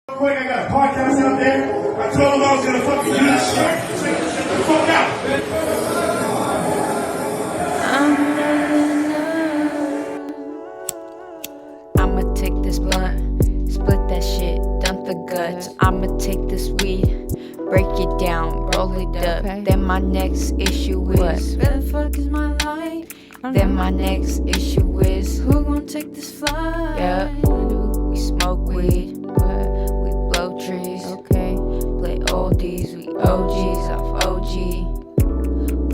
Quick, I got a podcast out there. I told him I was gonna fucking do this shit. Check the fuck out. I'ma take this blunt, split that shit, dump the guts. I'ma take this weed, break it down, roll it up. Then my next issue is, where the fuck is my light? Then my next issue is, who gon' take this flight? Yeah, we smoke weed, but we blow trees. Okay, play oldies, we OGs off OG.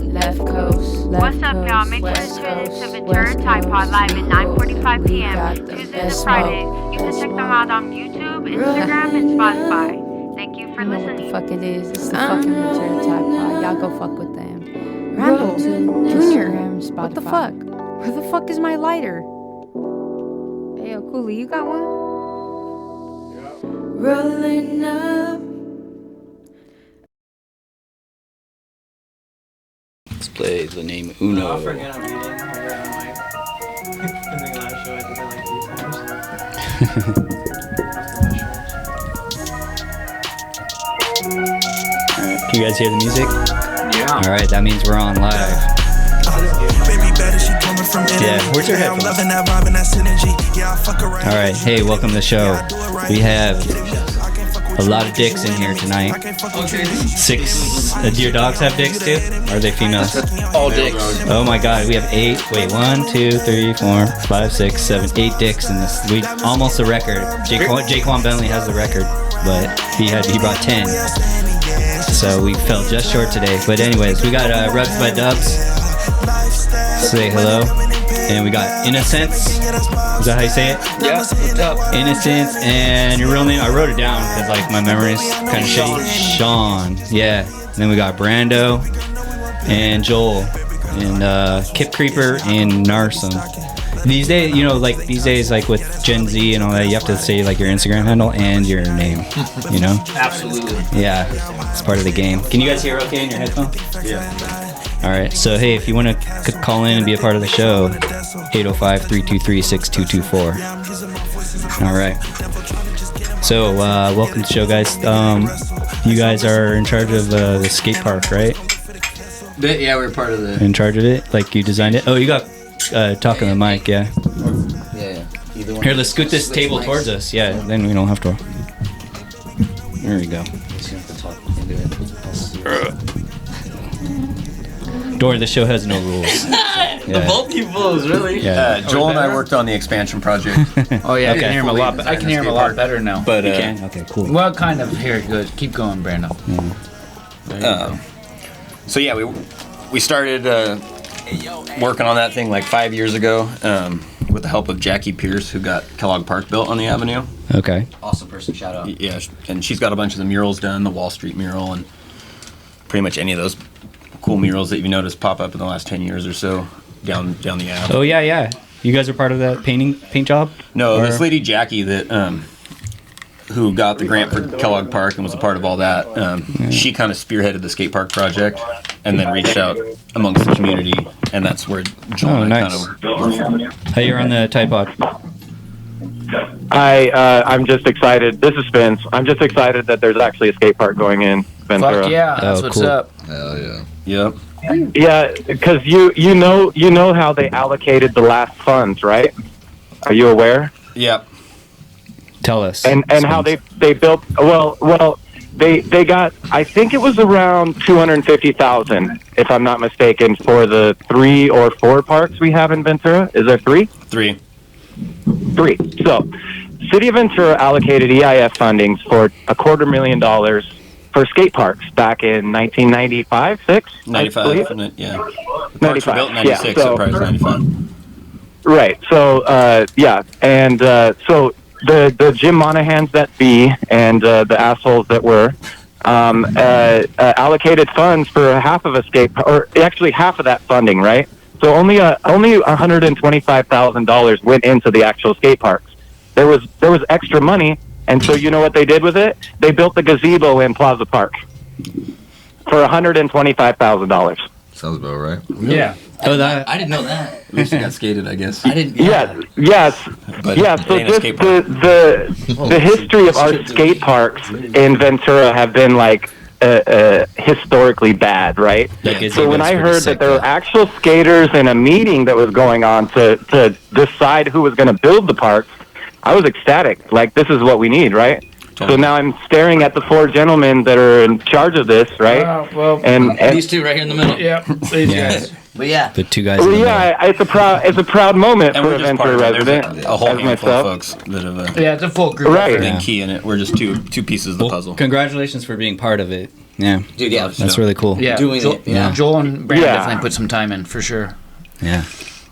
We left coast, What's up, y'all? Make sure to tune in to Ventura Tide Pod live at 9:45 p.m. Tuesdays and Fridays. You can check them out on YouTube, Instagram, and Spotify. Thank you for You know what listening. the fuck it is. It's the fucking Ventura Tide Pod. Y'all go fuck with them. Brando, Junior, what the fuck? Where the fuck is my lighter? Hey, yo, Cooley, you got one? Rolling up. Let's play the name Uno. I forget I'm eating. I think last show I did it like 3 times. Alright, can you guys hear the music? Yeah. Alright, that means we're on live. Yeah, where's your headphones? Alright, hey, welcome to the show. We have a lot of dicks in here tonight. 6. Do your dogs have dicks too? Or are they females? All dicks. Oh my god, we have 8. Wait, 1, 2, 3, 4, 5, 6, 7, 8 dicks in this. We almost a record. Jaquan Bentley has the record, but he brought 10. So we fell just short today. But anyways, we got Rubs by Dubs. Say hello. And we got Innocnts. Is that how you say it? Yeah, what's up? Innocnts. And your real name, I wrote it down because like my memory's kind of shitty. Sean. Yeah. And then we got Brando and Joel and Kip Creeper and Narsum. These days, like with Gen Z and all that, you have to say like your Instagram handle and your name, you know? Absolutely. Yeah, it's part of the game. Can you guys hear okay in your headphones? Yeah. All right, so hey, if you want to call in and be a part of the show, 805-323-6224. All right. So, welcome to the show, guys. You guys are in charge of the skate park, right? Yeah, we're part of the... In charge of it? Like you designed it? Oh, you got talking to the mic, yeah. Yeah. Either one. Here, let's scoot this table towards us. Yeah, then we don't have to. There we go. Door, the show has no rules. The bulky blows, really? Yeah. Joel and I worked on the expansion project. Oh yeah, I Okay. can hear him a lot. I can hear him a lot better now. But You can? Okay, cool. Well, kind of. Here, good. Keep going, Brando. so yeah, we started working on that thing like 5 years ago with the help of Jackie Pierce, who got Kellogg Park built on the Avenue. Okay. Awesome person, shout out. Yeah, and she's got a bunch of the murals done, the Wall Street mural, and pretty much any of those cool murals that you've noticed pop up in the last 10 years or so down the Ave. Oh, yeah. You guys are part of that paint job? No, Or- this lady Jackie that who got the grant for Kellogg Park and was a part of all that. She kind of spearheaded the skate park project and then reached out amongst the community, and that's where Joel and I nice. kind of. Hey, you're on the Tide Pod. I'm just excited. This is Spence. I'm just excited that there's actually a skate park going in Ventura. Fuck yeah, that's Oh, what's cool. up. Hell yeah. Yep. Yeah, because you know how they allocated the last funds, right? Are you aware? Yep. Tell us. And how they built they got, I think it was around 250,000, if I'm not mistaken, for the 3 or 4 parks we have in Ventura. Is there 3? 3. 3. So, City of Ventura allocated EIF fundings for $250,000 for skate parks back in 1995, 6? 95, yeah. The parks were built in 96, yeah, so probably 95. Right. So, and so the Jim Monahans that be and the assholes that were allocated funds for half of a skate, or actually half of that funding, right? So only $125,000 went into the actual skate parks. There was extra money, and so you know what they did with it? They built the gazebo in Plaza Park for $125,000. Sounds about right. Yeah. I didn't know that. At least you got skated, I guess. I didn't. Yes. But Yeah, so it ain't a just skate park. the history of our skate parks in Ventura have been like historically bad, right? That So when gazebo's I pretty heard sick, that there were though. actual skaters in a meeting that was going on to decide who was going to build the parks, I was ecstatic. Like, this is what we need, right? So now I'm staring at the four gentlemen that are in charge of this, right? Well, And These two right here in the middle. yeah, these guys. But yeah. The two guys. well, in the middle. yeah, it's a proud moment And for we're a just part Ventura of it. resident There's a whole as handful of myself. folks that have Yeah, it's a full group. Right. been key in it. We're just two pieces of the Well, puzzle. congratulations for being part of it. Yeah, Dude, yeah. that's really cool. Yeah, Doing Joel, it, yeah. Joel and Brandon Yeah. definitely put some time in for sure. Yeah.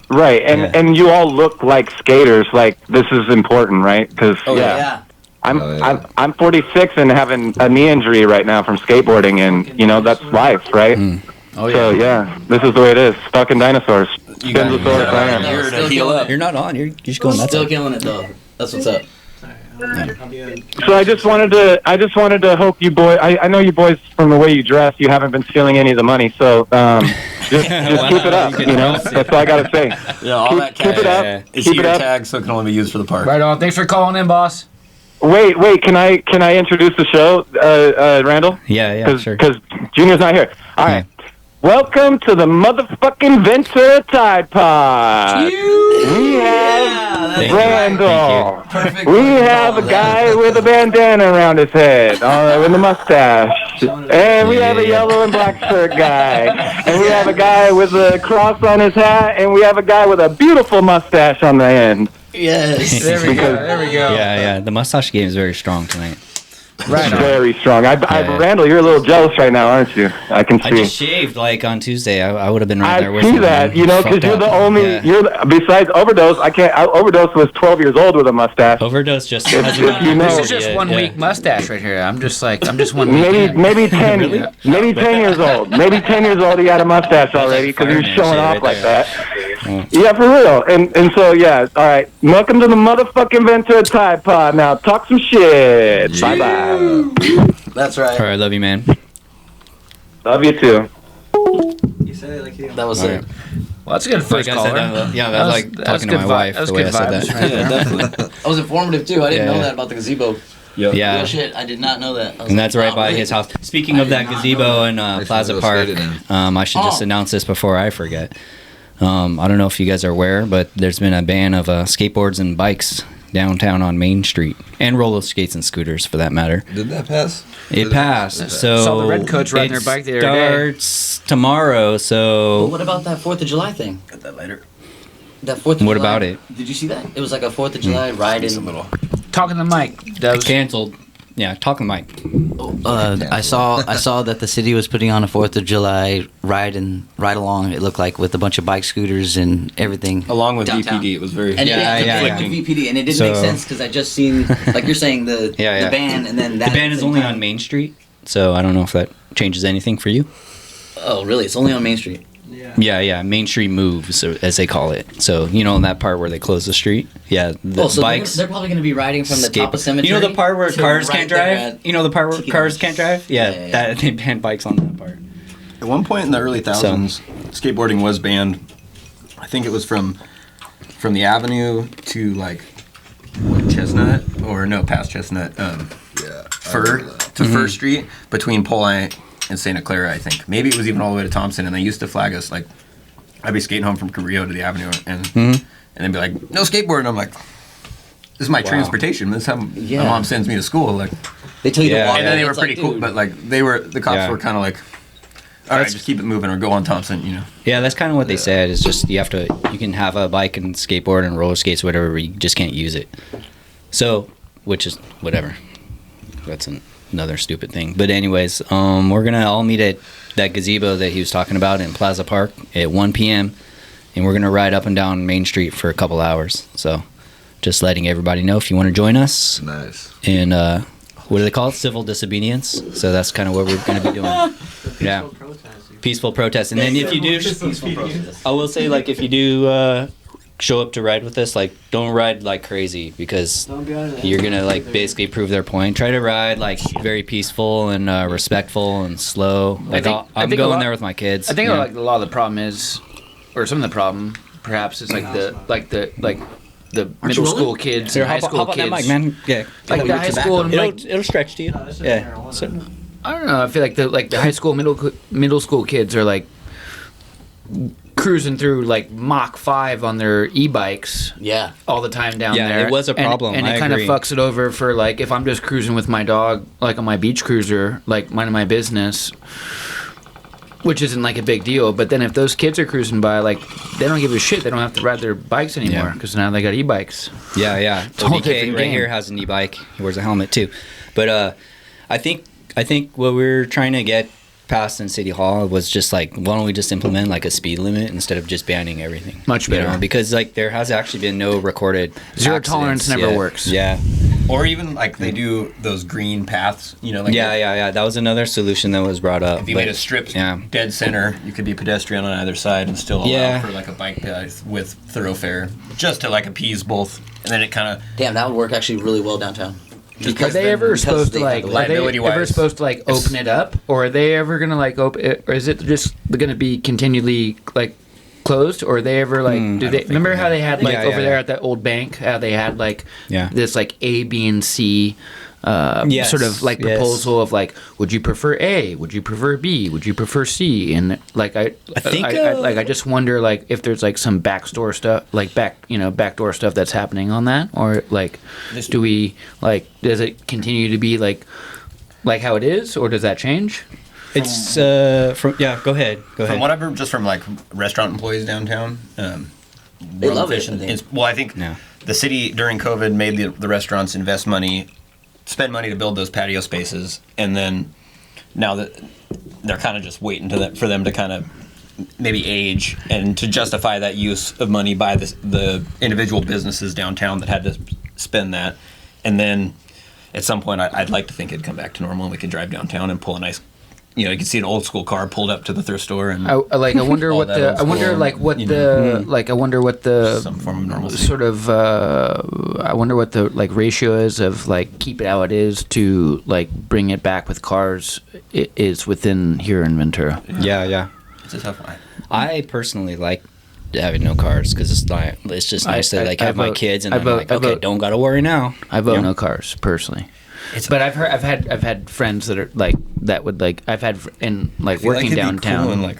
Right, and Yeah. and you all look like skaters. Like, this is important, right? Because Yeah. I'm 46 and having a knee injury right now from skateboarding, and that's life, right? Oh yeah. So yeah, this is the way it is. Fucking dinosaurs. You got Spinosaurus I am. You're to Still heal killing up. it. You're not on. You're just going nuts. Still killing it though. That's what's up. So I just wanted to hope you boys. I know you boys from the way you dress. You haven't been stealing any of the money, so just keep it up. That's all I gotta say. Yeah, all that Keep it up. cash is Keep it your up. tag, so it can only be used for the park. Right on. Thanks for calling in, boss. Wait. Can I introduce the show, Randall? Yeah, sure. Because Junior's not here. All right. Welcome to the motherfucking Ventura Tide Pod. We have Thank you. Randall. Perfect. We have a guy with a bandana around his head, with a mustache. And we have a yellow and black shirt guy. And we have a guy with a cross on his hat. And we have a guy with a beautiful mustache on the end. Yes. There we go. There we go. Yeah. The mustache game is very strong tonight. Right on. Very strong. Yeah. Randall, you're a little jealous right now, aren't you? I can see. I just shaved like on Tuesday. I would have been right I there with see you. that, man. because Fucked you're up. the only. Yeah. Besides Overdose, Overdose was 12 years old with a mustache. Overdose just If hasn't you gotten know. This approved is just yet, 1 yeah. week mustache right here. I'm just one week. Maybe 10, maybe 10 years old. Maybe 10 years old. He had a mustache already because he was fireman showing shit off right like there. that. Yeah, for real. And so yeah. All right. Welcome to the motherfucking Ventura Tide Pod. Now talk some shit. Bye bye. That's right. All right, love you, man. Love you too. That was it. Well, that's a good first Like I said, caller. yeah, that was like talking to my wife the way I said that. Right there. Definitely. That was informative too. I didn't know that about the gazebo. Yep. Yeah. Real shit. I did not know that. I was And that's like, right wow, by really? his house. Speaking of that gazebo in Plaza Park, I should just Oh. announce this before I forget. I don't know if you guys are aware, but there's been a ban of skateboards and bikes downtown on Main Street, and roller skates and scooters for that matter. Did that pass? It passed. So Saw the red coats riding their bike the other day. starts tomorrow. But So what about that 4th of July thing? Got that later. That 4th of What July. about it? Did you see that? It was like a 4th of July ride in. Talking to Mike. Dubs. canceled. Yeah, talking Mike. I saw that the city was putting on a 4th of July ride along. It looked like with a bunch of bike scooters and everything. Along with Downtown. VPD, it was very. And Yeah, it, yeah, like yeah. the VPD, and it didn't So- make sense because I just seen, like you're saying, the Yeah. the ban, and then that. The ban is only on Main Street, so I don't know if that changes anything for you. Oh, really? It's only on Main Street. Yeah, Main Street moves, as they call it. So, in that part where they close the street? Yeah, the So bikes. they're probably going to be riding from the top of Cemetery. You know the part where to cars right can't there drive? at- You know the part where Chicken cars House. can't drive? Yeah, Yeah. that they banned bikes on that part. At one point in the early thousands, skateboarding was banned. I think it was from the Avenue to like Chestnut, or no, past Chestnut, Fur to Fur Street between Poli and Santa Clara. I think maybe it was even all the way to Thompson, and they used to flag us like. I'd be skating home from Carrillo to the Avenue, and they'd be like, "No skateboard," and I'm like, "This is my transportation. This is how my mom sends me to school." Like, They tell you Yeah, to walk. and then they were It's pretty like, cool, dude, but like the cops Yeah. were kind of like, "All right, just keep it moving or go on Thompson," Yeah, that's kind of what they said. Is just you can have a bike and skateboard and roller skates, whatever. But you just can't use it. So, which is whatever. That's another stupid thing. But anyways, we're gonna all meet at that gazebo that he was talking about in Plaza Park at 1 p.m. and we're gonna ride up and down Main Street for a couple hours. So, just letting everybody know if you want to join us. Nice. And what do they call it? Civil disobedience. So that's kind of what we're gonna be doing. Yeah. Peaceful protest. And then if you do, I will say, like, if you do show up to ride with us, like, don't ride like crazy because you're gonna like basically prove their point. Try to ride like very peaceful and respectful and slow. Like I I'm think a going lot- there with my kids. I think yeah. like a lot of the problem is or some of the problem, perhaps, is like the middle school kids Here, and high hop school on that kids. mic, man. Yeah. Like the high school and like It'll stretch to you. Yeah. So, I don't know. I feel like the high school middle school kids are like cruising through like Mach 5 on their e-bikes. Yeah. All the time down Yeah, there. it was a problem. And I it kind of agree. fucks it over for like if I'm just cruising with my dog like on my beach cruiser, like minding my business, which isn't like a big deal. But then if those kids are cruising by, like they don't give a shit. They don't have to ride their bikes anymore Yeah. because now they got e-bikes. yeah. a whole ODK different right game. here has an e-bike. He wears a helmet too. But I think what we're trying to get past in City Hall was just like, why don't we just implement like a speed limit instead of just banning everything? Much better. Because like there has actually been no recorded Zero accidents tolerance never yet. works. Yeah. Or even like they do those green paths, like Yeah. That was another solution that was brought up. if you but- made a strip yeah. dead center, you could be pedestrian on either side and still allow Yeah. for like a bike path with thoroughfare, just to like appease both, and then it kind of Damn, that would work actually really well downtown. Are they ever supposed to like? Are they liability-wise, ever supposed to like open it up, or are they ever gonna like open it, or is it just gonna be continually like closed, or are they ever like? Do they remember how they had like Yeah, over yeah, there yeah. at that old bank? How they had like Yeah. this like A, B, and C. Yes, Sort of like yes. proposal of like, would you prefer A? Would you prefer B? Would you prefer C? And like I think, I just wonder like if there's like some backdoor stuff, like backdoor stuff that's happening on that, or like do we like does it continue to be like how it is, or does that change? It's from Go ahead. from what I've heard just from like restaurant employees downtown, They love it, I think. I think Yeah. the city during COVID made the restaurants spend money to build those patio spaces, and then now that they're kind of just waiting for them to kind of maybe age and to justify that use of money by the individual businesses downtown that had to spend that, and then at some point I'd like to think it'd come back to normal and we could drive downtown and pull a nice, you could see an old school car pulled up to the thrift store and I wonder All what that the old I wonder school, like what you the like I wonder what the some form of normalcy. sort of I wonder what the like ratio is of like keep it how it is to like bring it back with cars is within here in Ventura. Yeah. It's a tough one. I personally like having no cars because it's just nice to like have my kids and I'm like, okay, don't gotta worry now. I vote Yeah. no cars personally. But I've had friends that are like that would like I've had in like I feel working it'd be downtown. cool in like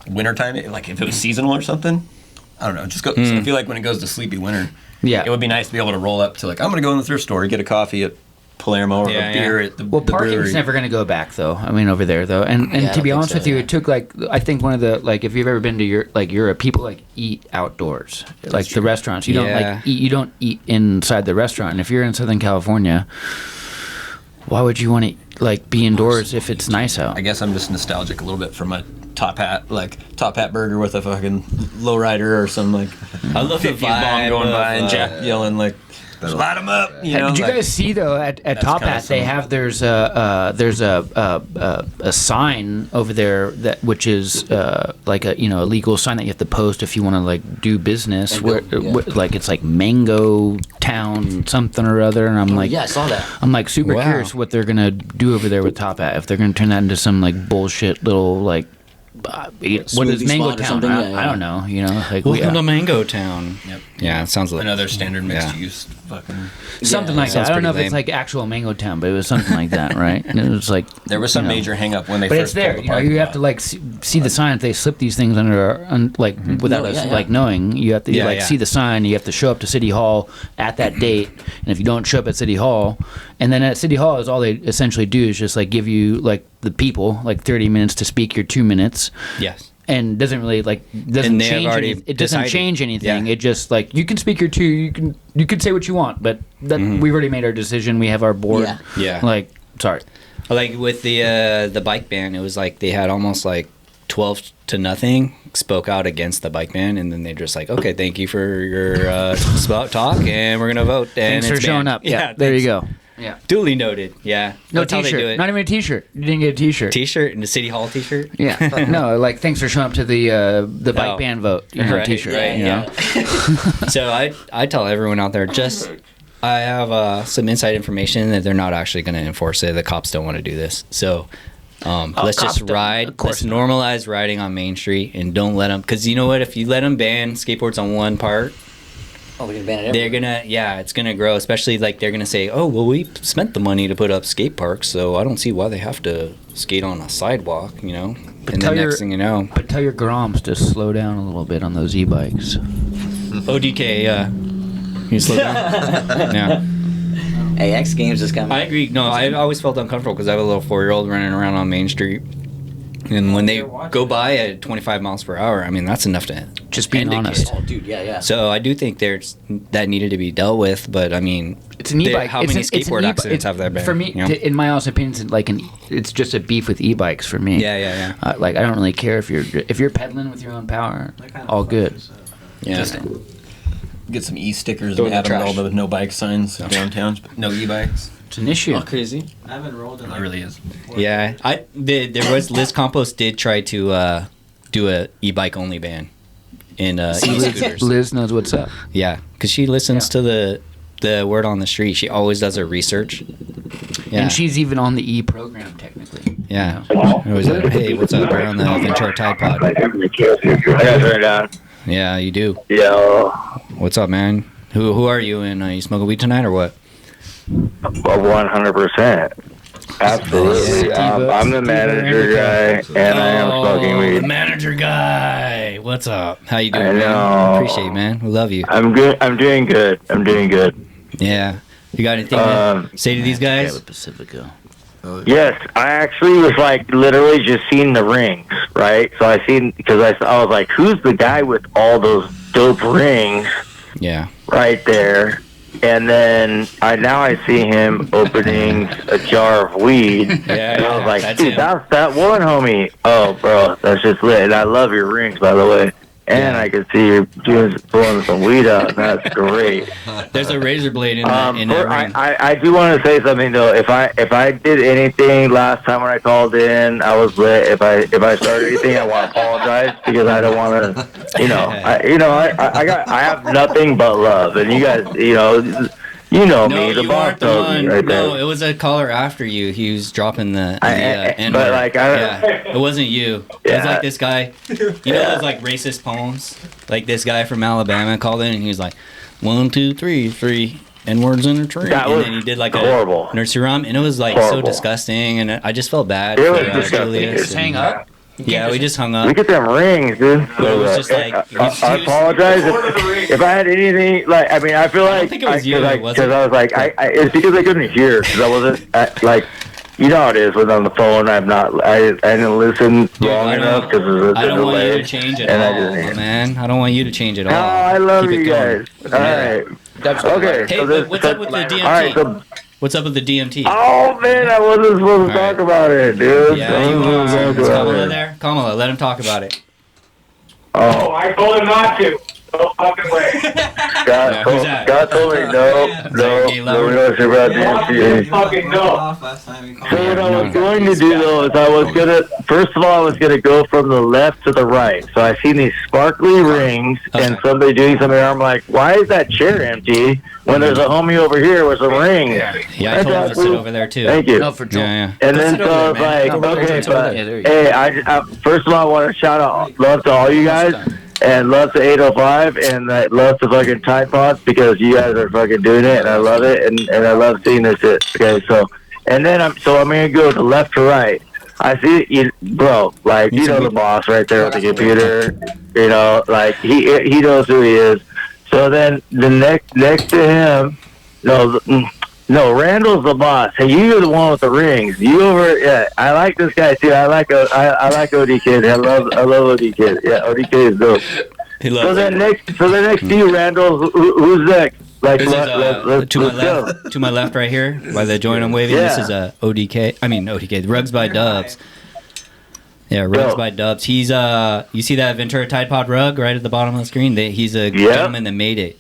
wintertime, like if it was seasonal or something. I don't know. Just go. I feel like when it goes to sleepy winter, Yeah. it would be nice to be able to roll up to like I'm gonna go in the thrift store, get a coffee at Palermo or Yeah, a beer yeah. at the Well, the parking's brewery. never going to go back, though. I mean, over there, though, and Yeah, I to don't be think honest so, with you, yeah. it took like I think one of the like if you've ever been to Europe, people like eat outdoors, like the restaurants. You don't Yeah. like eat. You don't eat inside the restaurant. And if you're in Southern California, why would you want to like be indoors if it's nice out? I guess I'm just nostalgic a little bit for my top hat burger with a fucking lowrider or some like I love the 50s bomb vibe going by of, and Jack yelling like light them up. Did you like- guys see though at Top kinda Hat they some- have there's a sign over there that which is like a a legal sign that you have to post if you want to like do business Mango, where yeah. like it's like Mango Town something or other and I'm like yeah, I saw that. I'm like super Wow. curious what they're gonna do over there with Top Hat if they're gonna turn that into some like bullshit little like what is Smoothie Mango spot or Town? something, yeah. I don't know. Like Welcome to Mango Town. Yep. Yeah, it sounds like Another standard mixed Yeah. use fucking. something Yeah, like that. sounds I don't know if pretty it's lame. like actual Mango Town, but it was something like that, right? And it was like There was some you know. major hang up when they But first it's there. pulled the You know, parking you have lot. to like see the sign. If they slip these things under, like without No, us yeah, yeah. like knowing, you have to Yeah, like yeah. see the sign. You have to show up to City Hall at that date. And if you don't show up at City Hall, and then at City Hall is all they essentially do is just like give you like the people like 30 minutes to speak your 2 minutes. Yes. And doesn't really like doesn't And they have change already it doesn't decided. change anything. Yeah. It just like you can speak your two. You can say what you want, but that we've already made our decision. We have our board. Yeah. Yeah. Like sorry. Like with the bike ban, it was like they had almost like 12 to nothing spoke out against the bike ban, and then they're just like, okay, thank you for your talk, and we're gonna vote. And Thanks for it's showing banned. up. Yeah, there you go. Yeah. Duly noted. Yeah. No That's how they do T-shirt. it. Not even a T-shirt. You didn't get a T-shirt. T-shirt and the City Hall T-shirt. Yeah. No, like thanks for showing up to the bike Oh. ban vote. You know, Right, T-shirt. right, you know? So I tell everyone out there, I have some inside information that they're not actually going to enforce it. The cops don't want to do this. So Let's just ride. Let's normalize riding on Main Street and don't let them. Because you know what? If you let them ban skateboards on one part, Oh, we're gonna ban it. they're gonna, it's gonna grow. Especially like they're gonna say, oh, well, we spent the money to put up skate parks, so I don't see why they have to skate on a sidewalk, you know. And the next thing you know, But tell your Groms to slow down a little bit on those e-bikes. ODK, you slow down. Yeah. Hey, X Games is coming. I agree. No, I always felt uncomfortable because I have a little 4-year-old running around on Main Street. And when they go by at 25 miles per hour, I mean, that's enough to Just being end a honest. kid. Oh, dude, yeah. So I do think that needed to be dealt with, but I mean, It's an e-bike. how many skateboard accidents have there been? For me, you know? in my honest opinion, it's just a beef with e-bikes for me. Yeah. Like I don't really care if you're pedaling with your own power, all good. Yeah. Get some e-stickers Throw and in add the them to trash. all the no bike signs downtown. But no e-bikes. It's an issue. Crazy. I haven't rolled in It really is. Yeah. There was Liz Compost did try to do a e-bike only ban in e-scooters. Liz knows what's up. Yeah, because she listens to the word on the street. She always does her research. Yeah. And she's even on the E program technically. Yeah. It was hey, what's up? We're on the Ventura Tide Pod. I gotta turn it down. Yeah, you do. Yo, What's up, man? Who are you? And you smoking weed tonight or what? 100%. Absolutely. I'm the manager guy, and I am smoking weed. The manager guy. What's up? How you doing, I man? know. Appreciate it, man. We love you. I'm good. I'm doing good. Yeah. You got anything to say to these guys? Pacifico. Yes, I actually was like literally just seeing the rings, right? So I seen because I was like, who's the guy with all those dope rings Yeah. right there? And then I see him opening a jar of weed. Yeah, And I was like, that's dude, him. that's that one homie. Oh, bro, that's just lit. And I love your rings, by the way. And Yeah. I can see you pulling some weed out. That's great. There's a razor blade in that ring. I do want to say something though. If I did anything last time when I called in, I was lit. If I started anything, I want to apologize because I don't want to. I have nothing but love, and you guys, No, me, the you boss aren't the knows one. me right No, there. it was a caller after you. He was dropping the N-word. but like it wasn't you. It was Yeah. like this guy. You know those like racist poems? Like this guy from Alabama called in and he was like, 1, 2, 3, 3 N-words in a tree. That And was then he did like horrible. a nursery rhyme and it was like so Horrible. disgusting and I just felt bad It for was disgusting. Julius. Just hang up. Yeah, we just hung up. Look at them rings, dude. But it was just like I apologize if I had anything like. I mean, I feel like don't think it was you, was because it? I was like, it's because I couldn't hear because I wasn't like. You know how it is when on the phone. I didn't listen Dude, long enough because of the I don't want you delay. to change it and I all, didn't. man. I don't want you to change it all. Oh, I love Keep it you going. guys. All right. Okay. Hey, so but this, what's up with the DMT? All right. So, What's up with the DMT? oh man, I wasn't supposed to All talk about it, dude. Yeah, I you wasn't are. supposed to Is talk about Kamala it. there? Kamala, let him talk about it. Oh, I told him not to. No fucking way. Yeah, who's that? God told me no, Gay we lover? don't share about DMT. Fucking no. So what I was going to do though is first of all I was gonna go from the left to the right. So I seen these sparkly rings and Okay. somebody doing something. I'm like, why is that chair empty when there's a homie over here with some rings? Yeah, I told him to sit over there too. Thank you. No, for Joel. Yeah, And Go then sit so I over was there, man. like, Go over okay, there, sit over but there. There you hey, I first of all I want to shout out love to all you guys. And love to 805 and love to fucking Tide Pods because you guys are fucking doing it and I love it and I love seeing this shit. Okay, so and then I'm gonna go to left to right. I see you, bro. Like you know the boss right there with the computer. You know, like he knows who he is. So then the next to him, no, Randall's the boss. Hey, you're the one with the rings. You over? Yeah, I like this guy too. I like OD Kid. I love OD Kid. Yeah, OD Kid is dope. He So loves then it. next to you, Randall. Who's next? Like This is let's to my go. left. To my left, right here, by the joint I'm waving. Yeah. This is ODK. I mean ODK. Rugs by Dubs. Yeah, Rugs Yo. by Dubs. He's you see that Ventura Tide Pod rug right at the bottom of the screen? He's a Yeah. gentleman that made it.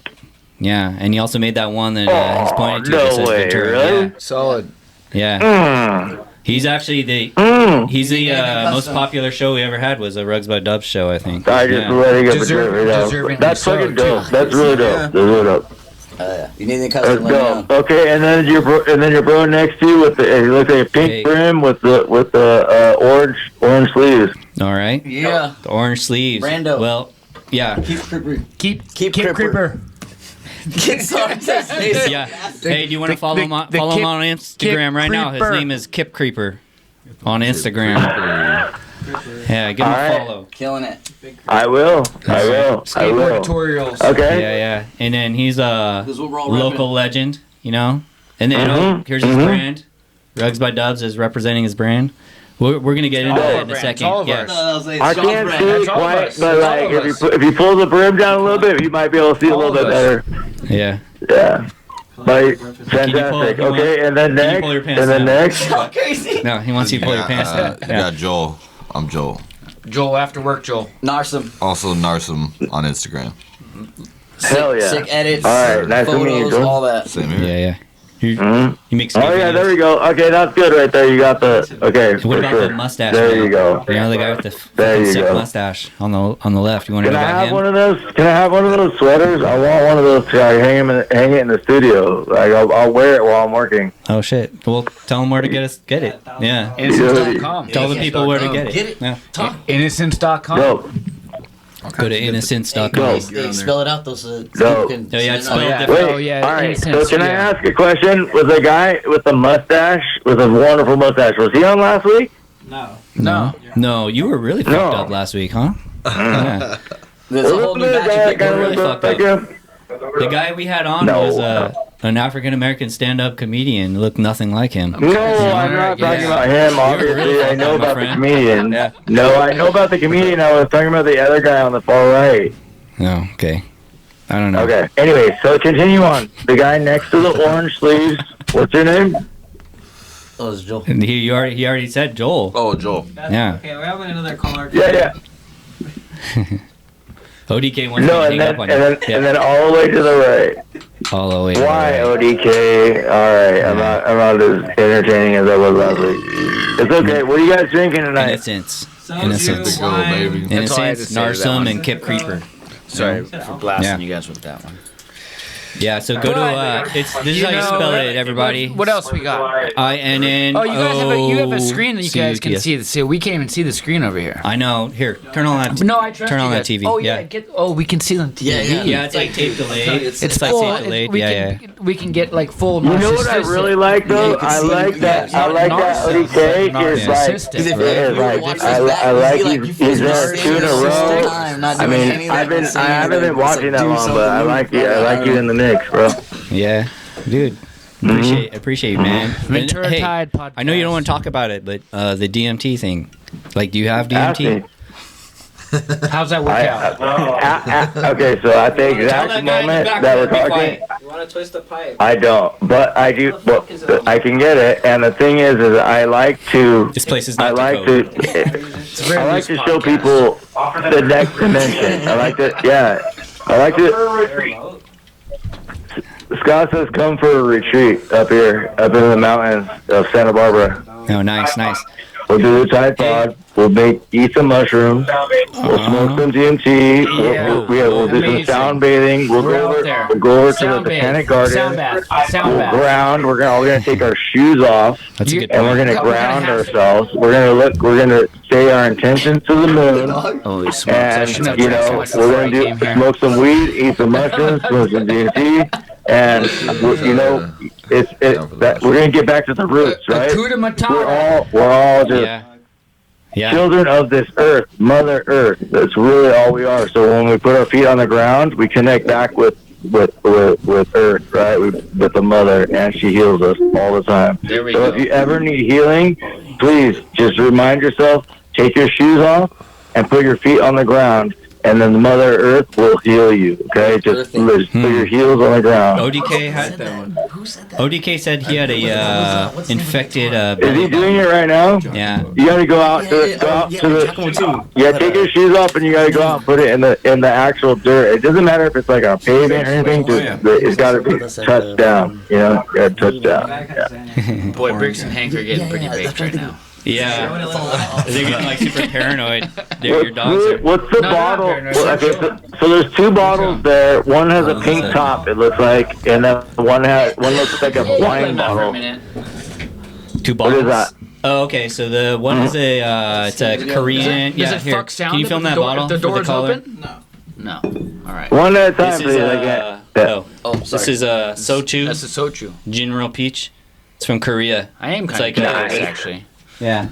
Yeah, and he also made that one that he's Oh, pointing to. no that says way, Ventura. really? Solid. Yeah. Mm. He's actually the most popular show we ever had was a Rugs by Dubs show, I think. I just Yeah. letting up a Deservingly drip, you know. so, That's fucking too. dope. That's really dope. That's really dope. You need the Let's custom. Let me go. know. Okay, and then your bro next to you with the he looks like a pink brim with the orange sleeves. All right. Yeah. The orange sleeves. Brando. Well, yeah. Keep Creeper. Yeah. Hey, do you want to follow him on Instagram right now? His name is Kip Creeper on Instagram. Yeah, give him a follow. Killing it. I will. Skateboard tutorials. Okay. Yeah. And then he's a Because we're all local legend, you know. And then here's his brand. Rugs by Dubs is representing his brand. We're gonna get into that in a second. I can't see it quite, but like if you pull the brim down a little bit, you might be able to see a little bit better. Yeah. Yeah. Like fantastic. Okay, and then next, pull your pants and then down? next. No, he wants you to pull your pants down. I got Joel. I'm Joel. Joel, after work, Joel. Narsum. Also Narsum on Instagram. Hell yeah. Sick edits. All right, nice to meet you, photos, bro. all that. Same here. Yeah. He makes. Oh yeah, there we go. Okay, that's good right there. You got the What for about sure. the mustache? There man? you go. You know the guy with the There you sick go. mustache on the left. You want to Can know I about have him? one of those? Can I have one of those sweaters? I want one of those to hang it in the studio. Like I'll wear it while I'm working. Oh shit! Well, tell him where to get it. Yeah. Innocents.com. Tell the people where to get Get it. it. Yeah. Innocnts.com. Dope. Go to innocnts.com. Hey, spell it out though so No. can Oh, yeah, it's spelled yeah. different. Wait. Oh, yeah, All right. innocence, So can I yeah. ask a question? Was the guy with the mustache, with a wonderful mustache, was he on last week? No, you were really fucked up last week, huh? Yeah. There's a whole new batch of people really fucked up. you? The guy we had on No. was an African American stand-up comedian. Looked nothing like him. No, I'm not talking about him. Obviously, really I know fucked up, my about the friend. comedian. Yeah. No, I know about the comedian. I was talking about the other guy on the far right. No, okay. I don't know. Okay. Anyway, so continue on. The guy next to the orange sleeves. What's your name? Oh, it's Joel. And he already said Joel. Oh, Joel. Yeah. Okay, we're having another caller. Yeah. ODK wants No, to and hang up then on and you. then and then all the way to the right. All the way. to the Why right. ODK? All right, I'm not as entertaining as I was last week. It's okay. What are you guys drinking tonight? Innocence. Innocents. Go, baby. That's all I had to Innocence, say to that Narsum, one. and Kip Creeper. Sorry for blasting Yeah. you guys with that one. Yeah, so go to this is how you spell it, everybody. What else we got? INN. Oh, you guys have a screen that you guys can see. See, we can't even see the screen over here. I know. Here, turn on that. No, I trust Turn you on that guys. TV. Oh yeah. we can see on TV. Yeah, it's like tape delayed. It's like full. tape delayed. Yeah. We can get like full. You know what I really like though? you can I see like it. that. Yeah, I like that ODK is like. I like he's there 2 in a row. I mean, I haven't been watching that long, but I like you in the mix, bro. Yeah, dude. Appreciate you, man. Ventura And, hey, Tide Pod. I know you don't want to talk about it, but the DMT thing. Like, do you have Ask me. DMT? How's that work out? Okay, so at the exact moment that we're talking, You want to twist the pipe? I don't, but I do. Well, I can get it, and the thing is I like to. This place is I not like the code. to. I like to show people the next dimension. I like to. Yeah, I like to. Scott says, "Come for a retreat up here, up in the mountains of Santa Barbara. Oh, nice. We'll do the Tide Pod. We'll eat some mushrooms. We'll smoke some DMT. We'll do some sound bathing. We'll go over to the Botanic Garden. Sound bath. We'll ground. We're gonna take our shoes off, That's a good and we're point. gonna ground ourselves. We're gonna say our intentions to the moon, Holy smokes! I and shouldn't have you drank so know much before we're I gonna came here. smoke some weed, eat some mushrooms, smoke some DMT, and you know we're gonna get back to the roots, right? Hakuna Matata. We're all just Yeah. children of this earth, Mother Earth. That's really all we are. So when we put our feet on the ground, we connect back with Earth, right? With the Mother, and she heals us all the time. There we So go. if you ever need healing, please just remind yourself: take your shoes off and put your feet on the ground, and then the Mother Earth will heal you. Okay, just put your heels on the ground. ODK had ODK said he had a infected. Is he doing it right now? Yeah. You gotta go out to take your shoes off and you gotta go out and put it in the actual dirt. It doesn't matter if it's like a pavement or anything. It's gotta be touched down. You know, gotta touch down. Yeah. Boy, Briggs and Hank are getting pretty baked right now. Yeah. They're getting like super paranoid. Your dogs are. What's the No, bottle? they're not Well, okay, so there's two bottles there. One has a pink top, it looks like, and then one looks like a wine For a bottle. minute. Two What bottles. is that? Oh, okay. So the one is it's a Korean. Does Yeah, it here. fuck sound Can you if film the that door- bottle if the for the door's collar? open? No. All right. One at a time, This is please. this is sochu. That's a sochu. General Peach. It's from Korea. I am It's kind like of a- curious, actually. Yeah.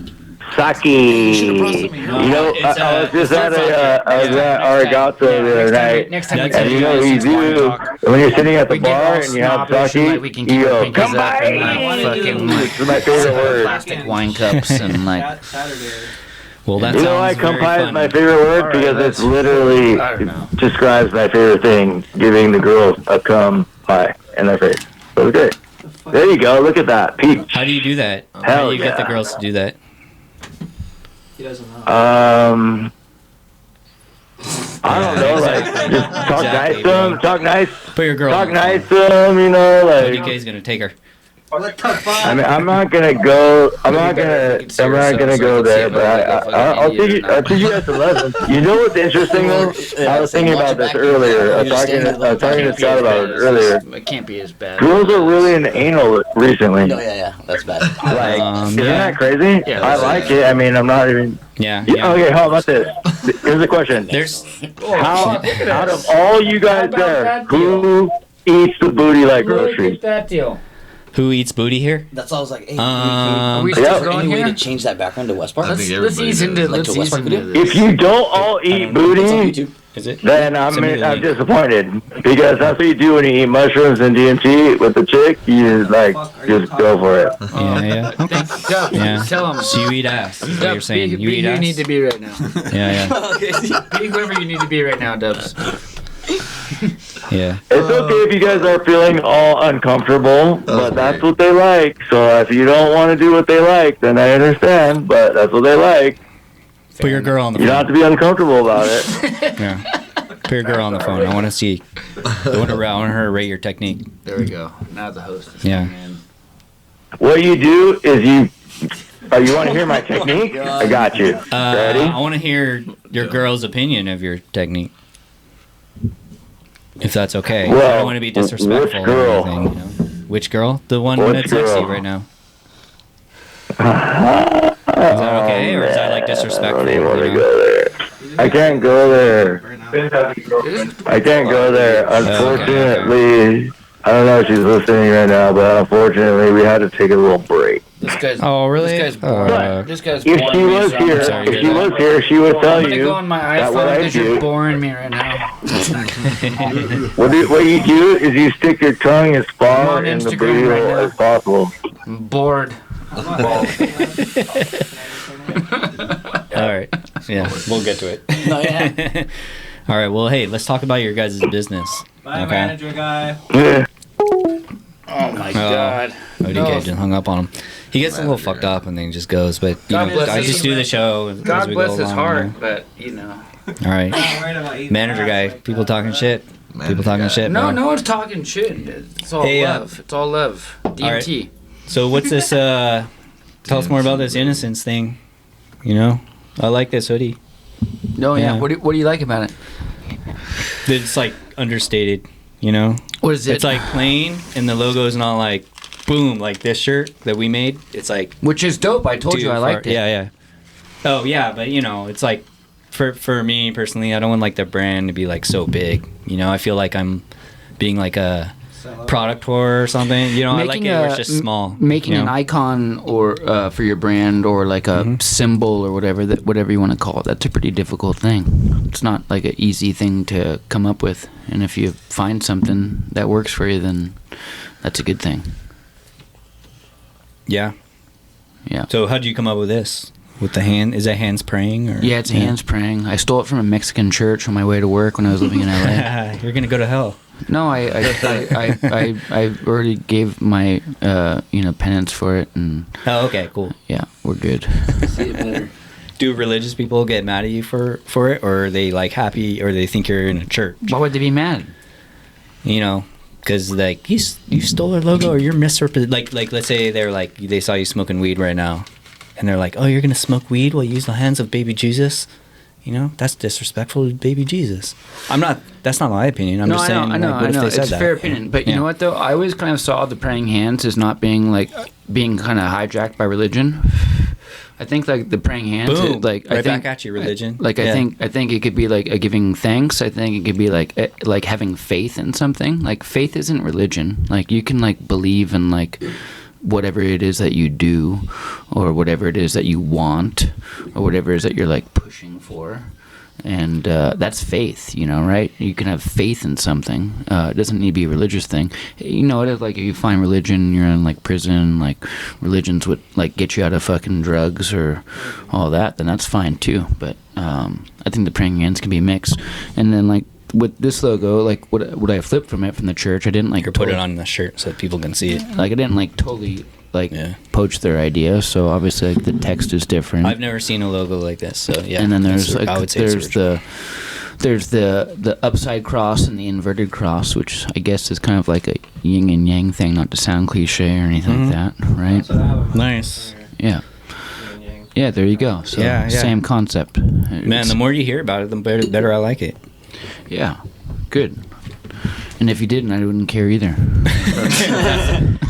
Sake. You know, It's, I was just it's at vodka. I was at Arigato the other night. Next time we That's And you know what you do when you're sitting at the bar and you have sake, we can you keep our go, pinkies come up by! and like fucking like It's my favorite word. plastic wine cups and like. Saturday. Well, that You know why sounds very come by is fun. my favorite word? All right, Because let's- it's literally I don't know. describes my favorite thing, giving the girls a come pie in their face. So it's great. There you go, look at that. Peach. How do you do that? How Hell do you get the yeah. girls to do that? He doesn't know. I don't know, like, just talk Exactly, nice to them, talk nice, Put your girl talk on the nice phone. to them, you know, like. ODK's gonna take her. What the fuck? I mean, I'm not gonna go there, but I'll take you at 11. You know what's interesting though? I was thinking about this earlier. I was talking to Scott about it earlier. It can't be as bad. Girls are really into anal recently. No, yeah, that's bad. Like, isn't yeah. that crazy? Yeah, I like it. I mean, I'm not even. Yeah. Yeah, okay, how about this? Here's a question. There's How, out of all you guys there, who eats the booty like groceries? that deal. who eats booty here? That's all I was like, hey, Are we Yeah. still is there going any way here? to change that background to West Park? I think Let's everybody ease into does. Like let's to West ease Park into video? this. If you don't all eat It's on booty, YouTube. Is it? then I'm Send me the link. disappointed because that's what you do when you eat mushrooms and DMT with the chick. You just go for it. Yeah. Okay. Dub, Yeah. tell him. So you eat ass. Is what Dub, you're saying. be You eat who you ass. need to be right now. Yeah. Be whoever you need to be right now, Dubs. Yeah. It's okay if you guys are feeling all uncomfortable, but that's what they like. So if you don't want to do what they like, then I understand. But that's what they like. Put your girl on the You don't have phone. to be uncomfortable about it. Yeah. Put your girl on the phone. I want to see. I want her to rate your technique. There we go. Now the host is Yeah. coming in. What you do is you want to hear my technique? I got you. Ready? I want to hear your girl's opinion of your technique. If that's okay. I Well, don't want to be disrespectful which girl? or anything. You know? Which girl? The one Which that's next to you girl? right now. Is that okay, or is that like I disrespectful? don't even want to you know? go there. I can't go there. I can't go there. Unfortunately, I don't know if she's listening right now, but unfortunately, we had to take a little break. This guy's. Oh, really? This guy's boring. This guy's If boring she me, was so I'm here, sorry if to she hear was that. here, she would I'm tell gonna you go on my that what iPhone I because you're do. boring me right now. What you do is you stick your tongue as I'm far on in the Instagram booty right hole now. as possible. I'm bored. All right. Yeah, we'll get to it. No, yeah. All right. Well, hey, let's talk about your guys' business. Bye, Okay. manager guy. Yeah. Oh my god. ODK just hung up on him. He gets a little fucked up and then just goes. But you God know, bless I his- just do the show. as God we bless go his along, heart, you know? but you know. All right. I'm worried about eating Manager ass guy. like People that. talking shit. People talking shit. No, bro. no one's talking shit. It's all Hey, love. It's all love. DMT. So what's this? Tell us more about this innocence thing. You know, I like this hoodie. No, yeah. Yeah. What do you like about it? It's like understated. You know, What is it? it's like plain, and the logo is not like boom like this shirt that we made. It's like Which is dope. I told too you I far- liked it. Yeah. Oh yeah, but you know, it's like for me personally, I don't want like the brand to be like so big. You know, I feel like I'm being like a product whore or something. You know, I like it where it's just small. Making you know? an icon or for your brand or like a symbol or whatever you want to call it. That's a pretty difficult thing. It's not like an easy thing to come up with. And if you find something that works for you, then that's a good thing. Yeah. Yeah. So how would you come up with this? With the hand? Is that hands praying? Or? Yeah, it's hands praying. I stole it from a Mexican church on my way to work when I was living in LA. You're gonna go to hell. No, I already gave my penance for it, and Oh, okay, cool. yeah, we're good. Do religious people get mad at you for it, or are they like happy, or they think you're in a church? Why would they be mad? You know, because like you stole their logo, or you're misrepresenting. Like let's say they're like they saw you smoking weed right now, and they're like, "Oh, you're gonna smoke weed while you use the hands of baby Jesus." You know, that's disrespectful to baby Jesus. I'm not. That's not my opinion. I'm just saying. I know. What if they said It's that? a fair opinion, but you know what though? I always kind of saw the praying hands as not being like being kind of hijacked by religion. I think like the praying hands, Boom. like Right I think, back at you, religion. Like Yeah. I think it could be like a giving thanks. I think it could be like having faith in something. Like faith isn't religion. Like you can like believe in like whatever it is that you do, or whatever it is that you want, or whatever it is that you're like pushing for. And that's faith, you know, right? You can have faith in something. It doesn't need to be a religious thing. You know, it is like if you find religion, you're in like prison, like religions would like get you out of fucking drugs or all that, then that's fine too. But I think the praying hands can be mixed. And then like with this logo, like what I flipped from it from the church, I didn't like Put it on the shirt so that people can see it. Like I didn't like totally like poach their idea. So obviously like, the text is different. I've never seen a logo like this, so yeah. And then there's it's- like I would say it's original. there's the upside cross and the inverted cross, which I guess is kind of like a yin and yang thing, not to sound cliche or anything like that, right? Nice. Yeah. Yeah, there you go. So Yeah. same concept. Man, the more you hear about it, the better I like it. Yeah, good. And if you didn't, I wouldn't care either.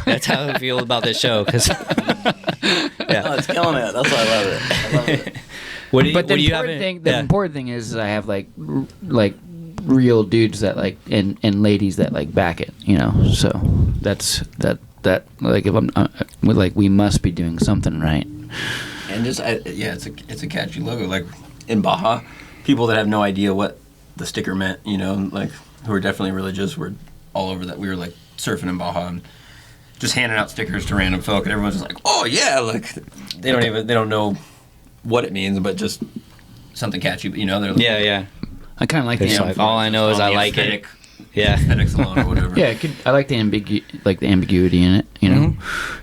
That's how I feel about this show. Cause it's killing it. That's why I love it. I love it. But the important thing is I have like real dudes that like and ladies that like back it, you know. So that's like if I'm like we must be doing something right. And just it's a catchy logo. Like in Baja, people that have no idea what the sticker meant, you know, like who are definitely religious, were all over that. We were like surfing in Baja and just handing out stickers to random folk, and everyone's just like, "Oh yeah!" Like they don't know what it means, but just something catchy. But you know, they're like, yeah. I kind of like the all I know is I like it. Yeah, aesthetics alone or whatever. Yeah, I like the ambiguity in it. You know,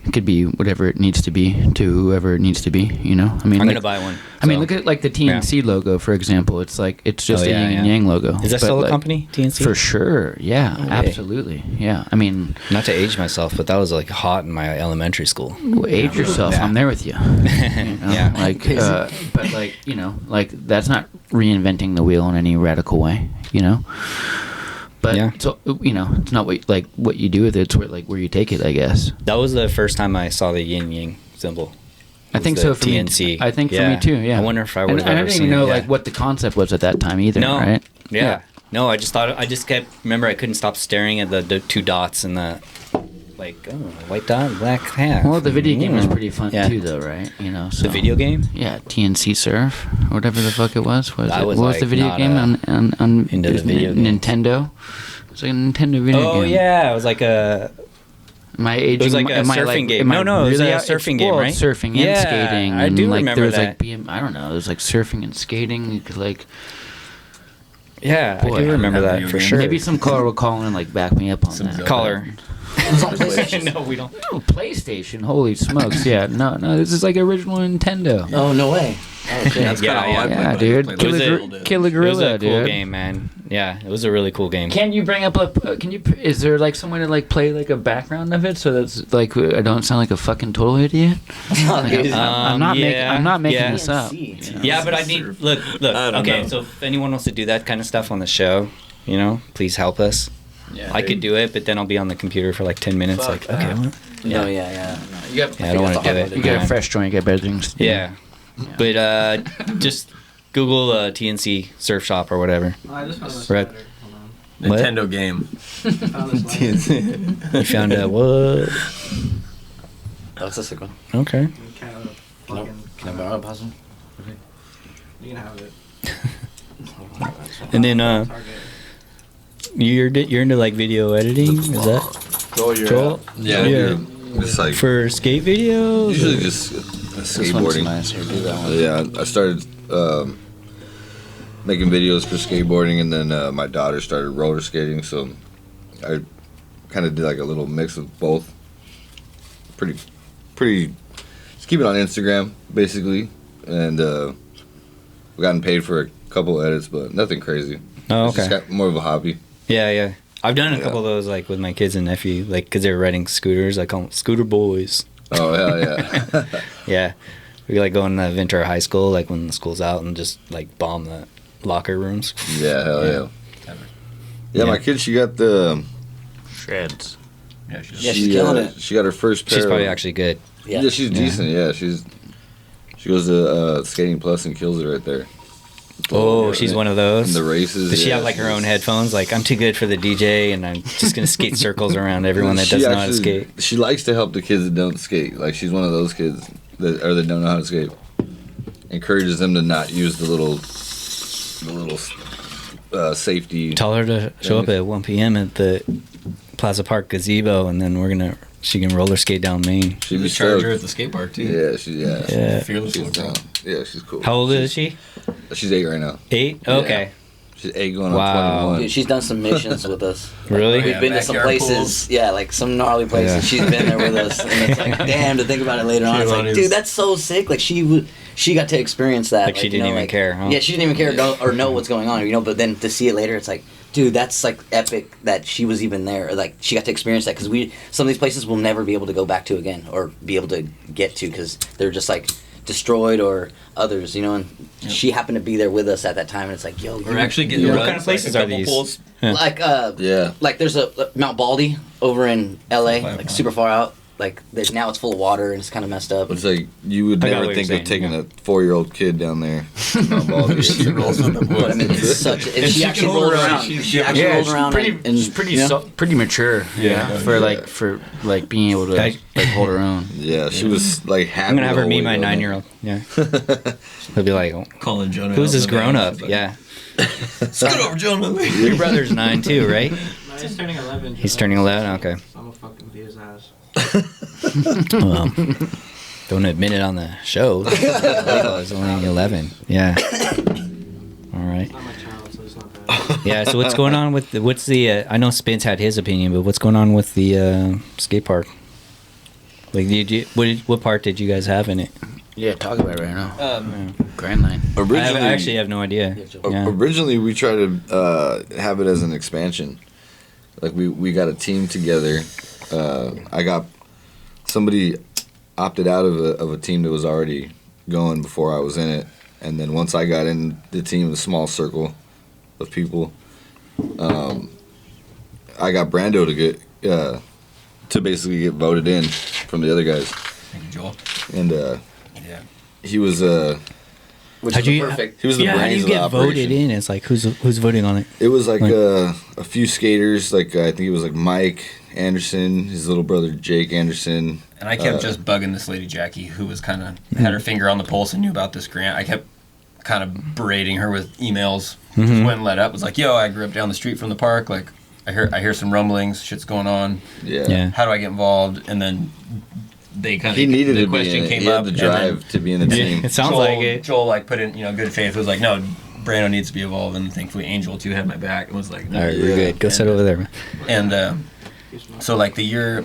it could be whatever it needs to be to whoever it needs to be. You know, I mean, I'm gonna buy one. I mean, look at like the TNC logo, for example. It's like it's just a yin and yang logo. Is that but, still like, a company, TNC? For sure. Yeah, absolutely. Yeah, I mean, not to age myself, but that was like hot in my elementary school. Age yourself. Yeah. I'm there with you. You know? Yeah. Like, but like you know, like that's not reinventing the wheel in any radical way. You know. But so you know, it's not what you do with it. It's where you take it, I guess. That was the first time I saw the yin yang symbol. I think so for TNC. me. I think for me too. Yeah. I wonder if I would have I ever didn't seen even know it. like what the concept was at that time either. No. Right? Yeah. No, I just kept. Remember, I couldn't stop staring at the two dots and the like. Oh, white dot, black hat. Well, the video game was pretty fun too, though, right? You know, so the video game. Yeah, TNC Surf or whatever the fuck it was. What I was was like the video not, game on into the video Nintendo? It was like a Nintendo video game. Oh yeah, it was like a. My age. It was like a surfing game. No, it was a surfing game, right? Surfing and skating. I do and, like, remember there was that. like I don't know. There was like surfing and skating. You could like. Yeah, Boy, I do remember that for sure. Maybe some caller will call in and like back me up on that. Caller. No, we don't. Oh, PlayStation. Holy smokes! Yeah, no. This is like original Nintendo. Oh, no way. Oh, shit. That's kind of all I played. Yeah, dude. Killer It Gorilla, was a cool dude. game, man. Yeah, it was a really cool game. Can you bring up is there like someone to like play like a background of it so that's like I don't sound like a fucking total idiot? Like, I'm not making this up. You know? Yeah, but I need look. Okay, so if anyone wants to do that kind of stuff on the show, you know, please help us. Yeah, I could do it, but then I'll be on the computer for like 10 minutes. Fuck like, okay, what? No, yeah. You got, I don't want to do it. You got a fresh joint. You got better things to do. Yeah. But just Google TNC Surf Shop or whatever. Oh, I just found this Right. spider. Hold on. Nintendo game. Found this spider. You found out what? That's a sick one. Okay. Kind of fucking. Can I borrow a puzzle? You can have it. And then Target. you're into like video editing? Is that Joel? Yeah, Yeah. Just like For skate videos? usually or- just This one's skateboarding. nice. Here, do that one. Yeah, I started making videos for skateboarding, and then my daughter started roller skating, so I kind of did like a little mix of both. Pretty. Just keep it on Instagram, basically, and we've gotten paid for a couple edits, but nothing crazy. Oh, It's just okay. got more of a hobby. Yeah. I've done a Yeah. couple of those like with my kids and nephew, like because they were riding scooters. I call them scooter boys. Oh hell yeah! Yeah. We like go in Ventura High School, like when the school's out, and just like bomb the locker rooms. Yeah, hell yeah. Yeah, my kid, she got the Shreds. Yeah, she's killing it. She got her first pair. She's probably actually good. Yeah, she's decent. Yeah, she goes to Skating Plus and kills it right there. Oh, she's one of those. In the races. Does she have like her own headphones? Like, I'm too good for the DJ, and I'm just gonna skate circles around everyone that doesn't know how to skate. She likes to help the kids that don't skate. Like, she's one of those kids that don't know how to skate. Encourages them to not use the little safety. Tell her to show up at 1 p.m. at the Plaza Park gazebo, and then she can roller skate down Main. She'd be charge her at the skate park too. Yeah, Fearless. She's cool. How old is she? She's 8 right now. 8? Okay. Yeah. She's 8 going on 21. Dude, she's done some missions with us. Really? We've been to some places. Pools. Yeah, like some gnarly places. Yeah. She's been there with us, and it's like, damn, to think about it later on. It's like, dude, that's so sick. Like she got to experience that. Like she didn't even care, huh? Yeah, she didn't even care or know what's going on, But then to see it later, it's like, dude, that's like epic that she was even there. Or like she got to experience that, because some of these places we'll never be able to go back to again or be able to get to, because they're just like destroyed or others, and she happened to be there with us at that time, and it's like, yo, we're actually getting what kind of places are these? Like like there's a Mount Baldy over in LA, like super far out. Like now it's full of water and it's kind of messed up. It's like you would never think of taking a 4-year-old kid down there. She rolls with the boys. I mean, it's such. And she actually rolled around. She actually rolled around. She's pretty mature. Yeah, for being able to like hold her own. Yeah, she was like happy. I'm gonna have her meet my 9-year-old. Yeah, he'll be like, calling Jonah. Who's this grown up? Yeah. Scoot over, Jonah. Your brother's 9 too, right? No, he's turning 11. He's turning 11. Okay. I'm gonna fucking beat his ass. Well, don't admit it on the show. It's only 11. Yeah. All right. It's not my child, so it's not bad. Yeah. So what's going on with what's the? I know Spence had his opinion, but what's going on with the skate park? Like, what part did you guys have in it? Yeah, talk about it right now. Grand Line. Originally, I actually have no idea. Yeah. Originally, we tried to have it as an expansion. Like we got a team together. Somebody opted out of a team that was already going before I was in it, and then once I got in the team, a small circle of people, I got Brando to basically get voted in from the other guys. Thank you, Joel. And he was Which is perfect. He was the how do brains you of the get operation. voted in? It's like who's voting on it? It was like a few skaters, like I think it was like Mike Anderson, his little brother Jake Anderson. And I kept just bugging this lady Jackie, who was kind of had her finger on the pulse and knew about this grant. I kept kind of berating her with emails. Just wouldn't let up. It was like, yo, I grew up down the street from the park. Like, I hear some rumblings. Shit's going on. Yeah. How do I get involved? And then they kind of He needed the to question be in it. came He up. had the drive to be in the team. It sounds Joel, like it. Joel like put in good faith. Was like, no, Brando needs to be involved, and thankfully Angel too had my back. It was like, no. All right, we're good. Go sit over there, man. And so like the year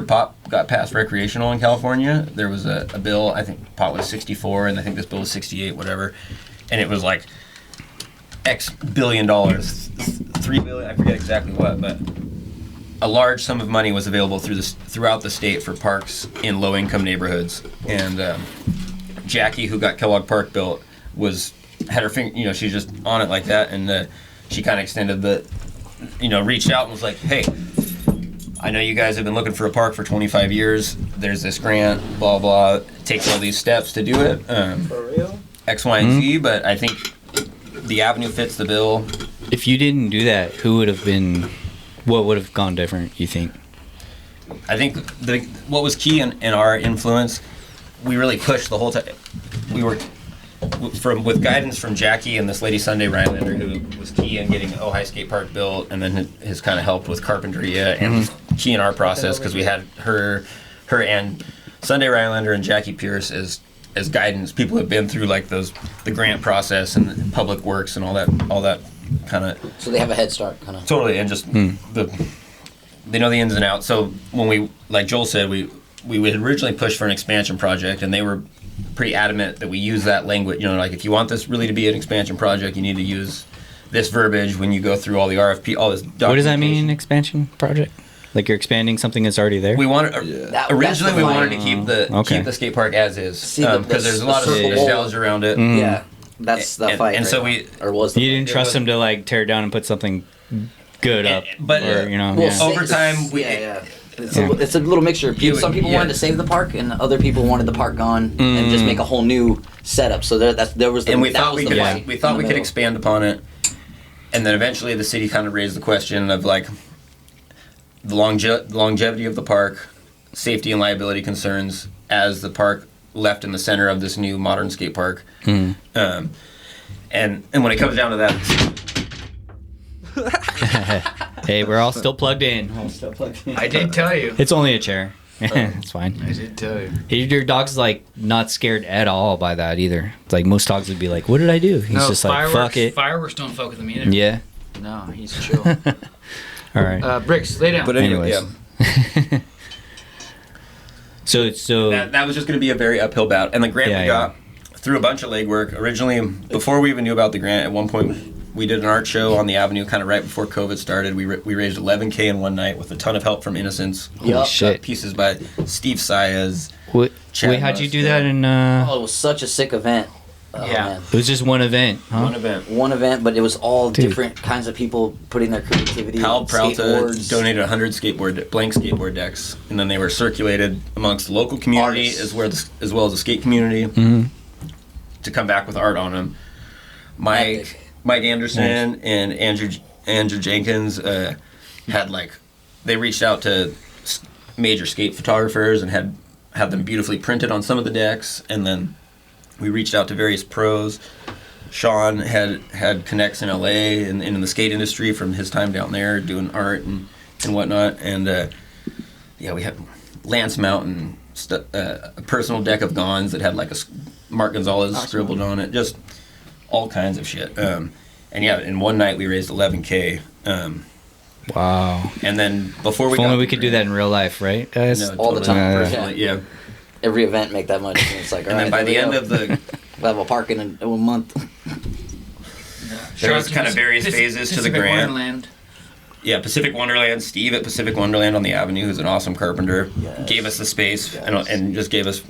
pot got passed recreational in California, there was a bill. I think pot was 64, and I think this bill was 68, whatever. And it was like X billion dollars, $3 billion. I forget exactly what, but a large sum of money was available throughout the state for parks in low-income neighborhoods. And Jackie, who got Kellogg Park built, had her finger. She's just on it like that, and she kind of extended reached out and was like, "Hey, I know you guys have been looking for a park for 25 years. There's this grant, blah blah. It takes all these steps to do it. For real? X, Y, and Z. But I think the avenue fits the bill. If you didn't do that, what would have gone different, you think? I think what was key in our influence, we really pushed the whole time. We were with guidance from Jackie and this lady Sunday Rylander, who was key in getting Ojai Skate Park built, and then has kind of helped with carpentry and was key in our process, because we had her and Sunday Rylander and Jackie Pierce as guidance. People have been through like the grant process and public works and all that kind of. So they have a head start, kind of. Totally, and just they know the ins and outs. So when we, like Joel said, we had originally pushed for an expansion project, and they were pretty adamant that we use that language. Like if you want this really to be an expansion project, you need to use this verbiage when you go through all the RFP, all this documentation. What does that mean, expansion project? Like you're expanding something that's already there? We wanted originally that's we the wanted to fight. keep the skate park as is See, the- because there's a lot of the nostalgia around it. Yeah, that's the fight. And right so now. we or was the You didn't fight. trust them to like tear it down and put something good up, but or, you know. Well, yeah. over time, we- yeah. It's a little mixture. Some people wanted to save the park, and other people wanted the park gone and just make a whole new setup. So there was the, and we that thought was we the could fight we thought in we the could middle. expand upon it, and then eventually the city kind of raised the question of like the longevity of the park, safety and liability concerns as the park left in the center of this new modern skate park. And when it comes down to that, Hey, we're all still plugged in. I did tell you. It's only a chair. It's fine. I did tell you. Your dog's like not scared at all by that either. It's like most dogs would be like, "What did I do?" He's just like, "Fuck it." Fireworks don't fuck with him either. Yeah. No, he's chill. All right. Bricks, lay down. but anyway, Anyways. So that was just going to be a very uphill battle. And the grant we got through a bunch of legwork. Originally, before we even knew about the grant, at one point we did an art show on the Avenue, kind of right before COVID started. We raised $11K in one night with a ton of help from Innocents. Holy shit. Pieces by Steve Saez. Wait, Chad how'd you Musk. do that in? Oh, it was such a sick event. Oh, man. It was just one event, huh? One event, but it was all different kinds of people putting their creativity. Pal Pralta skateboards. donated 100 blank skateboard decks, and then they were circulated amongst the local community Artists. as well as the skate community Mm-hmm. to come back with art on them. Mike Anderson and Andrew Jenkins they reached out to major skate photographers and had them beautifully printed on some of the decks, and then we reached out to various pros. Sean had connects in LA and in the skate industry from his time down there doing art and whatnot. And we had Lance Mountain, a personal deck of Gons that had like Mark Gonzalez scribbled on it, just all kinds of shit. In one night we raised $11K. Wow. And then before If only we could do that in real life, right, guys? No, all the totally. time. Personally, yeah. Every event make that much. And it's like, And then by the end of the we'll have a park in a month. there was kind of various phases to the grant. Wonderland. Yeah, Pacific Wonderland. Steve at Pacific Wonderland on the Avenue, who's an awesome carpenter, gave us the space and just gave us,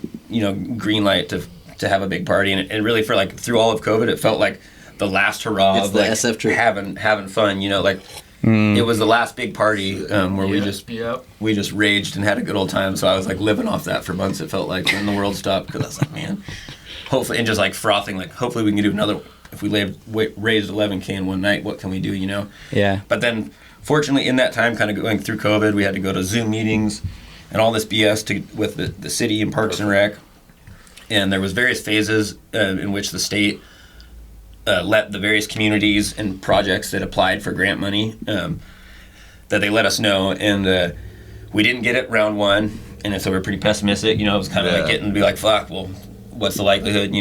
green light to have a big party. And it really, for through all of COVID, it felt like the last hurrah It's of the SF trip. having fun. It was the last big party where we just raged and had a good old time. So I was living off that for months. It felt like when the world stopped, because I was like, man, hopefully, and just frothing, hopefully we can do another. If we raised 11K in one night, what can we do? Yeah. But then, fortunately, in that time, kind of going through COVID, we had to go to Zoom meetings and all this BS with the city and Parks and Rec. And there was various phases in which the state let the various communities and projects that applied for grant money that they let us know. And we didn't get it round one. And so we were pretty pessimistic. It was kind of getting to be like, fuck, well, what's the likelihood,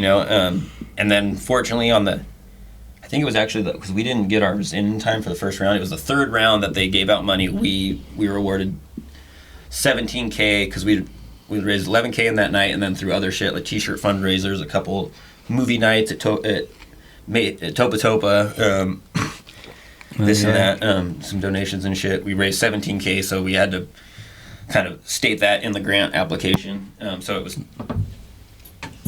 And then, fortunately, I think it was actually because we didn't get ours in time for the first round. It was the third round that they gave out money. We were awarded $17K because we raised $11K in that night, and then through other shit like T-shirt fundraisers, a couple movie nights at Topa Topa, and that, some donations and shit. We raised $17K, so we had to kind of state that in the grant application. So it was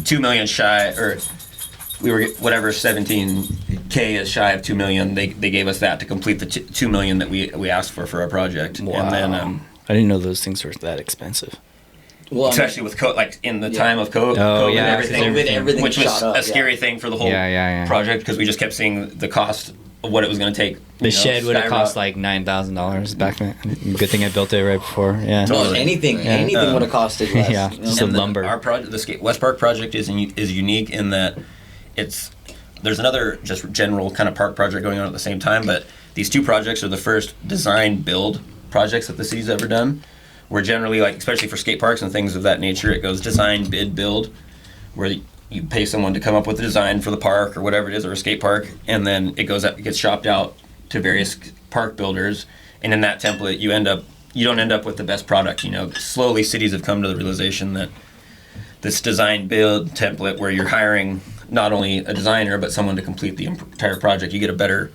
$2 million shy, or we were whatever 17K is shy of $2 million. They gave us that to complete the $2 million that we asked for our project. Wow. And then I didn't know those things were that expensive. Well, especially with in the time of COVID, yeah, and everything, which was shot up, a scary thing for the whole project, because we just kept seeing the cost of what it was going to take. The shed would have cost like $9,000 back then. Good thing I built it right before. Yeah. No, anything would have costed less. Yeah, just the lumber. Our project, the West Park project, is unique in that there's another just general kind of park project going on at the same time, but these two projects are the first design build projects that the city's ever done. Where generally, especially for skate parks and things of that nature, it goes design, bid, build, where you pay someone to come up with a design for the park or whatever it is, or a skate park, and then it gets shopped out to various park builders, and in that template, you don't end up with the best product. Slowly cities have come to the realization that this design build template, where you're hiring not only a designer but someone to complete the entire project, you get a better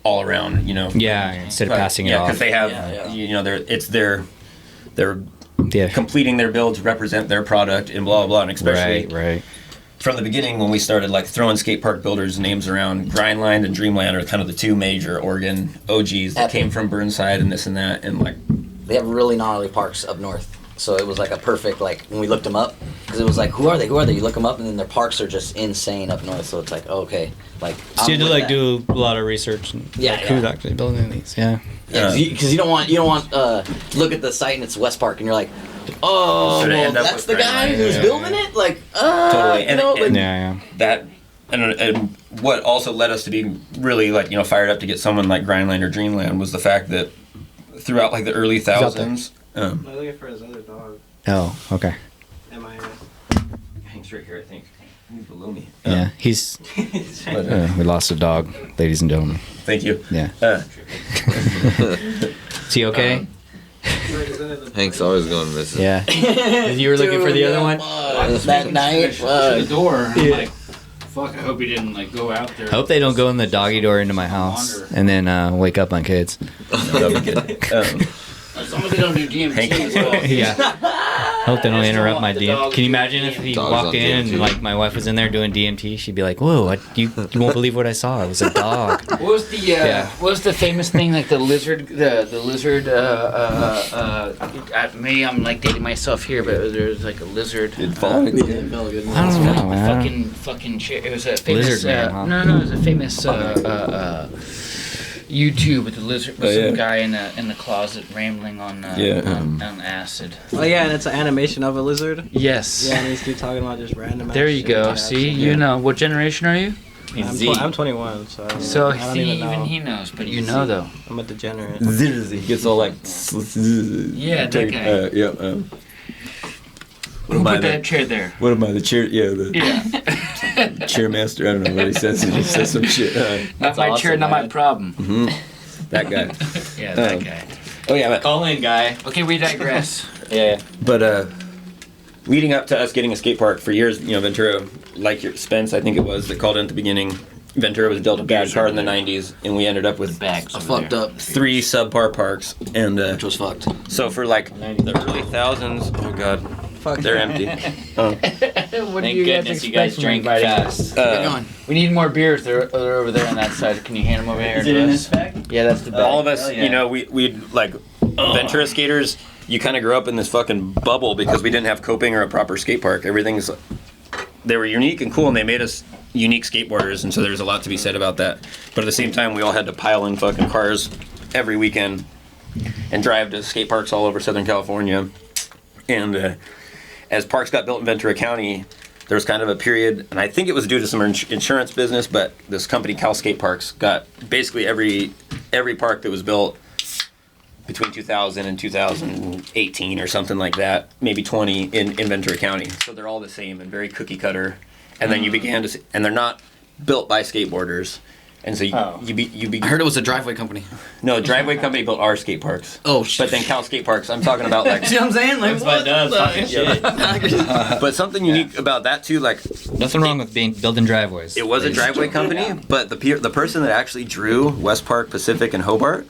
all around, you know. Yeah, instead of passing it Yeah, off. because they have, Yeah. you know, they're Yeah. completing their build to represent their product and blah, blah, blah. And especially Right. from the beginning when we started like throwing skate park builders' names around, Grindland and Dreamland are kind of the two major Oregon OGs that Epic. came from Burnside and this and that. And like, They have really gnarly parks up north. So it was like a perfect, like, when we looked them up, because it was like, who are they? You look them up, and then their parks are just insane up north. So it's like, oh, okay. Like, So you had to with like that. do a lot of research and Yeah, like, who's yeah. actually building these. Yeah. Yeah, because you don't want to look at the site and it's West Park, and you're like, oh, So to well, end up that's with the guy Grindline, who's yeah, building yeah. it? Like, Totally. you And- know, and- like, Yeah. that and what also led us to be really like, you know, fired up to get someone like Grindland or Dreamland was the fact that throughout like the early thousands, I'm looking for his other dog. Oh, okay. MIS. Hanks right here, I think. He's below me. Yeah, he's. But, We lost a dog, ladies and gentlemen. thank you. Yeah. Is he okay? Hank's always going missing. Yeah. You were looking for the other one. that night, the door. I'm like, fuck, I hope he didn't like go out there. I hope they don't go in the doggy door into my house and then wake up on kids. That'd be good. As long as they don't do DMT Hank- as well. Yeah. Hope they don't I just interrupt don't my want the DM. dog Can you to imagine if he Dogs walked on in DMT. and like my wife was in there doing DMT? She'd be like, "Whoa, you won't believe what I saw. It was a dog." What was the Yeah. what was the famous thing like the lizard maybe I'm like dating myself here, but there's like a lizard. I don't know, man. Fucking shit. It was a famous Lizard man, huh? no, it was a famous YouTube with the lizard with Oh, some yeah. guy in the closet rambling on on acid. Oh yeah, and it's an animation of a lizard. Yes. Yeah, and he's keep talking about just random. There ass you shit. go. Yeah, See, shit. you know what generation are you? I'm 21, so So I don't see, even know. even he knows, but you know though. I'm a degenerate. He gets all like, Yeah, that guy. What Who am I put the- that chair there? What am I, the chair? Yeah, the Yeah. chairmaster. I don't know what he says. He just says some shit. Not my chair, not my problem. That guy. Yeah, that guy. Oh yeah, but Call in, guy. Okay, we digress. Yeah. But leading up to us getting a skate park for years, you know, Ventura, like your Spence, I think it was that called in at the beginning. Ventura was dealt a bad card in the '90s, and we ended up with Bags. I fucked up, 3 subpar parks. And which was fucked. so for like the early thousands, oh god, they're empty. What do you guys expect from inviting us? Keep going. We need more beers. They're over there on that side. Can you hand them over here? to us? bag? Yeah, that's the bag. All of us, you know, we like Ventura skaters. You kind of grew up in this fucking bubble because we didn't have coping or a proper skate park. They were unique and cool, and they made us unique skateboarders, and so there's a lot to be said about that. But at the same time, we all had to pile in fucking cars every weekend and drive to skate parks all over Southern California. And as parks got built in Ventura County, there was kind of a period, and I think it was due to some insurance business, but this company, Cal Skate Parks, got basically every park that was built between 2000 and 2018 or something like that, maybe 20 in Ventura County. So they're all the same and very cookie cutter. And then you began to see, and they're not built by skateboarders. And so I heard it was a driveway company. no, Driveway Company built our skate parks. Oh, But then Cal Skate Parks, I'm talking about like, see what I'm saying? Like, That's what it does. Fucking shit. but something unique about that too, like Nothing wrong with building driveways. it was a driveway company, but the person that actually drew West Park, Pacific, and Hobart,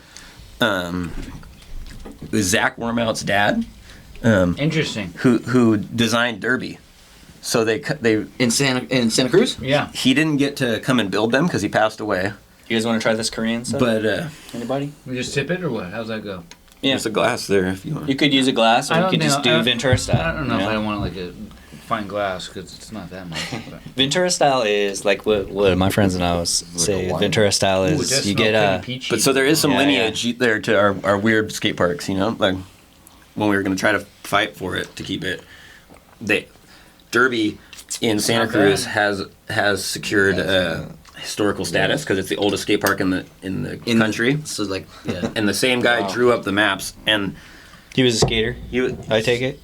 was Zach Wormout's dad, Interesting. who designed Derby. So they in Santa Cruz? Yeah. he didn't get to come and build them because he passed away. You guys want to try this Korean stuff? But Anybody? We just tip it or what? How's that go? Yeah. there's a glass there if you want. You could use a glass, or I you don't could just know, do Ventura style. I don't know you if I want like a fine glass because it's not that much. But. Ventura style is like what my friends and I was say. wine. Ventura style Ooh, it is does you smell get kinda peachy. But so there is some Yeah, lineage there to our weird skate parks, you know, like when we were going to try to fight for it to keep it. Derby in Santa not Cruz has secured historical status because it's the oldest skate park in the country. So like, yeah. And the same guy drew up the maps, and He was a skater. I take it.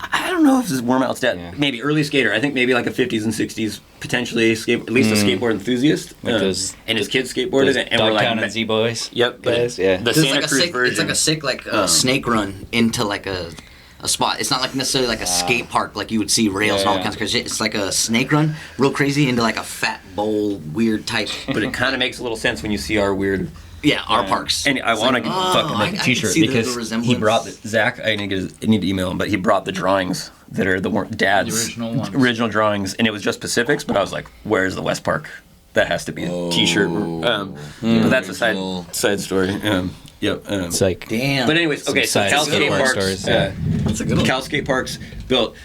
I don't know if this is Wormout's dad. Yeah. Maybe early skater. I think maybe like a 50s and 60s, potentially at least a skateboard enthusiast. Like those- and his kids skateboarded, and we're like, Dogtown and Z Boys. yep, but guys, yeah. the It's Santa like a Cruz sick, version. it's like a sick snake run into like a a spot. It's not like necessarily like a skate park like you would see rails and all kinds of crazy shit. It's like a snake run, real crazy into like a fat bowl weird type. But it kind of makes a little sense when you see our weird. Yeah, our parks. And I want to fucking make a T-shirt because he brought Zach. I need to email him, but he brought the drawings that are the dad's original drawings, and it was just Pacifics. But I was like, "Where's the West Park? That has to be a T-shirt." But that's a side story. Yep. It's like damn. But anyways, okay. So Cal Skate Parks. That's a good one. Cal Skate Parks built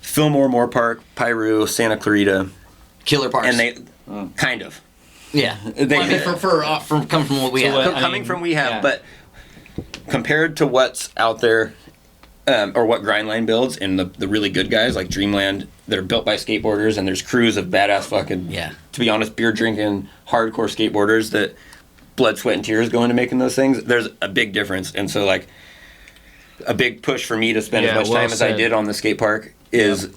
Fillmore, Moore Park, Piru, Santa Clarita, killer parks, and they kind of. Yeah, from coming from what we have. Coming from we have, but compared to what's out there, or what Grindline builds, and the really good guys like Dreamland that are built by skateboarders, and there's crews of badass fucking, to be honest, beer drinking, hardcore skateboarders that blood, sweat, and tears go into making those things. There's a big difference, and so like a big push for me to spend as much time as I did on the skate park is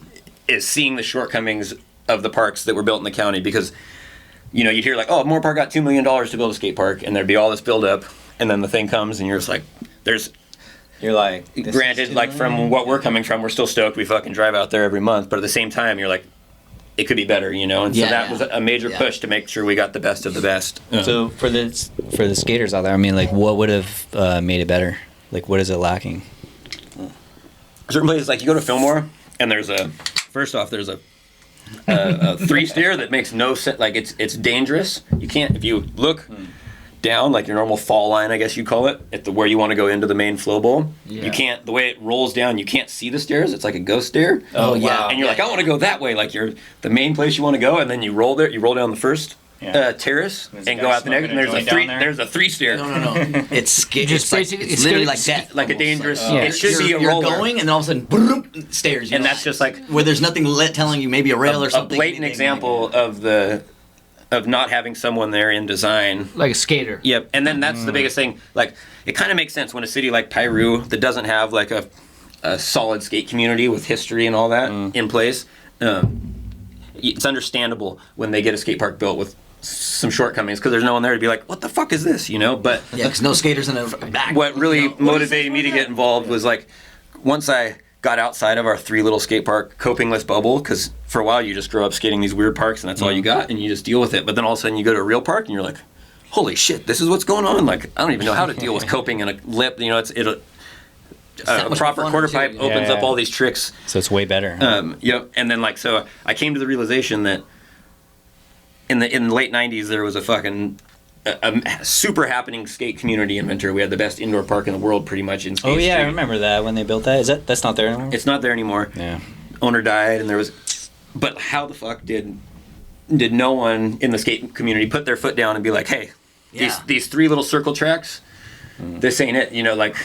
seeing the shortcomings of the parks that were built in the county, because you know, you'd hear like, oh, Moore Park got $2 million to build a skate park, and there'd be all this build-up, and then the thing comes, and you're just like, you're like, granted, like from what we're coming from, we're still stoked. We fucking drive out there every month, but at the same time, you're like, it could be better, you know. And so that was a major push to make sure we got the best of the best. So for the skaters out there, I mean, like, what would have made it better? Like, what is it lacking? Certain places, like you go to Fillmore, and there's a three stair that makes no sense. Like it's dangerous. You can't, if you look down like your normal fall line, I guess you call it, at the where you want to go into the main flow bowl. You can't. The way it rolls down, you can't see the stairs. It's like a ghost stair. Oh yeah. And you're like, I want to go that way. Like you're the main place you want to go, and then you roll there. You roll down the first terrace and go out the next. And there's a three stair. No. It's literally like that. Like a dangerous. It should be a roller. You're going, and then all of a sudden, boom, stairs. And that's just like where there's nothing telling you maybe a rail or something. A blatant example of not having someone there in design, like a skater. Yep. And then that's the biggest thing. Like it kind of makes sense when a city like Piru that doesn't have like a solid skate community with history and all that in place. It's understandable when they get a skate park built with some shortcomings, because there's no one there to be like, what the fuck is this, you know? But because no skaters in the back. What really motivated me to get involved was like, once I got outside of our three little skate park copingless bubble, because for a while you just grow up skating these weird parks and that's all you got, and you just deal with it. But then all of a sudden you go to a real park and you're like, holy shit, this is what's going on. Like I don't even know how to deal with coping in a lip. You know, a proper quarter pipe opens up all these tricks. So it's way better. Yep. And then like, so I came to the realization that in the late 90s there was a fucking a super happening skate community in Ventura. We had the best indoor park in the world pretty much in Skate Oh yeah, Street. I remember that when they built that. That's not there anymore? It's not there anymore. Yeah. Owner died, and there was, but how the fuck did no one in the skate community put their foot down and be like, hey, these three little circle tracks, this ain't it, you know, like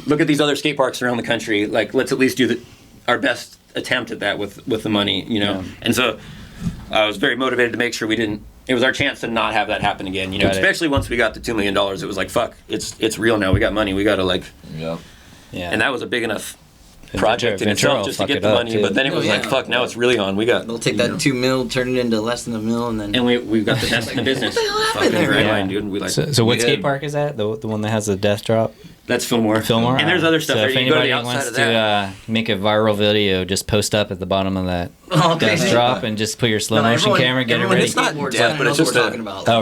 look at these other skate parks around the country, like let's at least do our best attempt at that with the money, you know. And so I was very motivated to make sure it was our chance to not have that happen again, you know, especially once we got to $2 million. It was like, fuck, it's real now. We got money. We got to like, and that was a big enough project in itself just to get the money. But then it was like, fuck, now it's really on. They'll take that $2 million, turn it into less than $1 million, and then we've got the best in the business. Fucking Grindline, dude. We like. So what skate park is that? The one that has the death drop? That's Fillmore. And there's other stuff. So there. if You go to anybody the outside wants of that. to make a viral video, just post up at the bottom of that death drop and just put your slow motion camera, get it ready. It's not death, but it's just a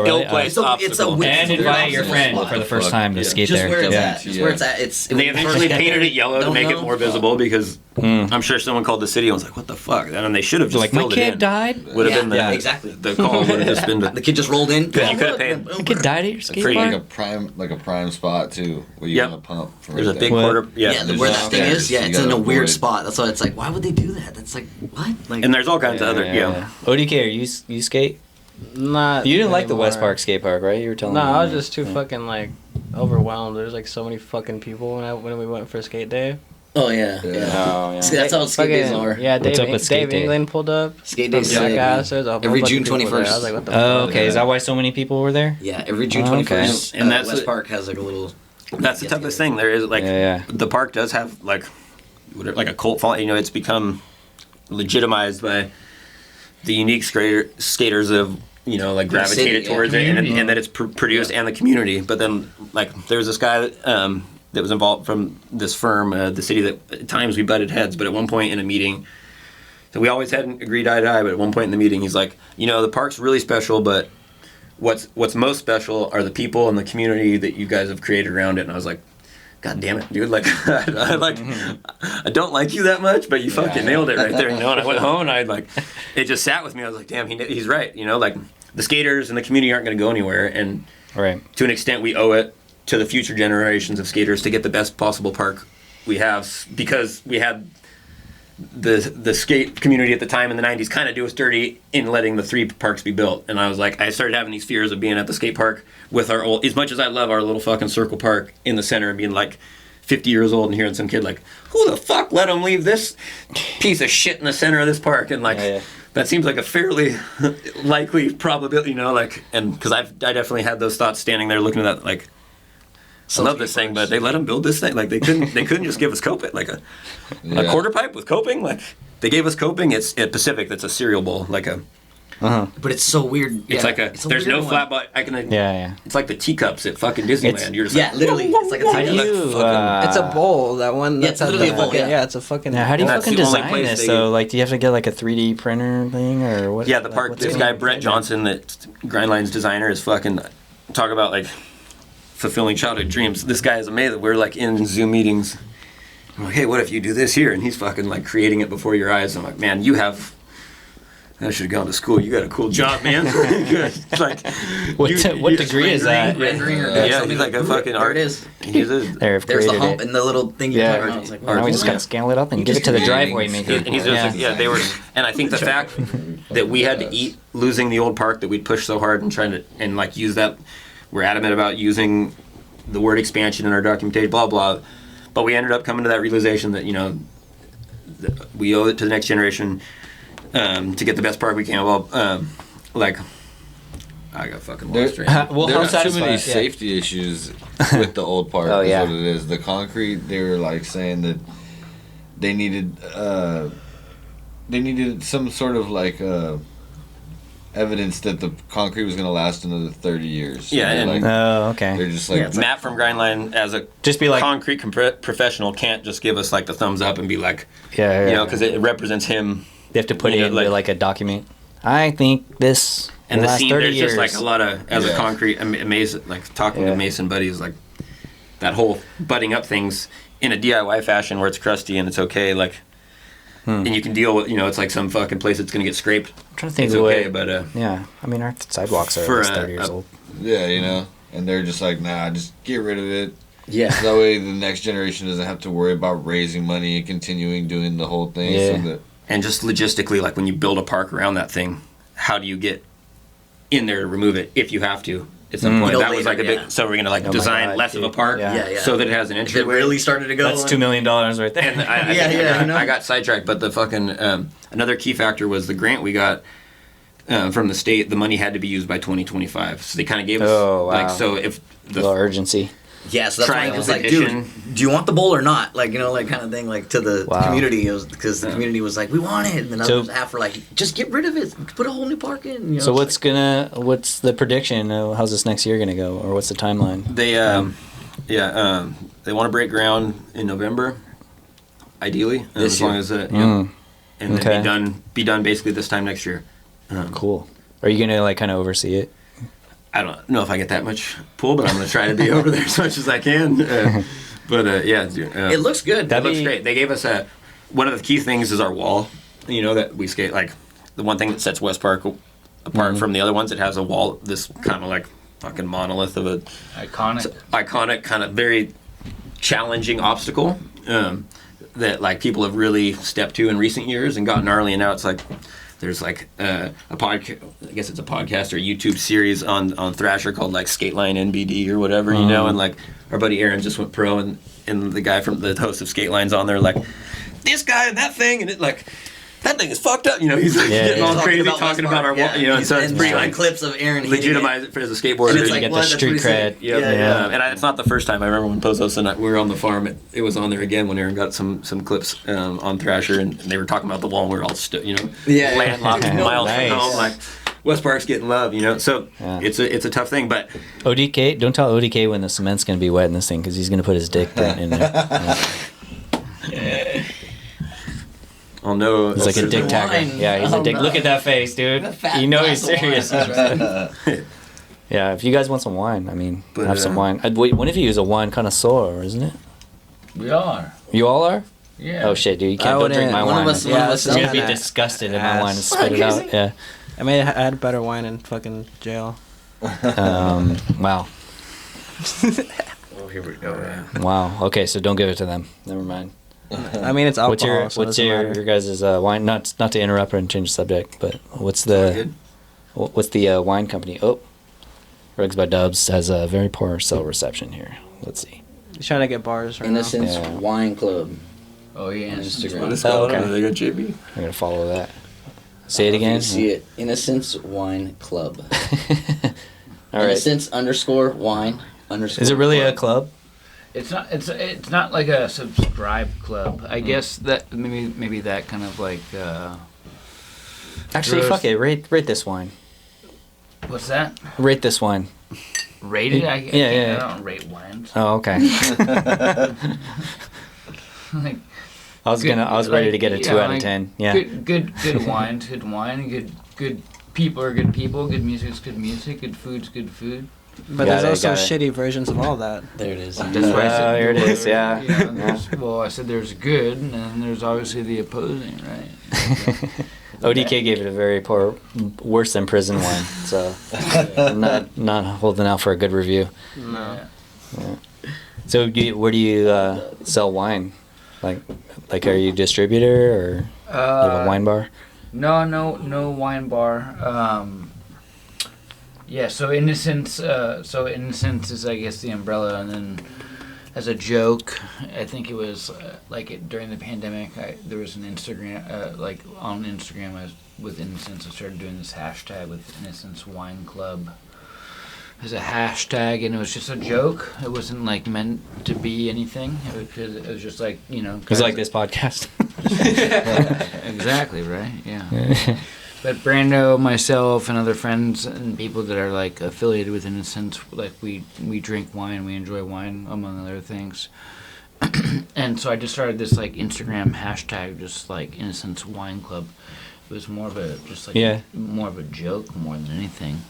really? It's a and invite your friend for the first time to skate there. Just where it's at. And they eventually painted it yellow to make it more visible, because I'm sure someone called the city and was like, what the fuck? And then they should have just like, my kid died? Would have been exactly. The call would have just been the kid just rolled in. Because you could have paid. The kid died at your skate park? Like a prime spot too, where you want to pump. There's a big quarter. Yeah, where that thing is. Yeah, it's in a weird spot. That's why it's like, why would they do that? That's like, what? Like, and there's all kinds of other. ODK, you skate? Not. You didn't like the West Park skate park, right? You were telling me. No, I was just too fucking like overwhelmed. There's like so many fucking people when we went for skate day. Oh yeah. Oh yeah. See, that's how skate days are. Yeah, Dave England pulled up. Skate days. Jackass. Every June 21st. I was like, what the fuck? Okay. Is that why so many people were there? Yeah, every June 21st. And that's West Park has like a little. That's the toughest thing. There is like the park does have like a cult following. You know, it's become legitimized by the unique skaters of, you know, like gravitated towards it, and that it's produced and the community. But then like there's this guy that was involved from this firm, the city that at times we butted heads, but at one point in a meeting, so we always hadn't agreed eye to eye, but at one point in the meeting, he's like, the park's really special, but what's most special are the people and the community that you guys have created around it. And I was like, God damn it, dude! Like, I don't like you that much, but you fucking nailed it right there. And I went home and it just sat with me. I was like, damn, he's right. Like the skaters and the community aren't going to go anywhere, and to an extent, we owe it to the future generations of skaters to get the best possible park we have, because we had the skate community at the time in the 90s kind of do us dirty in letting the 3 parks be built. And I was like, I started having these fears of being at the skate park with our old, as much as I love our little fucking circle park in the center, and being like 50 years old and hearing some kid like, who the fuck let him leave this piece of shit in the center of this park? And that seems like a fairly likely probability, and because I definitely had those thoughts standing there looking at that, like, I love this thing, but they let them build this thing. Like, they couldn't just give us coping, like a quarter pipe with coping. Like, they gave us coping. It's at Pacific. That's a cereal bowl, like a. But it's so weird. It's like there's no flat bottom. It's like the teacups at fucking Disneyland. You're just literally. It's like a it's a bowl. That one. That's literally a bowl. Yeah, it's a fucking. Now, how do you fucking design this? So, like, do you have to get like a 3D printer thing or what? Yeah, the park. This guy Brett Johnson, that Grindline's designer, is fucking talk about like fulfilling childhood dreams. This guy is amazing. We're like in Zoom meetings. I'm like, hey, what if you do this here? And he's fucking like creating it before your eyes. I'm like, man, I should have gone to school. You got a cool job, man. Like, what degree is that? Rendering or he's like a fucking artist. There's the hump and the little thing you talk about. It's like, now we just gotta scale it up and give it to the driveway maker. And he's just like, they were. And I think the fact that we had to eat losing the old park that we'd pushed so hard and trying to and use that. We're adamant about using the word expansion in our documentation, blah blah. But we ended up coming to that realization that we owe it to the next generation to get the best park we can. Well, I got fucking lost right now. There's too many safety issues with the old park. Is what it is. The concrete. They were like saying that they needed some sort of evidence that the concrete was going to last another 30 years. Yeah, and okay. They're just like Matt from Grindline, as a concrete professional, can't just give us like the thumbs up and be like, because it represents him. They have to put it into like a document. I think this. And the scene, there's years. just like a lot of a concrete amazing, like talking to Mason buddies, like that whole butting up things in a DIY fashion where it's crusty and it's okay, like. And you can deal with, it's like some fucking place that's going to get scraped. I'm trying to think it's okay, but I mean, our sidewalks are at least 30 years old. Yeah, and they're just like, nah, just get rid of it. Yeah. So that way the next generation doesn't have to worry about raising money and continuing doing the whole thing. Yeah. So that, and just logistically, like when you build a park around that thing, how do you get in there to remove it if you have to? At some point, that was like a big. So we're gonna design less of a park, so that it has an entryway. It really started to go. That's $2 million right there. And I got sidetracked, but the fucking another key factor was the grant we got from the state. The money had to be used by 2025, so they kind of gave us so if the urgency. Yeah, so that's why I was like, dude, do you want the bowl or not? Like, kind of thing, like to the community, because the community was like, we want it, and then others half were like, just get rid of it, put a whole new park in. So what's the prediction? How's this next year gonna go, or what's the timeline? They they want to break ground in November, ideally, as long as and then be done basically this time next year. Cool. Are you gonna kind of oversee it? I don't know if I get that much pull, but I'm going to try to be over there as much as I can. It looks good. That looks great. They gave us one of the key things is our wall. That we skate, like the one thing that sets West Park apart from the other ones. It has a wall, this kind of like fucking monolith of a iconic kind of very challenging obstacle that like people have really stepped to in recent years and gotten gnarly. And now it's like. There's like a podcast, I guess it's a podcast or a YouTube series on Thrasher called like Skateline NBD or whatever, and like our buddy Aaron just went pro and the guy from the host of Skateline's on there like, this guy and that thing, and it like, that thing is fucked up, he's like getting all crazy talking about our wall, and so it's pretty like clips of Aaron legitimize it for as a skateboarder. And it's like, get the street cred. And it's not the first time. I remember when Pozos and we were on the farm, it was on there again when Aaron got some clips on Thrasher, and they were talking about the wall, and we were all landlocked miles from home, like West Park's getting love, you know. So it's a tough thing, but ODK, don't tell ODK when the cement's gonna be wet in this thing because he's gonna put his dick in there. I'll know. He's like a dick tagger. Yeah, he's a dick. Look at that face, dude. You know he's serious. Yeah, if you guys want some wine, I mean, have some wine. One of you is a wine connoisseur, isn't it? We are. You all are? Yeah. Oh shit, dude! You can't don't drink my wine. You're gonna be disgusted in my wine and spit it out. Yeah. I mean, I had better wine in fucking jail. Wow. Oh, here we go. Wow. Okay, so don't give it to them. Never mind. I mean, it's alcohol. What's your guys' wine? Not to interrupt and change the subject, but what's the wine company? Oh, Rugs by Dubs has a very poor cell reception here. Let's see. He's trying to get bars right Innocents now. Wine Club. Oh yeah, Instagram. Okay. They got JB. I'm gonna follow that. Say it again. You see it. Innocents Wine Club. All right. Innocents _ wine _ Is it really a club? It's not. It's not like a subscribe club. I guess that maybe that kind of like. Actually, fuck it. Rate this wine. What's that? Rate this wine. Rate it? I don't rate wines. Oh, okay. Like, I was ready to get a 2 out of 10. Yeah. Good wines, good wine, good people are good people, good music's good music, good food's good food. But there's also shitty versions of all that. There it is. That's why I said here it is, yeah. Well, I said there's good, and then there's obviously the opposing, right? ODK gave it a very poor, worse than prison wine, so I'm not holding out for a good review. No. Yeah. So where do you sell wine? Like are you a distributor or you have a wine bar? No wine bar. Yeah, so Innocents is, I guess, the umbrella, and then as a joke, I think it was during the pandemic, there was an Instagram, on Instagram, with Innocents, I started doing this hashtag with Innocents Wine Club as a hashtag, and it was just a joke. It wasn't meant to be anything. It was just it was like this podcast. Exactly, right? Yeah. But Brando, myself, and other friends and people that are affiliated with Innocents, we drink wine, we enjoy wine, among other things. And so I just started this Instagram hashtag, just Innocents Wine Club. It was more of a more of a joke more than anything.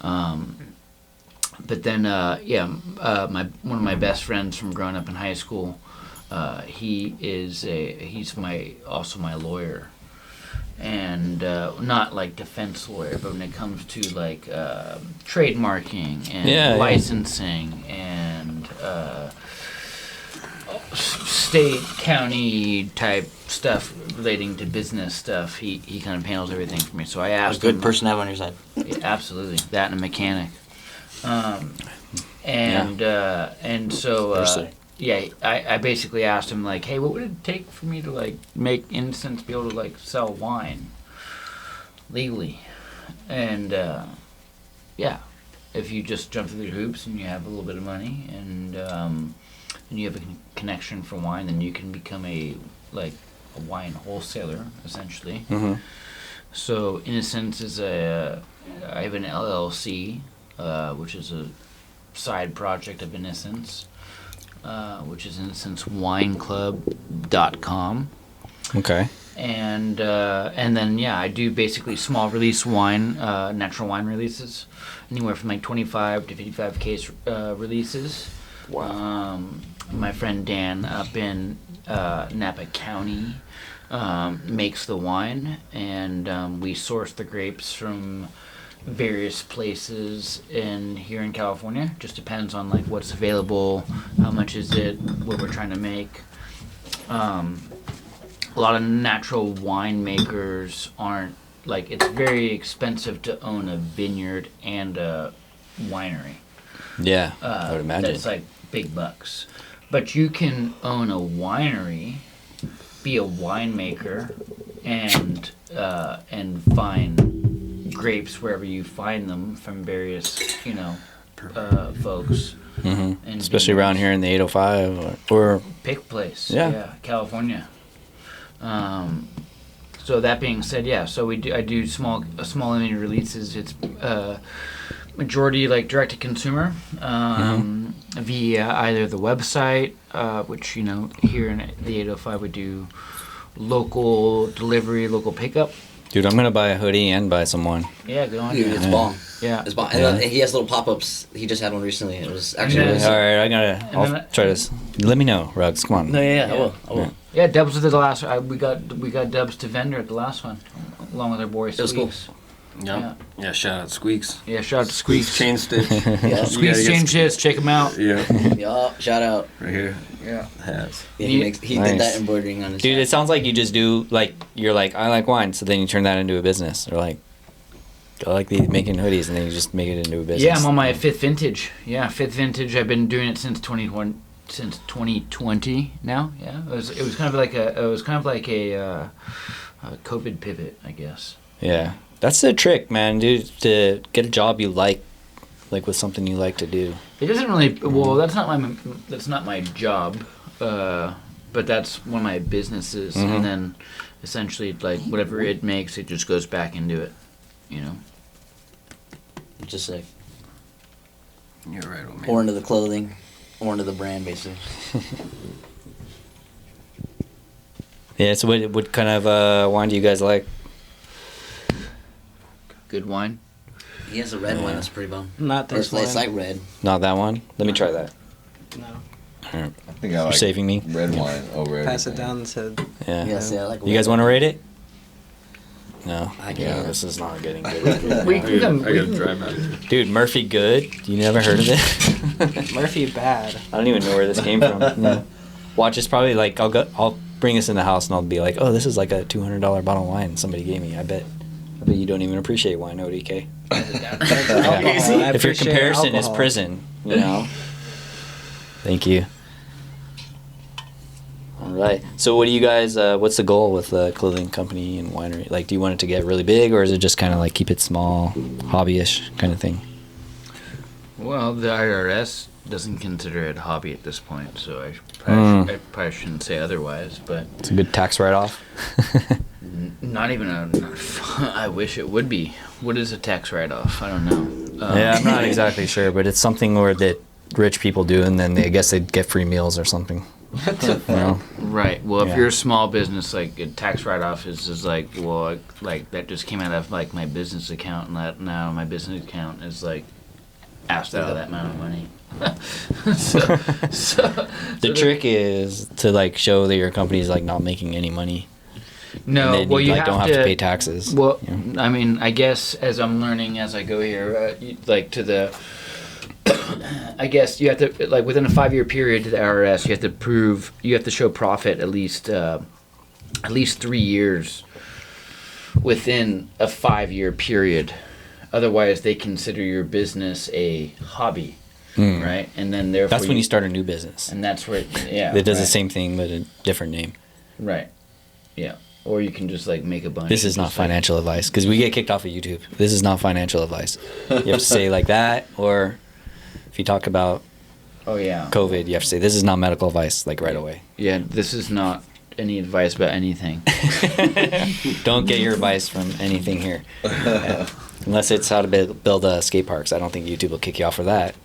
But then one of my best friends from growing up in high school, he's also my lawyer. And not defense lawyer, but when it comes to trademarking and licensing and state, county type stuff relating to business stuff, he kind of handles everything for me. So I asked him. A good person to have on your side. Yeah, absolutely, that and a mechanic. I basically asked him hey, what would it take for me to make Innocents be able to sell wine legally? And if you just jump through the hoops and you have a little bit of money and you have a connection for wine, then you can become a wine wholesaler essentially. Mm-hmm. So Innocents is I have an LLC, which is a side project of Innocents. Which is innocentswineclub.com. Okay. And then I do basically small release wine, natural wine releases, anywhere from 25 to 55 case releases. Wow. My friend Dan up in Napa County makes the wine, and we source the grapes from various places here in California. Just depends on what's available, how much is it, what we're trying to make. A lot of natural winemakers aren't it's very expensive to own a vineyard and a winery. Yeah, I would imagine. That's big bucks. But you can own a winery, be a winemaker, and find grapes wherever you find them from various, folks. Mm-hmm. And especially around here in the 805 or pick place. Yeah, California. So So that being said, yeah. So I do small limited releases. It's majority like direct to consumer via either the website, which here in the 805 we do local delivery, local pickup. Dude, I'm gonna buy a hoodie and buy some wine. Yeah, go on. Dude, it's bomb. Yeah. It's bomb. And he has little pop-ups. He just had one recently. It was actually then- really All sick. right, I'll try this. Let me know, Rugs. Come on. No, yeah, I will. Yeah, dubs was the last. We got dubs to vendor at the last one, along with our boy Squeaks. was cool. Yeah, shout out Squeaks. Yeah, shout out to Squeaks. Chain Stitch. Yeah. Squeaks chain shits. Check them out. Yeah. Yeah, shout out. Right here. Yeah. Hats. Yeah, he Nice. did that embroidering on his Dude, hat. it sounds like you just do you're like, I like wine, so then you turn that into a business, or like, I like making hoodies, and then you just make it into a business. Yeah, I'm on my fifth vintage. Yeah, fifth vintage. I've been doing it since 2020 now. Yeah, it was kind of like a COVID pivot, I guess. Yeah, that's the trick, man, dude. To get a job you like with something you like to do. It doesn't really. Well, that's not my job, but that's one of my businesses, and then essentially like whatever it makes, it just goes back into it. Just sick. You're right, old man. Or into the clothing, or into the brand, basically. Yeah. So what kind of wine do you guys like? Good wine. He has a red one that's pretty bomb. Not this It's one. like red. Not that one. Let me try that. No. All right. I think I You're like saving me. red wine over Pass it everything. down and said, Yeah. Yes, yeah, I like You guys want to rate it? No. I Yeah, can't. this is not getting good. We can I got a dry mouth. Dude, Murphy Good. You never heard of it? Murphy bad. I don't even know where this came from. No. Watch, it's probably like I'll bring this in the house and I'll be like, oh, this is like a $200 bottle of wine somebody gave me. I bet you don't even appreciate wine, ODK. I If your appreciate comparison is alcohol. prison, Thank you. All right. So, what do you guys? What's the goal with the clothing company and winery? Like, do you want it to get really big, or is it just kind of like keep it small, hobbyish kind of thing? Well, the IRS doesn't consider it a hobby at this point, so I probably shouldn't say otherwise. But It's a good tax write-off. not even a. I wish it would be. What is a tax write-off? I don't know. Yeah, I'm not exactly sure, but it's something that rich people do, and then I guess they'd get free meals or something. Right. Well, if Yeah. you're a small business, like a tax write-off is like, well, like that just came out of like my business account, and that now my business account is like asked out of that amount of money. The trick is to like show that your company's like not making any money. No, and then well, you like don't have to pay taxes. Well, you know? I mean, I guess as I'm learning as I go here, like to the, I guess you have to like within a 5-year period to the IRS, you have to show profit at least 3 years within a 5-year period. Otherwise, they consider your business a hobby, right? And then therefore That's when you start a new business. and that's where It does the same thing but a different name. right, yeah. Or you can just like make a bunch. This is not financial advice because we get kicked off of YouTube. This is not financial advice. You have to say like that, or if you talk about Oh yeah. COVID, you have to say this is not medical advice like right away. Yeah, this is not any advice about anything. Don't get your advice from anything here, unless it's how to build skate parks. I don't think YouTube will kick you off for that.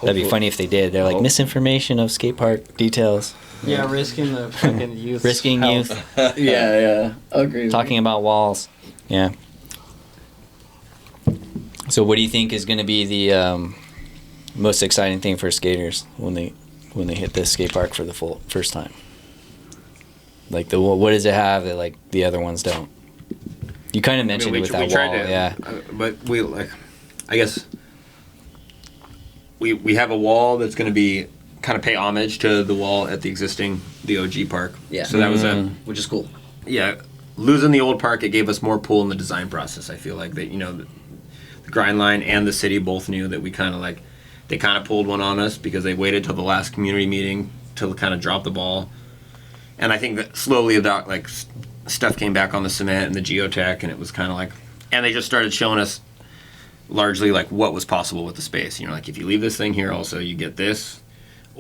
That'd be funny if they did. They're like misinformation of skate park details. Yeah, risking the fucking youth. Risking youth. Yeah, agree. Talking about walls. Yeah. So what do you think is going to be the most exciting thing for skaters when they hit this skate park for the first time? Like what does it have that like the other ones don't? You kind of mentioned it with that wall, yeah. But we I guess we have a wall that's going to be kind of pay homage to the wall at the OG park. Yeah. So that was which is cool. Yeah, losing the old park, it gave us more pull in the design process. I feel like that, the grind line and the city both knew that we kind of they kind of pulled one on us because they waited till the last community meeting to kind of drop the ball. And I think that slowly about stuff came back on the cement and the geotech, and it was kind of and they just started showing us largely what was possible with the space. If you leave this thing here, also you get this,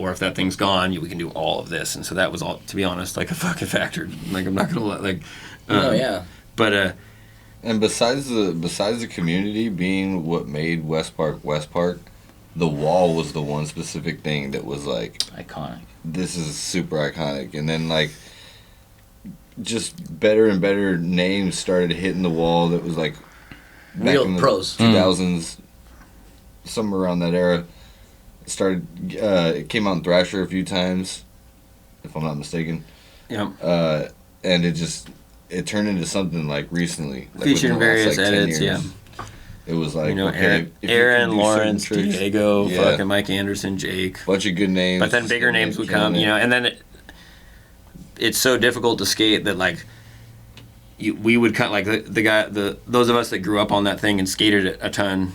or if that thing's gone, we can do all of this. And so that was all, to be honest, like a fucking factor. Like I'm not gonna let like. Oh yeah. But And besides the community being what made West Park, the wall was the one specific thing that was like iconic. This is super iconic. And then like just better and better names started hitting the wall that was like back real in the pros 2000s, somewhere around that era. It came out in Thrasher a few times, if I'm not mistaken. Yeah. And it turned into something like recently, like featuring various 10 edits. years. Yeah. It was like, okay, if you Aaron, can do Lawrence, certain tricks- Diego, yeah. fucking Mike Anderson, Jake. Bunch of good names. But then bigger names would come, and then it's so difficult to skate that like we would cut like those of us that grew up on that thing and skated it a ton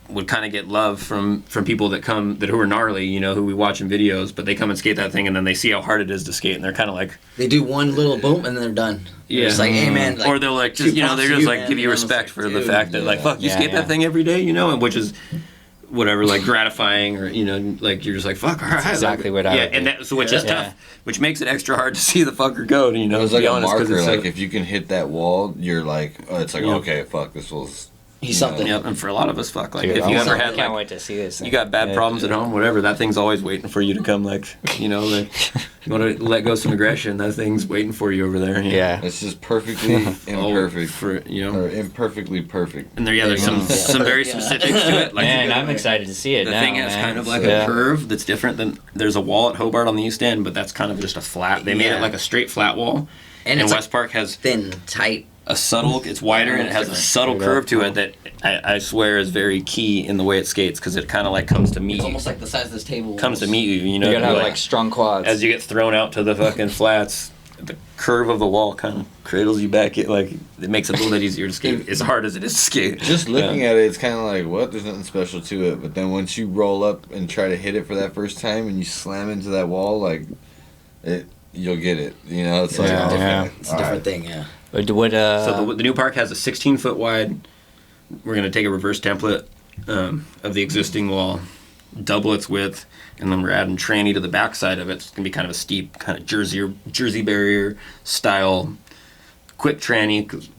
would kind of get love from people who are gnarly, who we watch in videos, but they come and skate that thing and then they see how hard it is to skate and they're kind of like they do one little boom and then they're done. Yeah, it's like, hey man, like, or they'll like just they just like give you respect for the fact that like fuck you skate that thing every day, and which is whatever, like gratifying, or like you're just like fuck, all right, exactly what I would and do. that, so which is tough, which makes it extra hard to see the fucker go. It was like a marker. It's like if you can hit that wall, you're like, it's like okay, fuck, this was. He's something. Yep, and for a lot of us, fuck, like Dude, if you ever had, can't like, wait to see this. you got bad problems at home, whatever, that thing's always waiting for you to come, like, like, you want to let go some aggression, that thing's waiting for you over there. Yeah. It's just perfectly imperfect. For, or imperfectly perfect. And there's some very specifics to it. Like, Man, I'm excited to see it the now, thing has man. kind of like a curve that's different than, there's a wall at Hobart on the east end, but that's kind of just a flat, they made it like a straight flat wall. And it's West Park has thin, tight. A subtle, it's wider and it has a subtle curve to it that I swear is very key in the way it skates, because it kind of like comes to meet It's you. almost like the size of this table. Comes to meet you, You gotta have like strong quads. As you get thrown out to the fucking flats, the curve of the wall kind of cradles you back. It makes it a little bit easier to skate, as hard as it is to skate. Just looking at it, it's kind of like, what? There's nothing special to it. But then once you roll up and try to hit it for that first time and you slam into that wall, like, you'll get it. It's like, It's a different thing, yeah. What, So the new park has a 16-foot wide. We're gonna take a reverse template of the existing wall, double its width, and then we're adding tranny to the backside of it. It's gonna be kind of a steep, kind of Jersey barrier style, quick tranny. 'Cause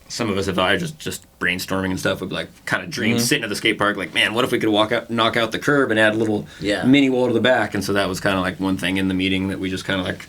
some of us, if I just brainstorming and stuff, would be like kind of dream sitting at the skate park, like, man, what if we could knock out the curb and add a little mini wall to the back? And so that was kind of like one thing in the meeting that we just kind of like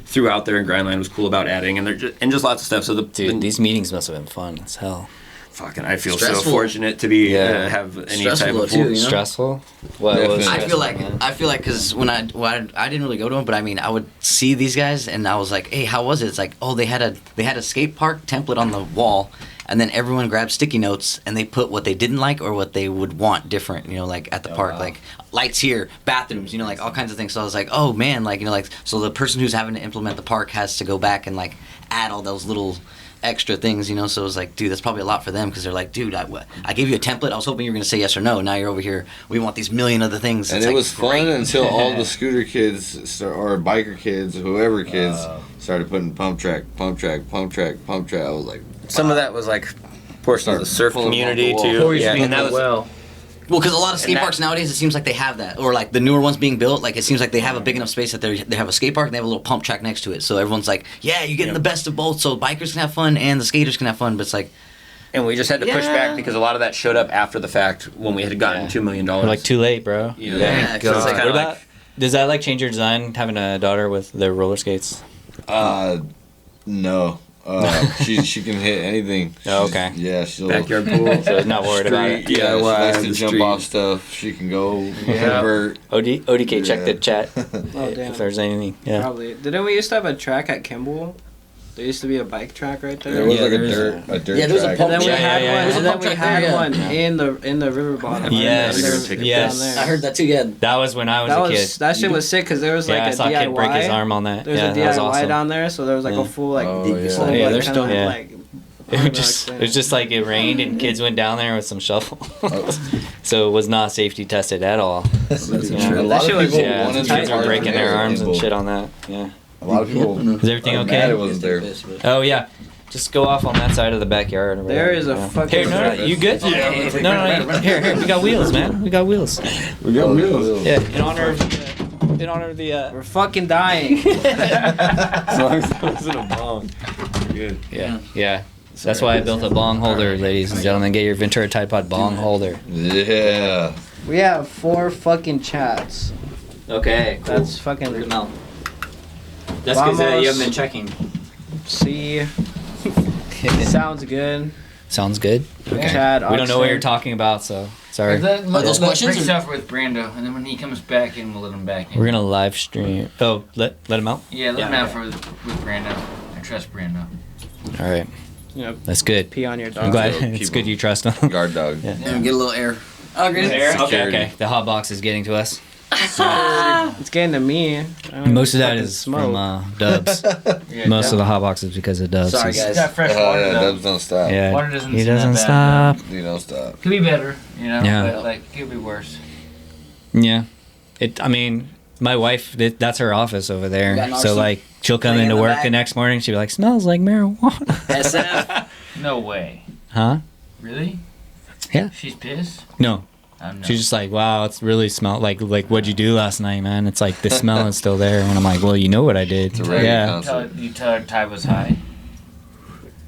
threw out there, and Grindline was cool about adding, and just lots of stuff. So these meetings must have been fun as hell. Fucking, I feel Stressful. so fortunate to be have any Stressful type of too, stressful. What was I feel like because when I didn't really go to them, but I mean I would see these guys and I was like, hey, how was it? It's like, oh, they had a skate park template on the wall, and then everyone grabbed sticky notes and they put what they didn't like or what they would want different, like at the park, like lights here, bathrooms, like all kinds of things. So I was like, oh man, like so the person who's having to implement the park has to go back and like add all those little extra things, so it was like, dude, that's probably a lot for them, because they're like, dude, I gave you a template, I was hoping you were going to say yes or no, now you're over here, we want these million other things. And it's it like, was fun until all the scooter kids or biker kids, whoever kids, started putting pump track. I was like, some of that was like portion of the surf Pulling community off the too. wall. Yeah, and that was well, because a lot of skate parks nowadays, it seems like they have that, or like the newer ones being built, like it seems like they have a big enough space that they have a skate park and they have a little pump track next to it, so everyone's like, yeah, you're getting the best of both, so bikers can have fun and the skaters can have fun, but it's like, and we just had to push back because a lot of that showed up after the fact when we had gotten $2 million. We're like too late, bro. Yeah, so it's God. kind of like, Does that like change your design having a daughter with the roller skates? no. She can hit anything. Oh, okay. Yeah, she'll backyard pool. So not worried about it. Yeah, she likes to the jump street. off stuff. She can go invert. ODK, check the chat Oh, damn. if there's anything. Yeah. Probably. Didn't we used to have a track at Kimball? There used to be a bike track right there. There was like there a is dirt Yeah, there's a track. pump And then we Yeah, had yeah, one. yeah. And then There's a we pump had track one there, in the river bottom. Yes, Down there. I heard that too, yeah. That was when I was a kid. That shit was sick because there was like I a saw a kid DIY. break his arm on that. There's yeah, a that was DIY awesome. down there, so there was like Yeah. a full like Oh, deep yeah. full, Yeah, like, they're kind still- of, yeah. like It was just like it rained and kids went down there with some shovel. So it was not safety tested at all. A lot of people Yeah, wanted kids to were breaking their arms and Kimball. shit on that. Yeah. A lot of people. Is everything are okay? mad it wasn't there. Oh yeah. Just go off on that side of the backyard. Or There whatever, is a yeah. fucking. Here, no, you good? No, here, we got wheels, man. We got wheels. We got wheels. Yeah, in honor of in honor of the. We're fucking dying. As long as it wasn't a bong. Good. Yeah. Yeah. That's why I built a bong holder, ladies and gentlemen. Get your Ventura Tide Pod bong holder. Yeah. We have 4 fucking chats. Okay. That's fucking. That's because you haven't been checking. See. Sounds good. Sounds good. Okay. Chad, we don't know what Oxford. you're talking about, so sorry. those questions Break or- stuff with Brando, and then when he comes back in, we'll let him back in. We're gonna live stream. Oh, let him out. Yeah, let him out with Brando. I trust Brando. All right. Yep. That's good. Pee on your dog. I'm glad So it's keep good him. you trust him. Guard dog. Yeah. Yeah, get a little air. Oh, good. Okay, Security. okay. The hot box is getting to us. It's getting to me. Most of that fucking is smoke. from Dubs. Yeah, Most of the hot box is because of Dubs. Sorry, He's- guys. got fresh Oh water. yeah, though. Dubs don't stop. Yeah, Water doesn't he seem that doesn't bad, stop. You don't stop. Could be better, you know. Yeah. But like, could be worse. Yeah, I mean, my wife. That's her office over You there. got an So arsenal? like, she'll come Laying into in the work back? the next morning. She'll be like, "Smells like marijuana." SF. No way. Huh? Really? Yeah. She's pissed. No. I'm not. She's just like, "Wow, it's really smelled like what'd you do last night, man? It's like the smell is still there." And I'm like, "Well, you know what I did." It's a reggae Yeah. concert. You tell her Ty was high.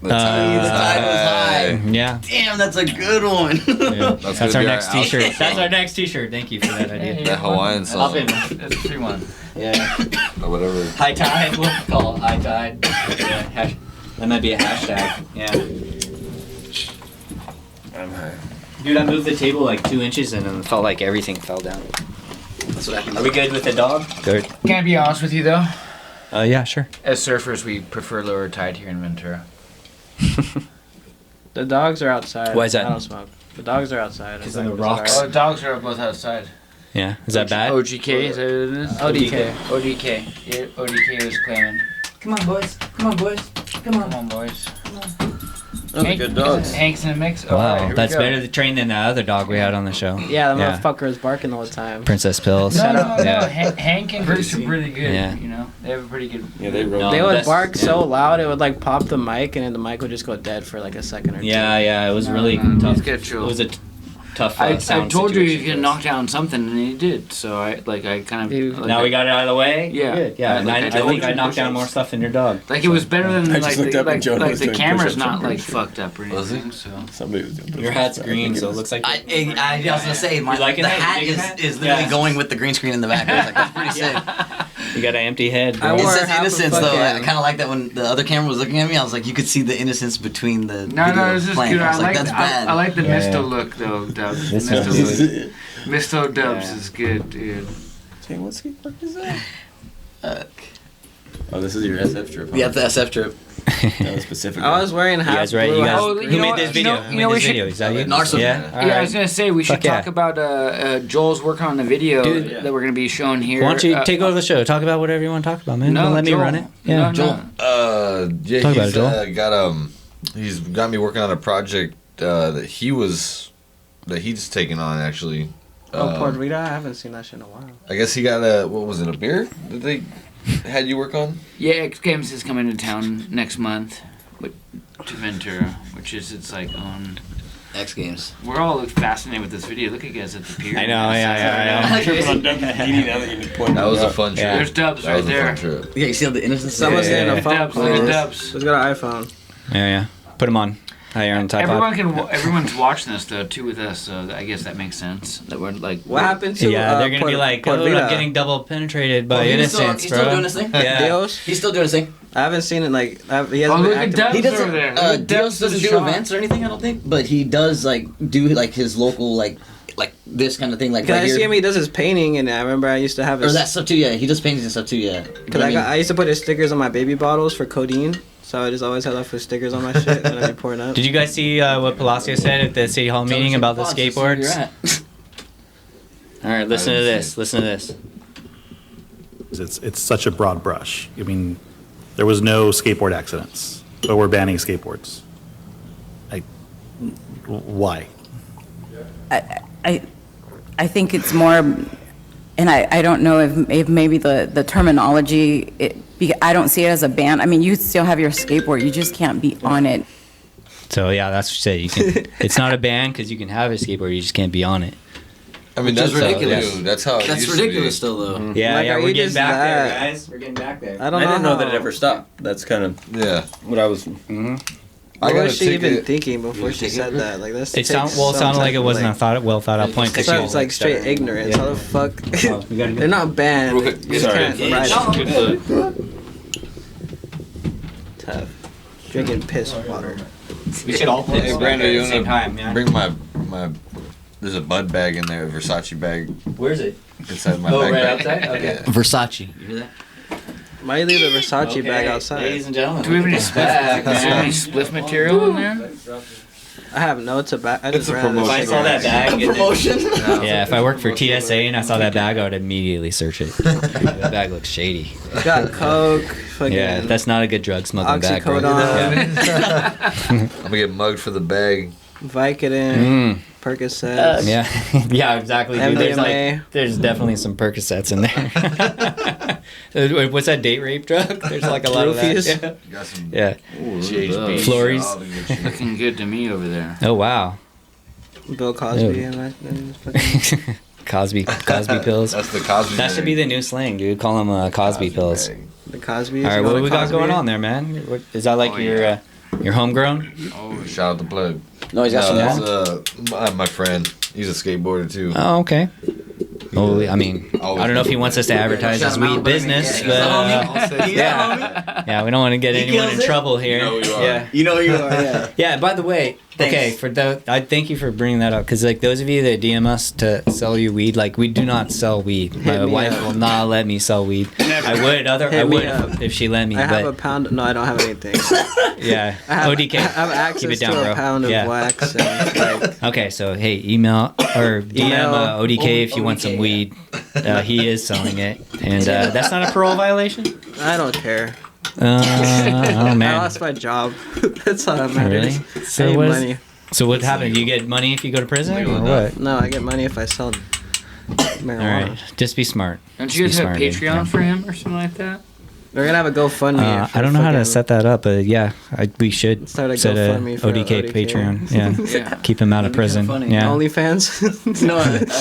The tide The tide was high. Yeah. Damn, that's a good one. Yeah. That's That's good. our Yeah, next I'll- T-shirt. That's our next T-shirt. Thank you for that idea. That Hawaiian I'll song. be that's a free one. Yeah. Or whatever. High tide. We'll call it high tide. Yeah. That might be a hashtag. Yeah. I'm high. Dude, I moved the table like 2 inches and it felt like everything fell down. That's what happened. Are we good with the dog? Good. Can I be honest with you though? Yeah, sure. As surfers, we prefer lower tide here in Ventura. The dogs are outside. Why is that? I don't smoke. The dogs are outside. 'Cause I'm of the like, rocks? it's Oh, the dogs are both outside. Yeah. Is that bad? OGK, is that what it is? ODK. ODK. Yeah, ODK was claiming. Come on, boys. Come on, boys. Come on, boys. Those are good dogs. Hank's in the mix. Wow, Alright, here we that's go. better to train than the other dog we had on the show. Yeah, the Yeah. motherfucker is barking all the time. Princess Pills. No, no, no. Yeah. Hank and Bruce are really good. Yeah. You know, they have a pretty good. Yeah, they wrote. No. They would that's- bark yeah. so loud it would like pop the mic, and then the mic would just go dead for like a second or two. Yeah, yeah. It was really No, tough. he's good, It Joe. was a tough. I sound told you situation he could for us. knock down something, and he did. So I kind of. You- like, Now we got it out of the way. Yeah. Good. Yeah. Yeah, And like I I think told I you, knocked down more stuff than your dog. Like it was better than I just like looked up and like, Jonah like was the doing camera's push-ups not and like push-ups. fucked up or Was anything. So Somebody was doing. Your hat's green, so it looks like. I was gonna say, my, You liking the that? hat You is, dig the hat? is literally Yeah. going with the green screen in the back. I was like, that's pretty sick. You got an empty head. I Bro. It wore says half a innocence though. I fucking- kind of like that when the other camera was looking at me. I was like, you could see the innocence between the no, video it's just playing. good. I I was like, like that's bad. I like the Yeah, Misto yeah. look though, Dubs. This Misto one's- look. Misto Dubs Yeah. is good, dude. Hey, what skate park is that? Uh, Oh, this is your SF trip. yeah, the SF trip. That was specific. I was wearing You half guys right? blue, You guys. half Oh, Who you know made what? this You video? know- Who you made know, this we video? Is that you? Narcissus. Yeah. Yeah, I was gonna say we should Fuck yeah. talk about Joel's working on the video Dude. that we're gonna be showing here. Why don't you take over the show? Talk about whatever you want to talk about, man. No, Don't let me Joel. run it. No, Yeah. no. Joel. Yeah, Talk about he's it, Joel. he's got me working on a project that he's taking on actually. Oh, Puerto Rico? I haven't seen that shit in a while. I guess he got a what was it, a beer that they had you work on? Yeah, X Games is coming to town next month, to Ventura, which is its like own. X Games. We're all fascinated with this video. Look at you guys at the pier. I know. Yeah. That was a fun trip. Yeah. There's Dubs That right was a there. fun trip. Yeah, you see all the innocence. Someone's Yeah, getting yeah, a phone Dubs, call. look at Dubs. He's got an iPhone. Yeah. Put him on. Hi, you're on the Tide Pod. Everyone's watching this though too with us, so I guess that makes sense. That we're like. What happened to Yeah, they're gonna be Puerto- like, Puerto oh, Rico? I'm getting double penetrated by he's still innocence, bro. doing his thing? Yeah. Dios? He's still doing his thing. I haven't seen it like he hasn't Oh, been look at active. Dubs He doesn't. over there. Look at Dios Dubs doesn't with do the shot. events or anything. I don't think, but he does like do like his local like this kind of thing. Like Cause right I here. see him, he does his painting, and I remember I used to have Or his. that stuff too. Yeah, he does paintings and stuff too. Yeah. Cause I used to put his stickers on my baby bottles for codeine, so I just always had left his stickers on my shit when I'd be pouring up. Did you guys see what Palacio said at the city hall meeting about the skateboards? All right, listen to this. Listen to this. It's such a broad brush. I mean, there was no skateboard accidents, but we're banning skateboards. Why? I think it's more, and I don't know if maybe the terminology, I don't see it as a ban. I mean, you still have your skateboard, you just can't be on it. So yeah, that's what you said. You can. It's not a ban because you can have a skateboard. You just can't be on it. I mean, Which is that's ridiculous. Dude, that's how. That's ridiculous, still though. Yeah, Like, yeah, are we're you getting just back there, that- guys. We're getting back there. I don't I know. didn't know how- that it ever stopped. That's kind of what I was. What got was a she even ticket. thinking before she said that? Like this. It sounded like it wasn't a well thought out point. 'cause she It's was like straight ignorance. How the fuck? They're not banned. Real quick, You just sorry. can't ride Good it. look. Tough. Drinking piss water. We should all play Hey, this Brando, at you the same wanna time, man. bring my? There's a Bud bag in there, a Versace bag Where's it? inside my Oh, backpack. right outside? Okay. Yeah. Versace. You hear that? Why you leave the Versace bag outside? Ladies and gentlemen. Do we have any back, spliff? Is there man. any spliff material in there? I have no tobacco. I just a ran out of If I saw that cigarettes. bag, Promotion. yeah, if I worked for TSA and I saw that bag, I would immediately search it. That bag looks shady. It's got coke. Fucking Yeah, that's not a good drug smuggling bag, bro. oxycodone, Yeah. I'm gonna get mugged for the bag. Vicodin, Percocets. Yeah, yeah, exactly. Dude. MDMA. There's definitely some Percocets in there. Wait, what's that date rape drug? There's like a lot Roofies? of that. Got some. Yeah. GHB. Flories. Looking good to me over there. Oh wow. Bill Cosby and that. Cosby pills. That's the Cosby. That should be the new slang, dude. Call them Cosby pills. bag. The Cosby. All right, what do we got going on there, man? What, is that like your homegrown? Oh, shout out to Plug. No, he's got some that's my friend. He's a skateboarder too. Oh, okay. Well, I mean, I don't know if he wants us to advertise his weed business, but yeah, we don't want to get anyone in trouble here. You know who you are. Yeah, You know you are. Yeah. yeah. By the way, okay, I thank you for bringing that up because like those of you that DM us to sell you weed, like we do not sell weed. My Hit me wife up. will not let me sell weed. I would Hit me up. if she let me, I have a but pound. No, I don't have anything. yeah, I have, ODK. I have access Keep it down, to bro. a pound of Yeah. wax. And, like, Okay, so hey, email or DM Email ODK if you want some weed. He is selling it, and that's not a parole violation. I don't care. Oh I man, lost my job. That's all that matters. really? I So need what? money. So what happened? Do you get money if you go to prison, or what? No, I get money if I sell marijuana. All right, just be smart. Don't Just you be guys have smart, dude. Patreon Yeah. for him or something like that? We're gonna have a GoFundMe. I don't know how to set that up, but yeah, we should Start a set a GoFundMe for ODK ODK. Patreon. Yeah, Yeah. keep him out of prison. funny. Yeah, OnlyFans. No,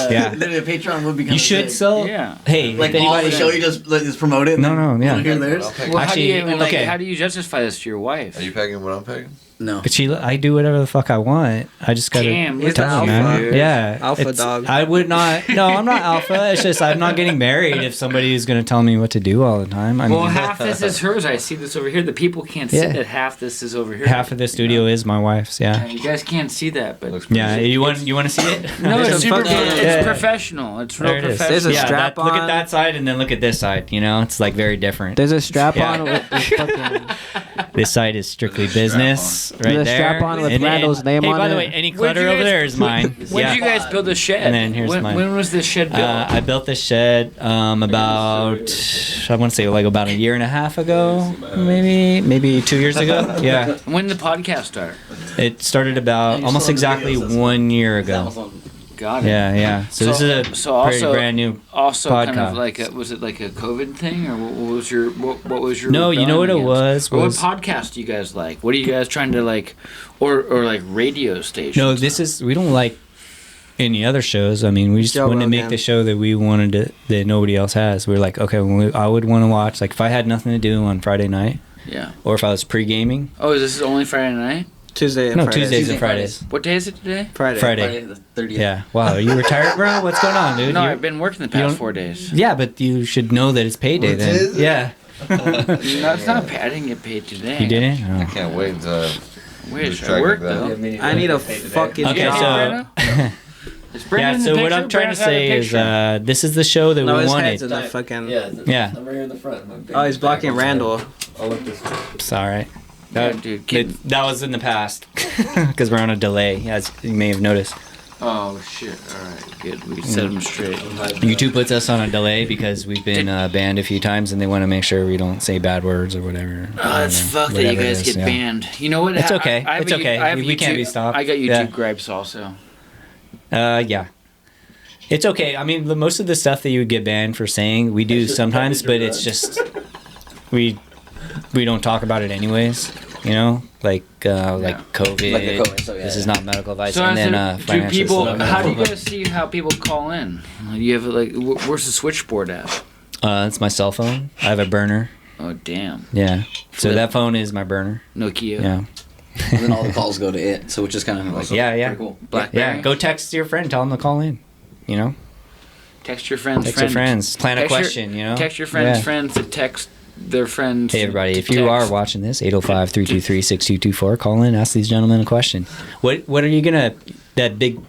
Yeah. literally, a Patreon would be kind you should sell. Yeah. Hey, Like if all the anybody, show, you just promote it. No, no, yeah. Wanna hear theirs? Well, Actually, how do you justify this to your wife? Are you packing what I'm packing? No. but I do whatever the fuck I want. I just gotta Damn, He's tell the her, alpha. man. Yeah, Alpha it's- dog. I would not. No, I'm not alpha. It's just I'm not getting married if somebody is gonna tell me what to do all the time. I mean, Well, half this is hers. I see this over here. The people can't see Yeah. that half this is over here. half of the studio is my wife's. Yeah. You guys can't see that, but Yeah, you want to see it? no, it's super. fucking- It's Yeah. professional. It's real There it is. professional. There's a Yeah, strap look at on. that side and then look at this side. You know, it's like very different. There's a strap Yeah. on with this fucking. This side is strictly business, right There's a there. strap-on with Brando's name hey, on by the it. way, any Where'd you clutter over guys- there is mine. When Yeah. did you guys build the shed? And then here's when, mine. When was this shed built? I built this shed about I want to say like about a year and a half ago, maybe 2 years ago. Yeah, When did the podcast start? it started about almost exactly 1 year ago. Got it. Yeah, yeah. So this is a pretty brand new Also, podcast. kind of like was it like a COVID thing, or what was your what was your? No, you know what it was? Or what Was- podcast do you guys like? What are you guys trying to like, or like radio stations? No, we don't like any other shows. I mean, we just Joe wanted to make Rogan. the show that we wanted to, that nobody else has. We're like, okay, I would want to watch, like if I had nothing to do on Friday night, Yeah. or if I was pre-gaming. Oh, is this only Friday night? Tuesday and No, Fridays. Tuesdays and Fridays. What day is it today? Friday. Friday. the 30th. Yeah. Wow, are you retired, bro? What's going on, dude? No, You- I've been working the you past don't- 4 days. Yeah, but you should know that it's payday What then. is it? Yeah. No, it's not paid. I didn't get paid today. You didn't? I Oh. can't wait to. Wait, lose should track I of work that. though? I need a fucking Okay, job. so Is Brandon yeah, in so the what picture? I'm trying to Brandon's out of the say is picture. this is the show that No, we his wanted. head's in the fucking. Yeah. I'm right here in the front. Oh, he's blocking Randall. I'll look this way. It's all right. Yeah, dude, That was in the past because we're on a delay, as you may have noticed. Oh shit! All right, good. We set him straight. YouTube puts us on a delay because we've been banned a few times, and they want to make sure we don't say bad words or whatever. Oh, it's fucked that you Whatever it guys is, get yeah. banned. You know what? It's okay. I have It's a- okay. I have We can't YouTube- be stopped. I got YouTube Yeah. gripes also. Yeah. It's okay. I mean, most of the stuff that you would get banned for saying, we do sometimes, but it's just we don't talk about it anyways. you know, like COVID. Like the COVID, so, yeah, this is yeah. not medical advice. So and as then a- financial do people? stuff. How do you guys see how people call in? Do you have like where's the switchboard at? It's my cell phone. I have a burner. Oh damn. Yeah. So that phone is my burner. Nokia. Yeah. And then all the calls go to it, so which is kind of like Yeah. pretty cool. BlackBerry. Yeah. Go text your friend. Tell them to call in. You know. Text your friends. Text your friends. Plan a Text your- question. You know. Text your friends' Yeah. friends to text their friends. Hey everybody, if to you text. are watching this, 805-323-6224, call in, ask these gentlemen a question. What are you gonna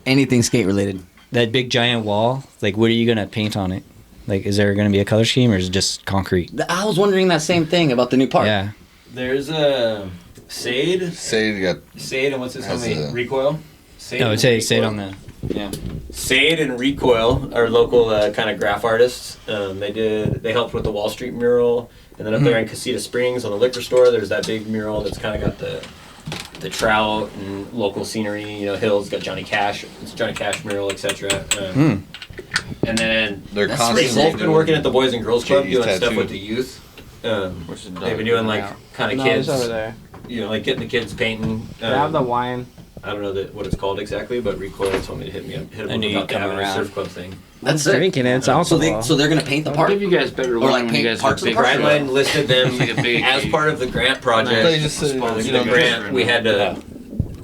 anything skate related? That big giant wall, like what are you gonna paint on it? Like is there gonna be a color scheme or is it just concrete? I was wondering that same thing about the new park. Yeah. There's a Sade. Sade got. Sade and what's his has homie? a- Recoil. Sade No, and say Recoil. on the yeah. Sade and Recoil are local kind of graph artists. They helped with the Wall Street mural, and then up there in Casita Springs on the liquor store, there's that big mural that's kind of got the trout and local scenery. You know, hills got Johnny Cash. It's a Johnny Cash mural, etc. And then They're they've constantly both been working at the Boys and Girls Club JD's doing stuff tattoo. with the youth. They've been doing like kind of No, kids. it's over there. You know, like getting the kids painting. They have the wine. I don't know what it's called exactly, but Recoil told me to hit I him knew up you'd come about the around. surf club thing. That's I'm it. drinking it. It's So alcohol. they're gonna paint the I'll park. give you guys better Or, wine like, when paint you guys parts are of the big. park? Brightline listed them Like a big as part of the grant project. They just said, You know, grant. We had to.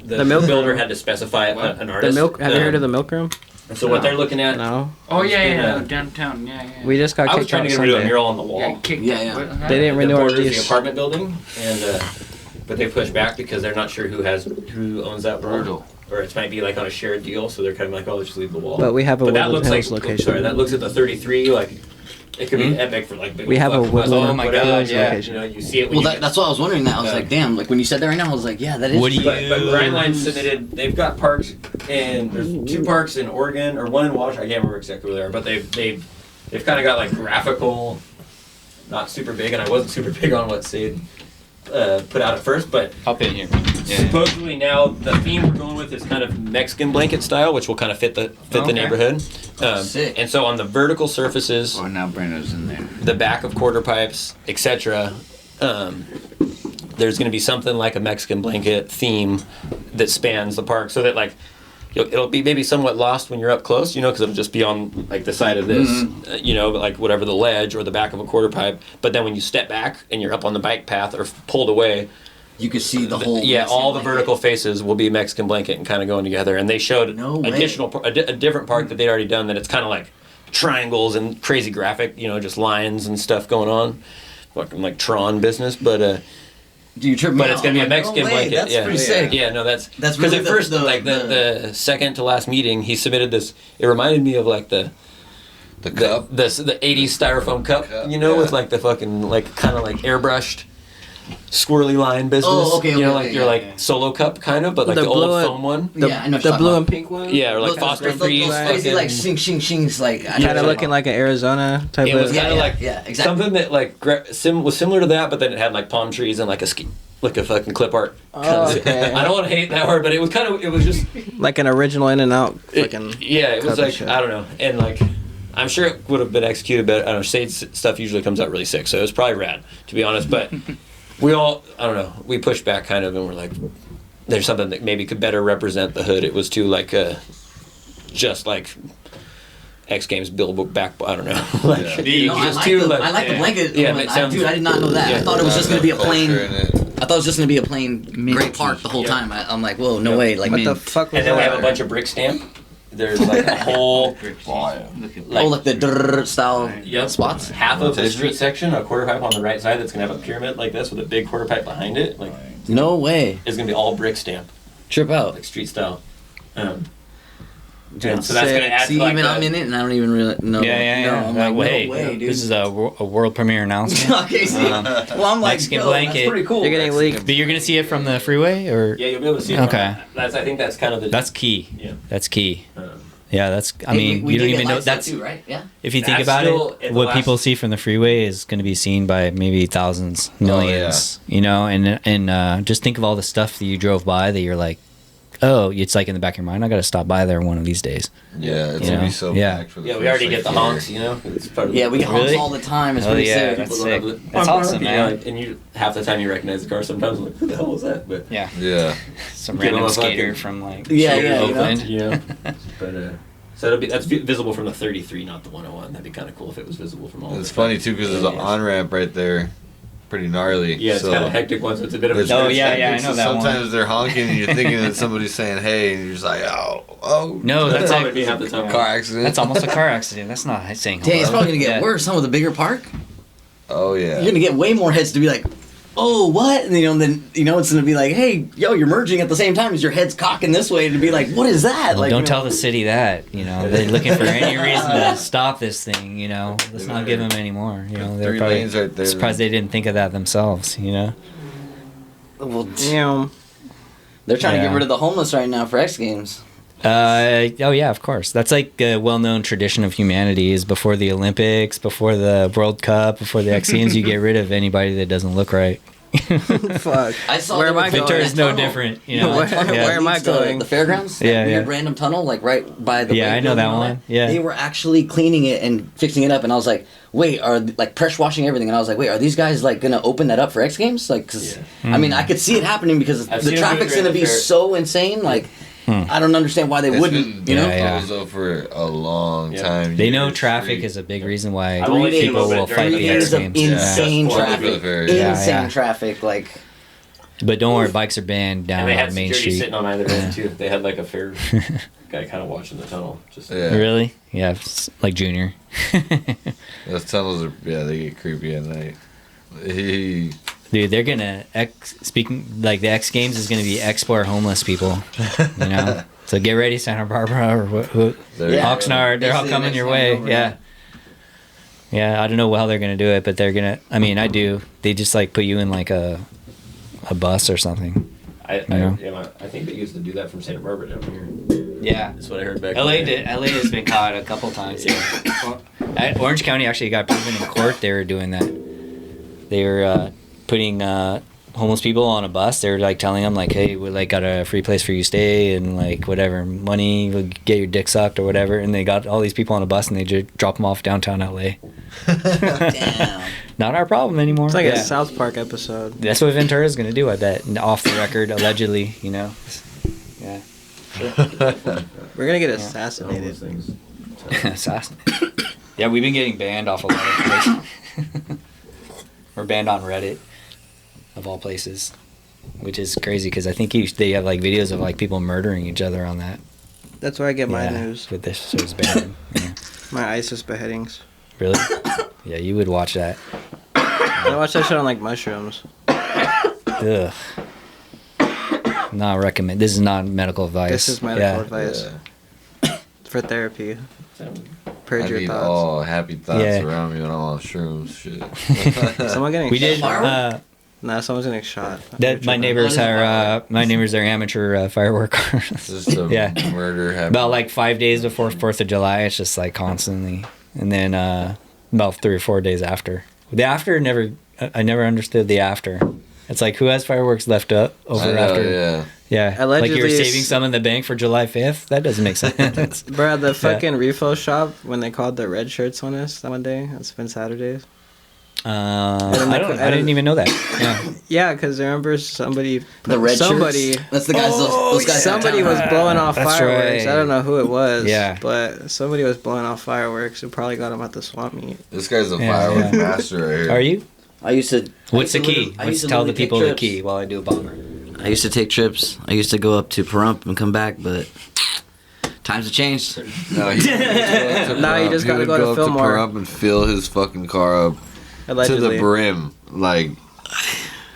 The milk builder room. had to specify an The artist. milk. Have you heard of the milk room? And so what they're looking at. No. Oh yeah, It's yeah, been, no, downtown. Yeah, yeah. We just got I was kicked trying out to get rid of a Sunday. mural on the wall. Yeah, kicked. Yeah, yeah. What? They didn't renew our borders the lease. apartment building, and but they pushed back because they're not sure who owns that wall. Brutal. Or it might be like on a shared deal, so they're kind of like, oh, let's just leave the wall. But we have a But that Woodland looks Hills like, location. Sorry, that looks at the 33. Like it could be epic for like. Big We have a fucking Woodland West Ventura, Hills yeah, location. You know, you see it. When Well, you that's why I was wondering that. I was like, damn. Like when you said that right now, I was like, yeah, that is. What do you- But Grindline submitted. They've got parks, and there's 2 parks in Oregon or 1 in Washington. I can't remember exactly where they are, but they've kind of got like graphical, not super big, and I wasn't super big on what Sade put out at first, but Hop in here. supposedly now the theme we're going with is kind of Mexican blanket style, which will kind of fit the neighborhood. Sick. And so on the vertical surfaces, Oh, now Brando's in there. the back of quarter pipes, etc. There's going to be something like a Mexican blanket theme that spans the park, so that like it'll be maybe somewhat lost when you're up close, you know, because it'll just be on like the side of this, you know, like whatever the ledge or the back of a quarter pipe. But then when you step back and you're up on the bike path or pulled away, You could see the whole. yeah, Mexican all the blanket. vertical faces will be Mexican blanket and kind of going together. And they showed No way. a different park that they'd already done that it's kind of like triangles and crazy graphic, you know, just lines and stuff going on, fucking like Tron business. But Do you trip me but out? it's gonna be a I'm like, Mexican no way, blanket. That's Yeah, pretty sick. Yeah, no, that's That's because really at first, the like the second to last meeting, he submitted this. It reminded me of like the cup. the 80s styrofoam cup, you know, with like the fucking like kind of like airbrushed swirly line business. Oh, okay, you know, okay, like okay, your yeah, like yeah. solo cup kind of, but like The the, old blue and- foam one. The, Yeah, I know what the you're blue talking and pink one. Yeah, or like Those- Foster those- those Freeze. crazy like fucking- shing shings like. I know Kind what of you're looking like an Arizona type It was of. kind of yeah, like yeah, exactly. something that like was similar to that, but then it had like palm trees and like like a fucking clip art. Oh, okay. I don't want to hate that word, but it was just Like an original In and Out. Fucking. yeah, it was cover like shit. I don't know, and like I'm sure it would have been executed, but I don't know. Sade's stuff usually comes out really sick, so it was probably rad, to be honest. But we all, I don't know, we pushed back kind of, and we're like, there's something that maybe could better represent the hood. It was too like just like X Games billboard back. I don't know, like No, I just like too the, like I like the blanket. Yeah, Oh, it sounds, dude, I did not know that. yeah. I thought it was just gonna be a plain. Culture in it. I thought it was just gonna be a plain great park the whole time. I'm like, whoa, no way. Like, What the fuck was And then we have a that? bunch of brick stamp. There's like a whole like the drrrr style spots. half of the street section, a quarter pipe on the right side that's gonna have a pyramid like this with a big quarter pipe behind it. Like No way. it's gonna be all brick stamp, Trip out. like street style. Dude, And so that's gonna add See, to like even the, I'm in it, and I don't even really know. Yeah. No, I'm like, Hey, no way, dude. this is a world premiere announcement. Okay, see, well, I'm like, Mexican yo, blanket. that's pretty cool. You're getting leaked. But you're gonna see it from the freeway, or Yeah, you'll be able to see it. Okay. That's I think that's kind of the. that's key. Yeah. That's key. Yeah, that's. I Hey, mean, we you don't did get even know lights though, that's. too, right? Yeah. If you think That's about still it, in the what last- people see from the freeway is going to be seen by maybe thousands, millions. You know, and just think of all the stuff that you drove by that you're like, oh, it's like in the back of your mind, I got to stop by there one of these days. Yeah, it's You gonna be know? so Yeah. packed for the Yeah, we first, already like, get the year. honks, you know. It's part of Yeah, we get honks Really? all the time. It's Oh, pretty yeah, sick. that's People don't sick. have That's awesome, you know, man. like, and you half the time you recognize the car. Sometimes I'm like, who the hell was that? But Yeah. Yeah. Some Give 'em random a fucking- skater from like Yeah, yeah, Oakland. you know. But so that's visible from the 33, not the 101. That'd be kind of cool if it was visible from all. It's the funny too because there's an on ramp right there, pretty gnarly. Yeah, it's so kind of hectic once. It's a bit of a. it's- Oh, it's yeah, hectic, yeah, I know so that one. sometimes they're honking and you're thinking that somebody's saying hey, and you're just like, oh. No, that's probably like me half the time. car accident. that's almost a car accident. That's not saying. Dang, it's hello. probably gonna get Yeah. worse. Some with a bigger park, Oh yeah. you're gonna get way more heads to be like, "Oh, what?" And then it's gonna be like, "Hey, yo, you're merging at the same time as your head's cocking this way," to be like, "What is that?" Well, Like, don't tell the city that. They're looking for any reason to stop this thing. Let's not give them any more. They're 3 probably lanes right there. surprised they didn't think of that themselves. Well, Damn. they're trying to Yeah. get rid of the homeless right now for X Games. Oh yeah, of course. That's like a well-known tradition of humanity. Is before the Olympics, before the World Cup, before the X Games, you get rid of anybody that doesn't look right. Fuck. I saw Where they am were I putting Ventura going? is that no tunnel. different. Where- Tunnel where that am I leads to going? The fairgrounds. That Yeah, weird yeah. random tunnel, like right by the. Yeah, Wave I know building that and all one. Yeah. They were actually cleaning it and fixing it up, and I was like, "Wait, are like pressure washing everything?" And I was like, "Wait, are these guys like gonna open that up for X Games?" Like, because I mean, I could see it happening because I've the seen them do traffic's it gonna during be the fair. so insane. Like, I don't understand why they It's wouldn't. been Yeah. closed up for a long Yeah. time. They know years, traffic 3 is a big reason why I've only seen people them will open fight during the the X Years of Games. insane Yeah. traffic. Yeah, Insane yeah. traffic. Like, But don't worry, bikes are banned down And they had on Main security Street. sitting on either end too. They had like a fair guy kind of watching the tunnel. Just Yeah. Really? Yeah, it's like Junior. Those tunnels are they get creepy at night. He Dude, they're gonna the X Games is gonna be explore homeless people. So get ready, Santa Barbara or Oxnard. They're all Basically coming next your time way. over, Yeah. Yeah, I don't know how they're gonna do it, but they're gonna. I mean, I do. They just like put you in like a bus or something. I Yeah. think they used to do that from Santa Barbara down here. Yeah. That's what I heard back. LA then. did. LA has been caught a couple times. Yeah. Orange County actually got proven in court they were doing that. They were putting homeless people on a bus. They were like telling them like, "Hey, we like got a free place for you to stay and like whatever money, we'll get your dick sucked or whatever." And they got all these people on a bus and they just drop them off downtown LA. damn. Not our problem anymore. It's like Yeah. a South Park episode. That's what Ventura's gonna do. I bet. Off the record, allegedly. Yeah. We're gonna get All assassinated. those things. Assassinated. Yeah, we've been getting banned off a lot of places. We're banned on Reddit, of all places, which is crazy because I think they have like videos of like people murdering each other on that. That's where I get my Yeah, news. But this show's banned. Yeah. My ISIS beheadings. Really? Yeah, you would watch that. I watch that shit on like mushrooms. Ugh. Not recommend. This is not medical advice. This is medical advice. For therapy. Purge I your need thoughts. all happy thoughts Yeah. around me when I'm on shrooms. Shit. Someone getting We did. shot? Nah, someone's getting shot. That my neighbors are amateur fireworkers. Just a murder happened. About like 5 days before 4th of July, it's just like constantly, and then about 3 or 4 days after. The after I never understood the after. It's like who has fireworks left up over I know, after? yeah. Yeah, Allegedly, like you were it's- saving some in the bank for July 5th. That doesn't make sense. Bro, the fucking refill shop, when they called the red shirts on us that one day, it's been Saturdays. I didn't even know that. Yeah. Yeah, because remember somebody... The red somebody, shirts? That's the guys. Those guys. Somebody was blowing off That's fireworks. right. I don't know who it was. Yeah. But somebody was blowing off fireworks who probably got them at the swamp meet. This guy's a fireworks master right here. Are you? I used to. What's the key? I Let's used to tell the literally take people the trips. key while I do a bomber. I used to take trips. I used to go up to Pahrump and come back, but times have changed. No, he Nah, you just gotta would go to up Fillmore. Pahrump and fill his fucking car up to Allegedly. the brim. Like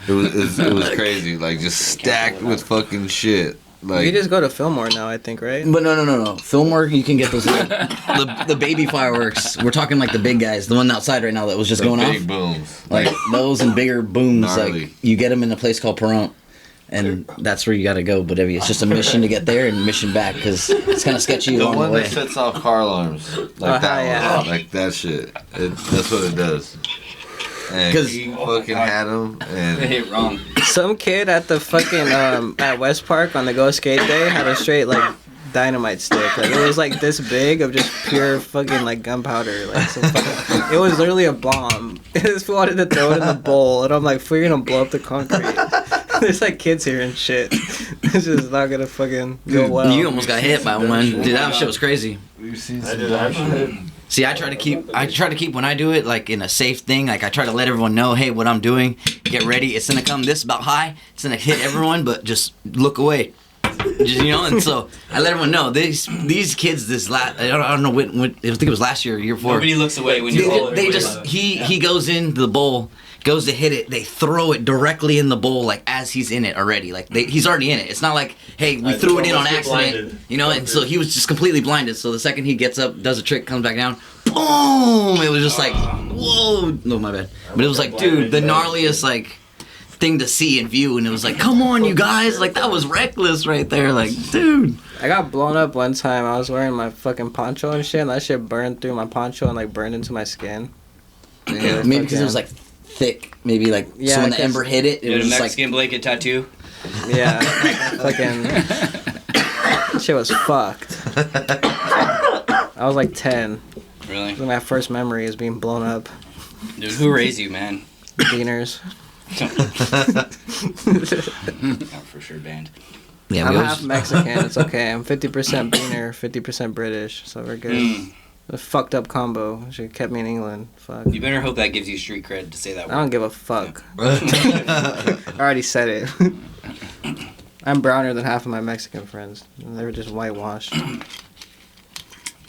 it was crazy. Like just stacked with fucking shit. Like You just go to Fillmore now, I think, right? But no. Fillmore, you can get those the baby fireworks. We're talking like the big guys, the one outside right now that was just the going big off. booms. Like those and bigger booms. Gnarly. Like you get them in a place called Pahrump, and that's where you got to go. But it's just a mission to get there and mission back because it's kind of sketchy The along one the that way. sets off car alarms. Like that yeah. one. Like that shit. That's what it does. and he fucking had him. And hit wrong. Some kid at the fucking at West Park on the Go Skate Day had a straight like dynamite stick. Like it was like this big of just pure fucking like gunpowder. Like some fucking, it was literally a bomb. This fool wanted to throw it in the bowl, and I'm like, "We're gonna blow up the concrete." There's like kids here and shit. This is not gonna fucking go well. You almost got hit by one. Dude, that shit was crazy. See, I try to keep when I do it like in a safe thing. Like I try to let everyone know, hey, what I'm doing. Get ready. It's gonna come this about high. It's gonna hit everyone, but just look away. Just, you know, and so I let everyone know these kids. I don't know what I think it was last year or year before. Nobody looks away when you. They just he goes into the bowl. Goes to hit it, they throw it directly in the bowl, like as he's in it already. Like he's already in it. It's not like, hey, we threw it in on accident, you know. And so he was just completely blinded. So the second he gets up, does a trick, comes back down, boom! It was just like, whoa! No, my bad. But it was like, dude, the gnarliest like thing to see and view, and it was like, come on, you guys, like that was reckless right there, like, dude. I got blown up one time. I was wearing my fucking poncho and shit, and that shit burned through my poncho and like burned into my skin. Yeah, maybe because it was like thick, maybe like so when the ember hit it, You had a was just Mexican blanket tattoo. Yeah, fucking shit was fucked. I was like 10. Really? This is my first memory is being blown up. Dude, who raised you, man? Beaners. Oh, for sure, banned. Yeah, I'm half Mexican. It's okay. I'm 50% Beaner, 50% British, so we're good. A fucked up combo. She kept me in England. Fuck. You better hope that gives you street cred to say that word. I don't give a fuck. I already said it. I'm browner than half of my Mexican friends. They were just whitewashed.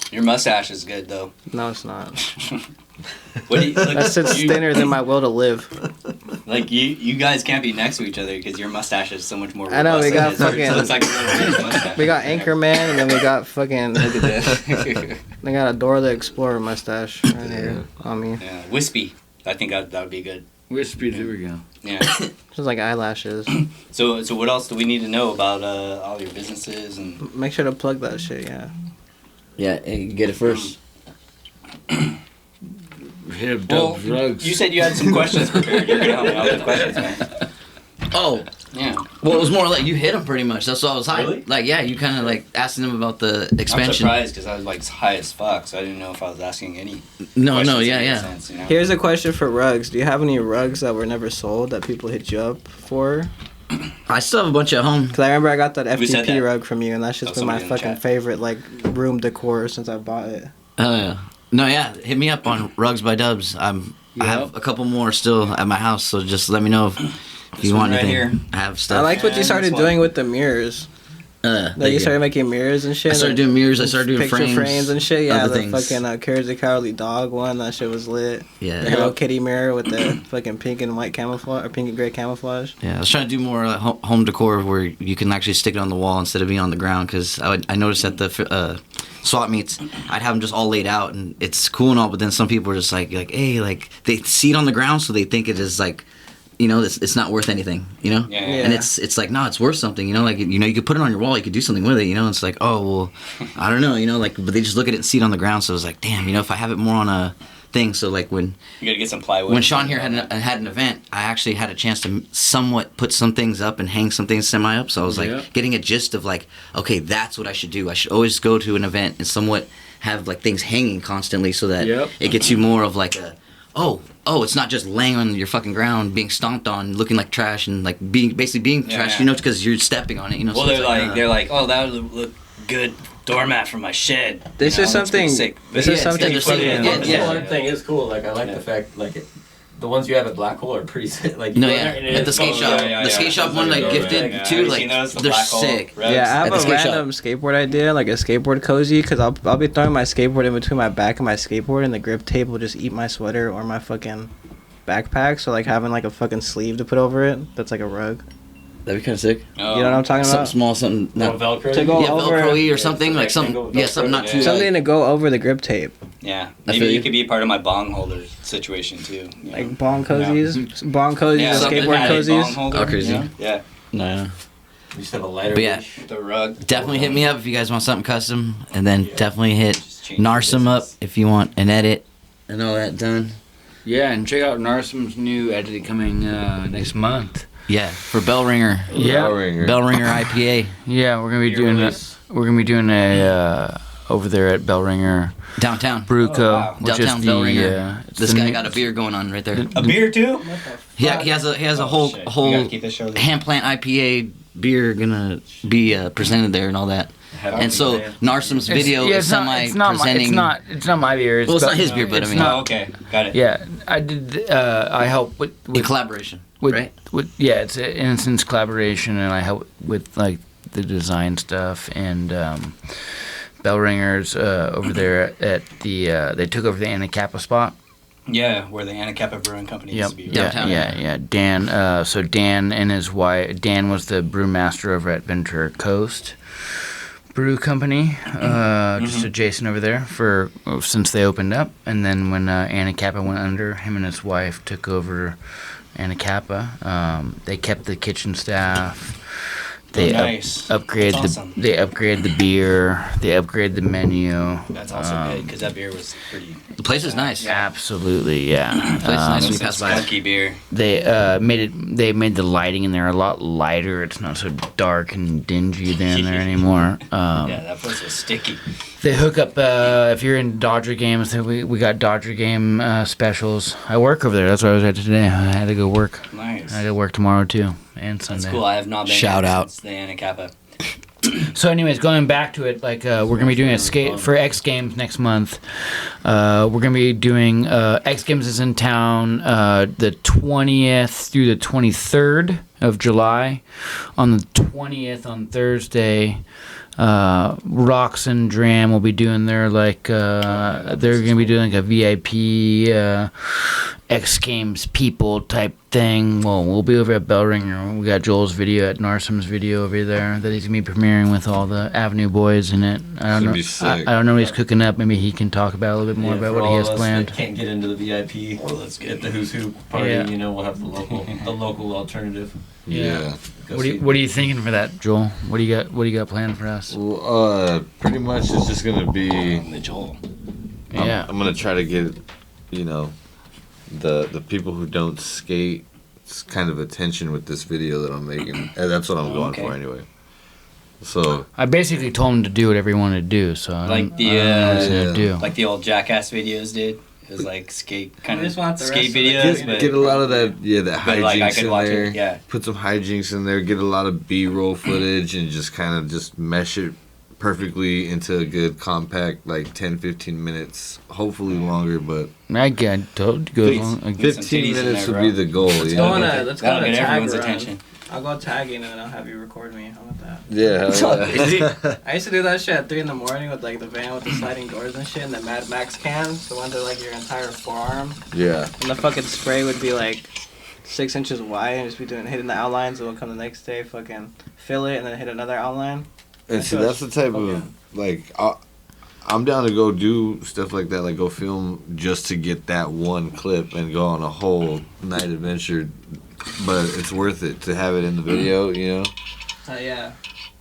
Your mustache is good, though. No, it's not. What do you, like, That shit's thinner than my will to live. Like, you guys can't be next to each other because your mustache is so much more I know, we got robust than his. fucking... So it's like a little bit mustache. We got Anchorman, and then we got fucking... Look at this. They got a Dora the Explorer mustache right here on me. Yeah, wispy. I think that would be good. Wispy, there we go. Yeah. Just like eyelashes. So what else do we need to know about all your businesses and? Make sure to plug that shit, yeah. Yeah, hey, you get it first. Well, you said you had some questions prepared. You're gonna help me out with questions, man. Oh. Yeah. Well, it was more like you hit him pretty much. That's why I was high. Really? Like, yeah, you kind of like asking him about the expansion. I'm surprised because I was like high as fuck, so I didn't know if I was asking any. No, questions yeah, that made yeah. sense, you know? Here's a question for rugs. Do you have any rugs that were never sold that people hit you up for? I still have a bunch at home. Because I remember I got that Who said FTP that? rug from you, and that's just been my somebody in the fucking chat. favorite like room decor since I bought it. Oh, yeah. No, yeah, hit me up on Rugs by Dubs. I have a couple more still at my house, so just let me know if you want one right anything. here. I have stuff. I liked what you And started this one. doing with the mirrors. Like you started making mirrors and shit. I started like, doing mirrors. I started doing picture frames and shit. Yeah, other the things. fucking Courage the Cowardly Dog one. That shit was lit. Yeah. The Hello Kitty mirror with the fucking pink and white camouflage or pink and gray camouflage. Yeah, I was trying to do more home decor where you can actually stick it on the wall instead of being on the ground because I noticed at the swap meets I'd have them just all laid out and it's cool and all, but then some people are just like hey, like they see it on the ground so they think it is like, you know, it's not worth anything, you know? Yeah. And it's like, no, it's worth something, you know? Like, you know, you could put it on your wall, you could do something with it, you know? It's like, oh, well, I don't know, you know? Like, but they just look at it and see it on the ground, so it's like, damn, you know, if I have it more on a thing, so like when... You gotta get some plywood. When Sean here had an event, I actually had a chance to somewhat put some things up and hang some things semi up, so I was like getting a gist of like, okay, that's what I should do. I should always go to an event and somewhat have like things hanging constantly so that it gets you more of like a... Oh, it's not just laying on your fucking ground, being stomped on, looking like trash, and like being trash, you know, because you're stepping on it, you know. Well, so they're like, oh, that would look good doormat from my shed. This You is know, it's pretty something. sick. This is something. The solar thing is cool. Like I like the fact, like the ones you have at Black Hole are pretty sick. Like No, yeah, at the skate shop, the skate shop one I gifted too, like they're sick. Yeah, I have a random skateboard idea, like a skateboard cozy, because I'll be throwing my skateboard in between my back and my skateboard, and the grip tape will just eat my sweater or my fucking backpack. So like having like a fucking sleeve to put over it, that's like a rug. That'd be kind of sick. You know what I'm talking about? Something small, something not Velcro. To go over Velcro-y or something like something not too. Something to go over the grip tape. Yeah, I maybe feel you you. could be part of my bong holder situation too. You know? Like bong cozies, bong cozies, Yeah, something skateboard had a cozies. bong holder, Oh, crazy. you know? Yeah. No. You just have a lighter. But yeah, The rug. definitely hit me up if you guys want something custom, and then definitely hit Narsum up if you want an edit and all that done. Yeah, and check out Narsum's new edit coming next month. Yeah, for Bell Ringer. Yeah, Bell Ringer IPA. Yeah, we're gonna be doing a over there at Bell Ringer downtown Brewco, which downtown is Bell the, Ringer. This the guy new- got a beer going on right there. A beer too? Yeah, he has a whole keep this show hand plant IPA beer gonna be presented there and all that. And so Narsum's video is semi-presenting. It's not my beer. Well, it's not his beer, but I mean. okay, got it. Yeah, I did. I help with collaboration, right? It's an Innocents collaboration, and I help with like the design stuff and Bell Ringers over there at the. They took over the Anacapa spot. Yeah, where the Anacapa Brewing Company used to be. Yeah. Dan. So Dan and his wife. Dan was the brewmaster over at Ventura Coast Brew Company, just adjacent over there since they opened up. And then when Anacapa went under, him and his wife took over Anacapa. They kept the kitchen staff. They upgraded awesome. They upgraded the beer. They upgraded the menu. That's also good because that beer was pretty. The place is nice. Absolutely, yeah. The place is nice when you pass by. Funky beer. They made the lighting in there a lot lighter. It's not so dark and dingy in there anymore. Yeah, that place was sticky. They hook up if you're in Dodger games. We got Dodger game specials. I work over there. That's why I was at today. I had to go work. Nice. I had to work tomorrow too and Sunday. That's cool. I have not been Shout there out. since the Anacapa. So, anyways, going back to it, like we're gonna be doing a skate for X Games next month. We're gonna be doing X Games is in town the 20th through the 23rd of July. On the 20th, on Thursday, Rox and Dram will be doing their they're gonna be doing like a VIP X Games people type thing. Well, we'll be over at Bell Ringer. We got Joel's video at Narsum's video over there that he's gonna be premiering with all the Avenue boys in it. I don't know. Be sick. I don't know what he's cooking up. Maybe he can talk about a little bit more about what he has planned. Can't get into the VIP. Well, let's get the Who's Who party. Yeah. You know, we'll have the local alternative. Yeah. What are you thinking for that, Joel? What do you got planned for us? Well, pretty much it's just gonna be The Joel. Yeah. I'm gonna try to get, the people who don't skate kind of attention with this video that I'm making. And that's what I'm going for anyway. So I basically told him to do whatever he wanted to do. So I don't know what he's gonna do. Like the old Jackass videos did. It was like skate kind I just want of the skate rest of the videos. but get a lot of that, that But, like, I hijinks could in watch there. it, yeah. Put some hijinks in there. Get a lot of B-roll footage and just kind of just mesh it perfectly into a good compact, like 10, 15 minutes. Hopefully longer, but I told you go long. 15 minutes would be the goal. Let's go on a That'll get tag everyone's run. attention. I'll go tagging and I'll have you record me. How about that? Yeah. I used to do that shit at 3 in the morning with like the van with the sliding doors and shit, and the Mad Max cans, the ones that like your entire forearm. Yeah. And the fucking spray would be like 6 inches wide, and just be hitting the outlines, and we'll come the next day, fucking fill it, and then hit another outline. And see, that's the type of I'm down to go do stuff like that, like go film just to get that one clip and go on a whole night adventure. But it's worth it to have it in the video, Yeah.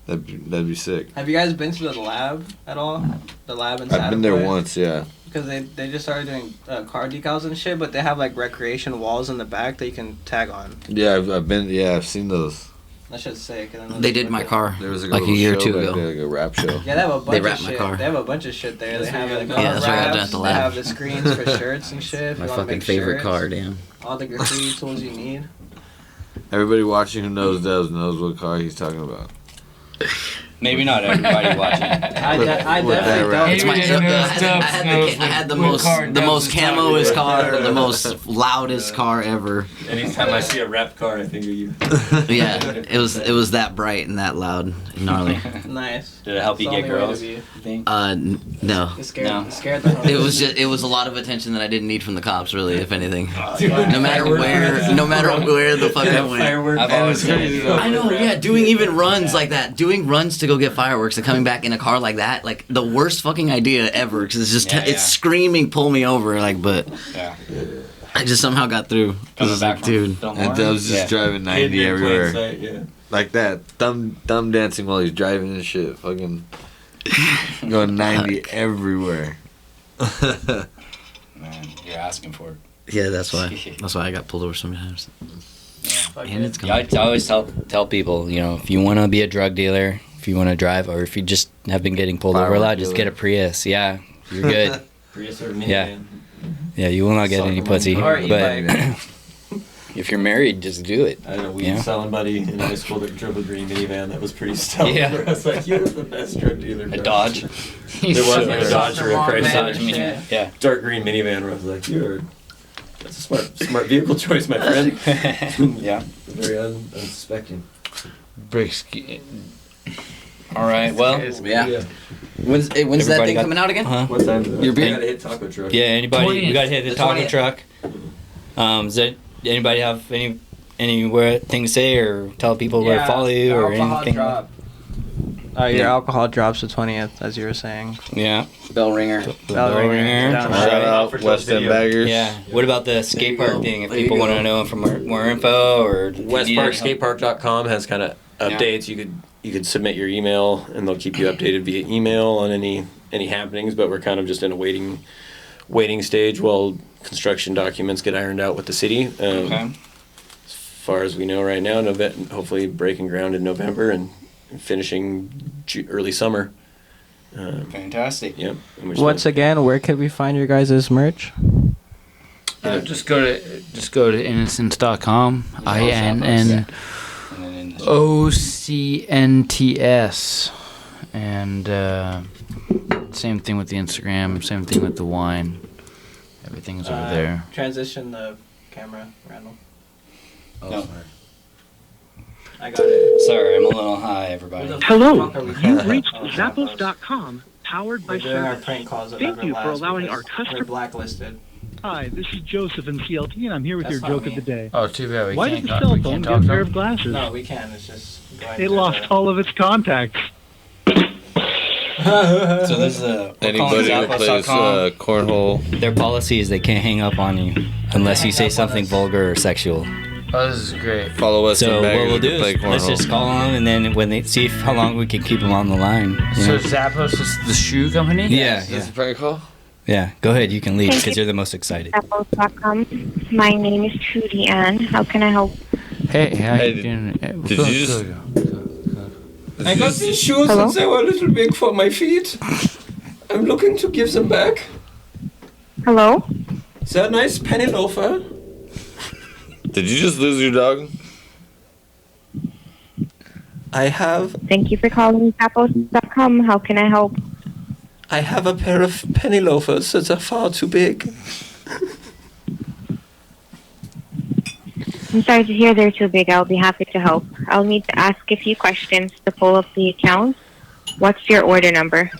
That'd be sick. Have you guys been to the lab at all? The lab in I've been there Satapoy? once, yeah. Because they just started doing car decals and shit, but they have like recreation walls in the back that you can tag on. Yeah, I've seen those. That shit's sick. And then They did my car There was like a year or two back ago. there, like a rap show. Yeah, they have a bunch They of wrapped my shit. car. They have a bunch of shit there. They have like Yeah, that's what I got done at the They lab. have the screens for shirts and shit. if My you wanna fucking make favorite shirts. car, damn. All the graffiti tools you need. Everybody watching who knows Dubs knows what car he's talking about. Maybe not everybody watching. I With definitely that don't. rap. It's I had the most camoest car, the most loudest car ever. Anytime I see a rap car, I think of you. Yeah, it was that bright and that loud and gnarly. Nice. Did it help you It's get the only way girls? to be. You think? No. It scared, No. it scared the homies. It was a lot of attention that I didn't need from the cops, really, if anything. No matter where the fuck I went. I've always been. I know, yeah, doing even runs like that, doing runs to go get fireworks and coming back in a car like that, like the worst fucking idea ever, because it's just it's screaming, pull me over, like, but Yeah. I just somehow got through. Coming back from dude. And Dubs just driving 90 everywhere. Yeah. Like that. Thumb dancing while he's driving and shit. Fucking going 90 everywhere. Man, you're asking for it. Yeah, that's why. That's why I got pulled over sometimes. And it's Yeah, I always tell people, you know, if you want to be a drug dealer, if you want to drive, or if you just have been getting pulled over a lot, just get a Prius. Yeah, you're good. Prius or minivan. Yeah. Yeah, you will not get any pussy. But if you're married, just do it. I had a weed selling buddy in high school that drove a green minivan that was pretty stellar. Yeah. I was like, you're the best drug dealer. A Dodge? There was like a Dodge or a Chrysler. minivan. Yeah. Dark green minivan where I was like, that's a smart vehicle choice, my friend. Yeah. Very unsuspecting. Bricks. All right, well. Yeah. When's that thing coming out again? What time is it? Your beer? We gotta hit taco truck. Yeah, anybody, we got to hit the taco 20th. truck. Does anybody have anywhere thing to say or tell people where to follow you or anything? Your alcohol drops the 20th, as you were saying. Yeah. Bell ringer. Bell ringer. Shout out West End Baggers. Yeah. What about the skate park thing? If people want to know for more info or WestParkSkatePark.com has kind of updates. You could submit your email and they'll keep you updated via email on any happenings. But we're kind of just in a waiting stage while construction documents get ironed out with the city. Okay. As far as we know right now, hopefully breaking ground in November and finishing early summer. Fantastic. Yep. Once again, where could we find your guys' merch? Just go to innocnts.com. INNOCNTS. And same thing with the Instagram, same thing with the wine. Everything's over there. Transition the camera, Randall. No. I got it. Sorry, I'm a little high, everybody. Hello, you've reached Zappos.com, powered by We're doing our Service. prank calls that Thank never you for last allowing because our customers. We're blacklisted. Hi, this is Joseph in CLT, and I'm here with That's your not joke me. of the day. Oh, too bad we Why can't did the talk- cell we phone can't get talk a to pair them? of glasses? No, we can. It's just going It through lost all of its contacts. So this is Anybody who plays cornhole. Their policy is they can't hang up on you unless you say something vulgar or sexual. Oh, this is great. Follow us So and what Baggers we'll do to play is let's cornhole. just call them, and then when they see how long we can keep them on the line. you So know? Zappos is the shoe company? Yeah, Is this yeah, a prank call? yeah. Go ahead, you can leave Thank because you. you're the most excited. Zappos.com. My name is Trudy Ann. How can I help? Hey, how Hey, you doing? Did you just? I got these shoes Hello? and they were a little big for my feet. I'm looking to give them back. Hello? They're a nice penny loafer. Did you just lose your dog? I have Thank you for calling Zappos.com. How can I help? a pair of penny loafers that are far too big. I'm sorry to hear they're too big. I'll be happy to help. I'll need to ask a few questions to pull up the account. What's your order number?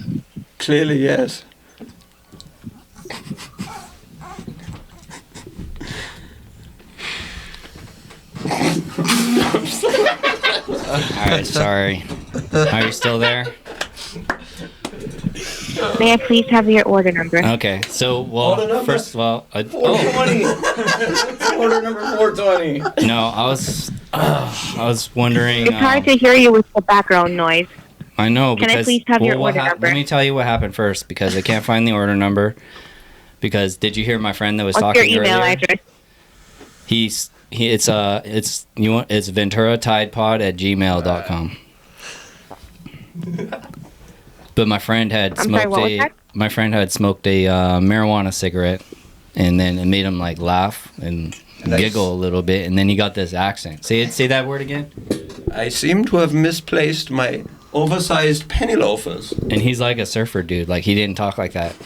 Clearly, yes. Alright, sorry. Are you still there? May I please have your order number? Okay, so, well, first of all, oh, 420. Order number 420. no, I was wondering. It's hard to hear you with the background noise. I know, Can I because please have your what order number? Let me tell you what happened first, because I can't find the order number. Because did you hear my friend that was What's talking your email earlier? address? It's Ventura Tide Pod at gmail.com. But my friend had I'm sorry, smoked what was that? my friend had smoked a marijuana cigarette, and then it made him like laugh and giggle a little bit, and then he got this accent. Say that word again. I seem to have misplaced my oversized penny loafers. And he's like a surfer dude. Like he didn't talk like that,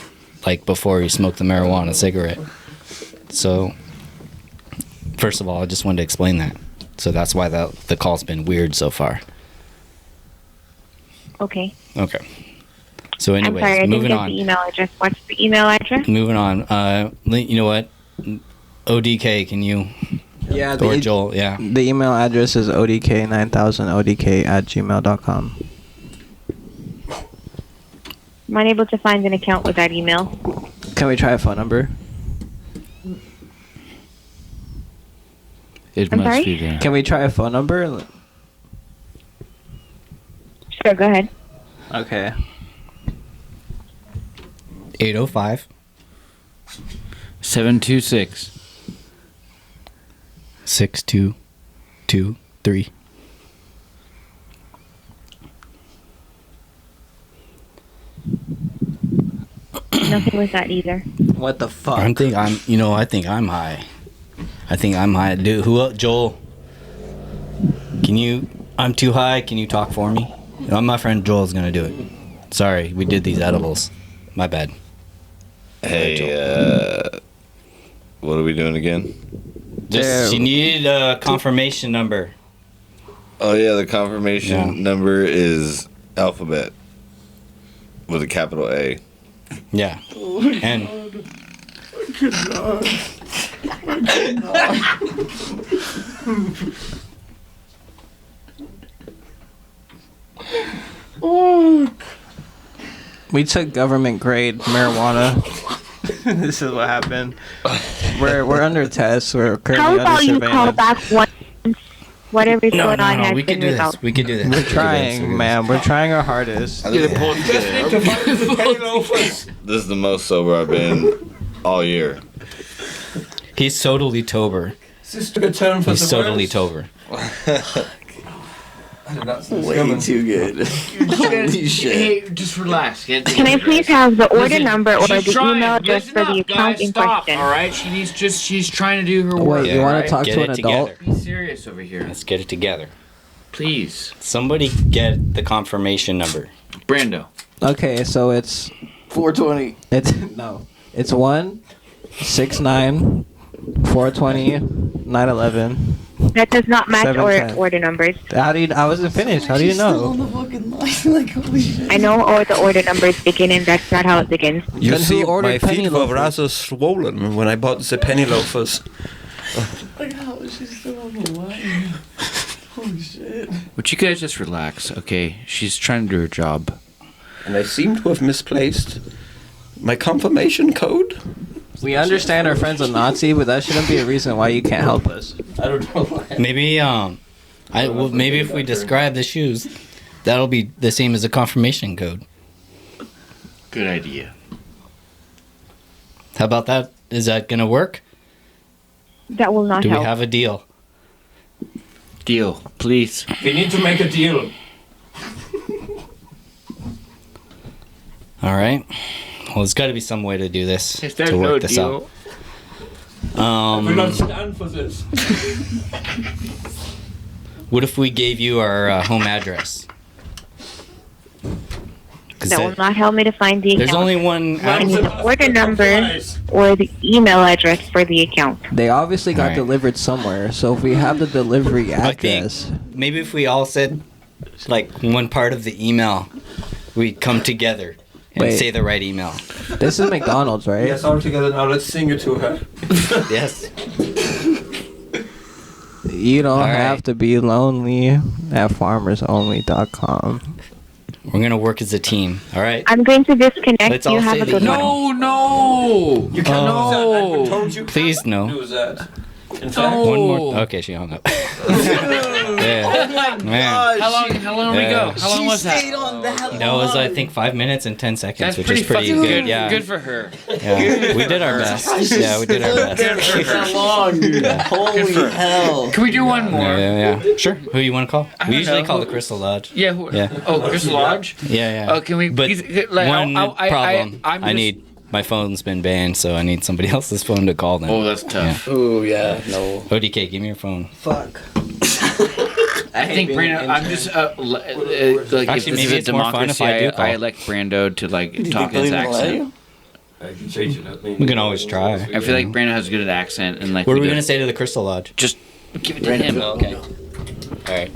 like before he smoked the marijuana cigarette. So, first of all, I just wanted to explain that. So that's why the call's been weird so far. Okay. Okay. So I'm anyways, sorry, I didn't moving get on. the email address. What's the email address? Moving on. You know what? ODK, can you? Yeah, Or Joel, yeah. The email address is odk9000odk@gmail.com. I'm unable to find an account with that email. Can we try a phone number? It I'm must sorry? be there. Can we try a phone number? Sure, go ahead. Okay. 805 726 6223. Nothing with that either. What the fuck? I think I'm high. I think I'm high. Dude, Joel, I'm too high. Can you talk for me? My friend Joel's gonna do it. Sorry, we did these edibles. My bad. Hey, what are we doing again? You needed a confirmation number. Oh yeah, the confirmation number is alphabet with a capital A. Yeah. And We took government grade marijuana. This is what happened. We're under test. We're currently How under about you surveillance. call back once whatever's going on has we been can do resolved? this. We can do this. We're trying, man. We're trying our hardest. This is the most sober I've been all year. He's totally tober. Sister return for He's the totally worst. tober. Way too good. Holy shit. Hey, just relax. Can I please have the order Listen, number or she's the trying. email address Listen for the up, account guys, in stop, question? All right, she's trying to do her work. Wait, you want to talk Get to it an adult? together. Be serious over here, Let's get it together. please, Somebody get the confirmation number. Brando. Okay, so it's 420. It's 169 420 911. That does not match 710. order numbers. How do you? I wasn't finished. How do you know? I know all the order numbers begin and that's not how it begins. You Then who see, ordered my penny feet were loafers? rather swollen when I bought the penny loafers. Like, how is she still on the line? Holy shit. Would you guys just relax, okay? She's trying to do her job. And I seem to have misplaced my confirmation code. We understand our friend's a Nazi, but that shouldn't be a reason why you can't help us. I don't know why. Maybe maybe if we describe the shoes, that'll be the same as a confirmation code. Good idea. How about that? Is that gonna work? That will not Do help. we have a deal? Deal, please. We need to make a deal. All right. Well, there's got to be some way to do this If there's to no work this deal, out. We don't stand for this. What if we gave you our home address? 'Cause That will not help me to find the there's account. only one. I need the order number or the email address for the account. They obviously got Alright. delivered somewhere, so if we have the delivery I think address, maybe if we all said like one part of the email, we'd come together and Wait. say the right email. this is McDonald's, right? Yes, all together now. Let's sing it to her. Yes. You don't Alright. have to be lonely at farmersonly.com. We're gonna work as a team. All right. I'm going to disconnect. Let's You all have say a the good one. No. You can't Oh. use that. I told you. Please no. Use that. In fact, No. One more. Okay, she hung up. Yeah. Oh my Man. gosh. How long we Yeah. go? How long She was that? stayed on that That was, I long. think, 5 minutes and 10 seconds, That's which pretty is pretty fucking good. Yeah. Good for her. Yeah. We did our best. Yeah, we did our best. That long, dude. Holy hell. Can we do one more? Yeah. Sure. Who you want to call? I We don't usually know. call the Crystal Lodge. Yeah. Yeah. Oh, Crystal Lodge. Yeah. Oh, can we? But like, one I- problem. I'm I just- need my phone's been banned, so I need somebody else's phone to call them. Oh, that's tough. Ooh, yeah. No. ODK, give me your phone. Fuck. I think Brando. I'm just like if Actually, this maybe is a it's more fun if democracy. I do I call. elect Brando to like You talk think his they'll even let accent. you? I can change it up. We can always try. I feel like Brando has a good accent and like. What are we do- gonna say to the Crystal Lodge? Just give it to him. Okay. All right.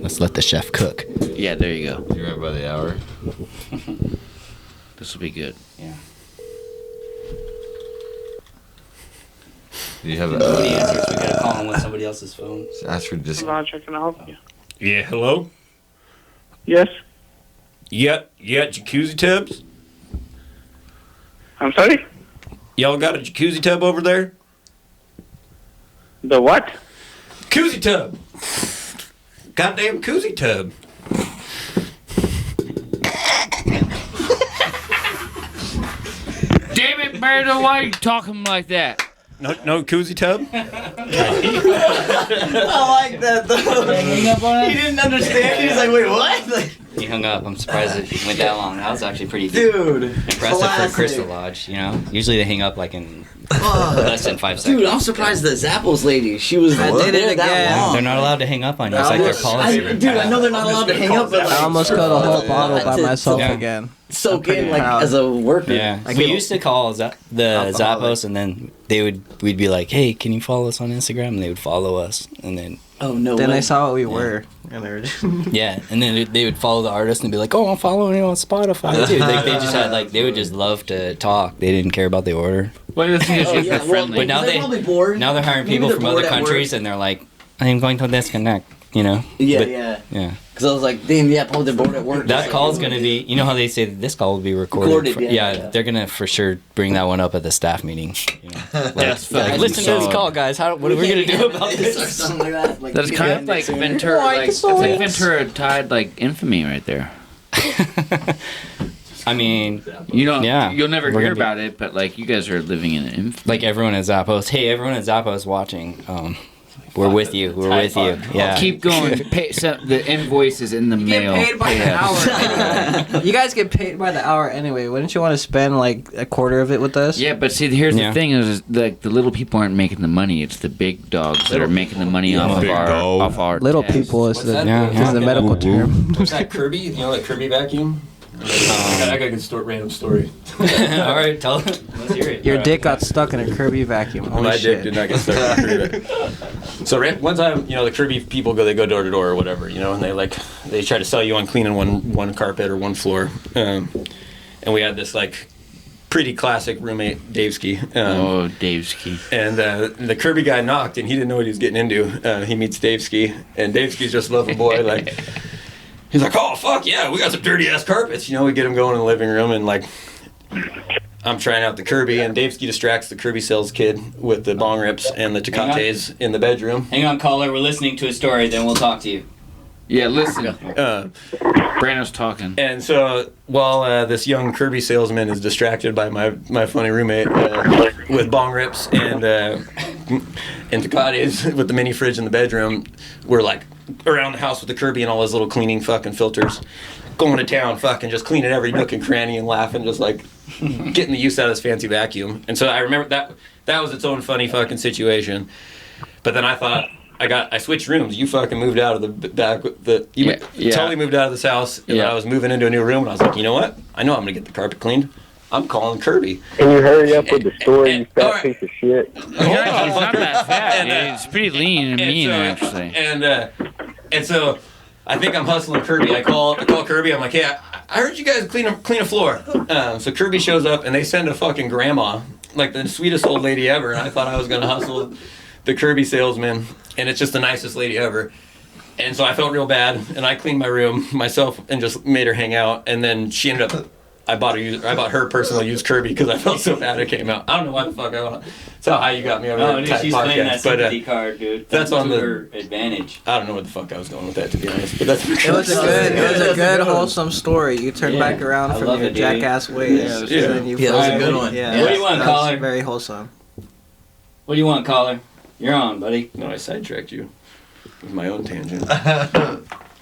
Let's let the chef cook. Yeah, there you go. You're right by the hour. This will be good. Yeah. Do you have Nobody a? answers. We gotta call him with somebody else's phone. Ask for disc. Lodge, I can help you. Yeah. Hello. Yes. Yeah. Jacuzzi tubs. I'm sorry? Y'all got a jacuzzi tub over there? The what? Jacuzzi tub. Goddamn jacuzzi tub. Damn it, Brando! Why are you talking like that? No koozie tub? I like that though. He didn't understand. He was like, wait, what? Like, He hung up. I'm surprised it went that long. That was actually pretty dude, impressive classic. for Crystal Lodge. You know, usually they hang up like in less than 5 seconds. Dude, I'm surprised the Zappos lady. She was I did it there that again. long. They're not allowed to hang up on you. It's like their policy. Dude, I know they're not allowed to hang up, but like, I almost cut a whole bottle by to myself Yeah. again. soak in like as a worker. Yeah, I we get- used to call the Alcoholic. Zappos, and then we'd be like, "Hey, can you follow us on Instagram?" And they would follow us, and then Oh no. Then way. they saw what we were, and they were just yeah, and then they would follow the artist and be like, "Oh, I'm following you on Spotify too." They just had like they would just love to talk. They didn't care about the order. Well, the thing is, Oh, if yeah, they're well, friendly. But now they're they probably bored. now they're hiring Maybe people they're from other bored at countries, work. and they're like, "I'm going to disconnect." You know. Yeah, But- yeah. Yeah. Because I was like, damn, yeah, probably they're bored at work. That call's gonna be. You know how they say that this call will be recorded. Recorded, yeah, yeah. They're gonna for sure bring that one up at the staff meeting. You know, That's like, fucking listen to this solid. call, guys. What are we gonna do about Or this? something like that. Like, That's kind of like Ventura, like that's like Ventura Tide, like infamy right there. I mean, You know, Yeah, you'll never we're hear gonna be- about it, but like you guys are living in infamy. like everyone at Zappos. Hey, everyone at Zappos watching. We're with you. We're with you. Yeah. Keep going. Pay, so the invoice is in the mail. paid by Pay the us. hour. You guys get paid by the hour anyway. Wouldn't you want to spend like a quarter of it with us? Yeah, but see, here's Yeah. the thing: is like the little people aren't making the money. It's the big dogs that are making the money off of our Little tax. people is the, Yeah, is the medical term. What's that Kirby? You know that Kirby vacuum? I got a good random story. All right, tell them. Let's hear it. Your dick got stuck in a Kirby vacuum. Holy My shit. dick did not get stuck in a Kirby vacuum. So one time, the Kirby people they go door to door or whatever, and they try to sell you on cleaning one carpet or one floor. And we had this pretty classic roommate, Daveski. Daveski. And the Kirby guy knocked, and he didn't know what he was getting into. He meets Daveski, and Daveski's just a loving boy, he's like, oh, fuck, yeah, we got some dirty-ass carpets. We get him going in the living room, and, I'm trying out the Kirby, and Daveski distracts the Kirby sales kid with the bong rips and the Tecates in the bedroom. Hang on, caller. We're listening to a story. Then we'll talk to you. Yeah, listen. Brando's talking. And so while this young Kirby salesman is distracted by my funny roommate with bong rips and Tecates with the mini fridge in the bedroom, we're around the house with the Kirby and all his little cleaning fucking filters, going to town, fucking just cleaning every nook and cranny and laughing, just getting the use out of this fancy vacuum. And so I remember that was its own funny fucking situation. But then I thought, I switched rooms. You fucking moved out of the back. Totally moved out of this house. And I was moving into a new room, and I was like, you know what? I know I'm gonna get the carpet cleaned. I'm calling Kirby. Can you hurry up with the story, you fat piece of shit? He's not that fat. He's pretty lean and mean, actually. And so I think I'm hustling Kirby. I call Kirby. I'm like, hey, I heard you guys clean a floor. So Kirby shows up, and they send a fucking grandma, the sweetest old lady ever. And I thought I was gonna hustle the Kirby salesman, and it's just the nicest lady ever. And so I felt real bad, and I cleaned my room myself and just made her hang out. And then she ended up, I bought her personal used Kirby because I felt so bad it came out. I don't know why the fuck I want. That's how high you got me over Oh, there. dude, she's playing that sympathy card, dude. That's on to the her advantage. I don't know where the fuck I was going with that, to be honest. But that's It was a good wholesome story. You turned back around I from love your it, dude. jackass ways. Yeah, And then you that was a good one. Yeah, What do you want, that was caller? Very wholesome. What do you want, caller? You're on, buddy. No, I sidetracked you with my own tangent.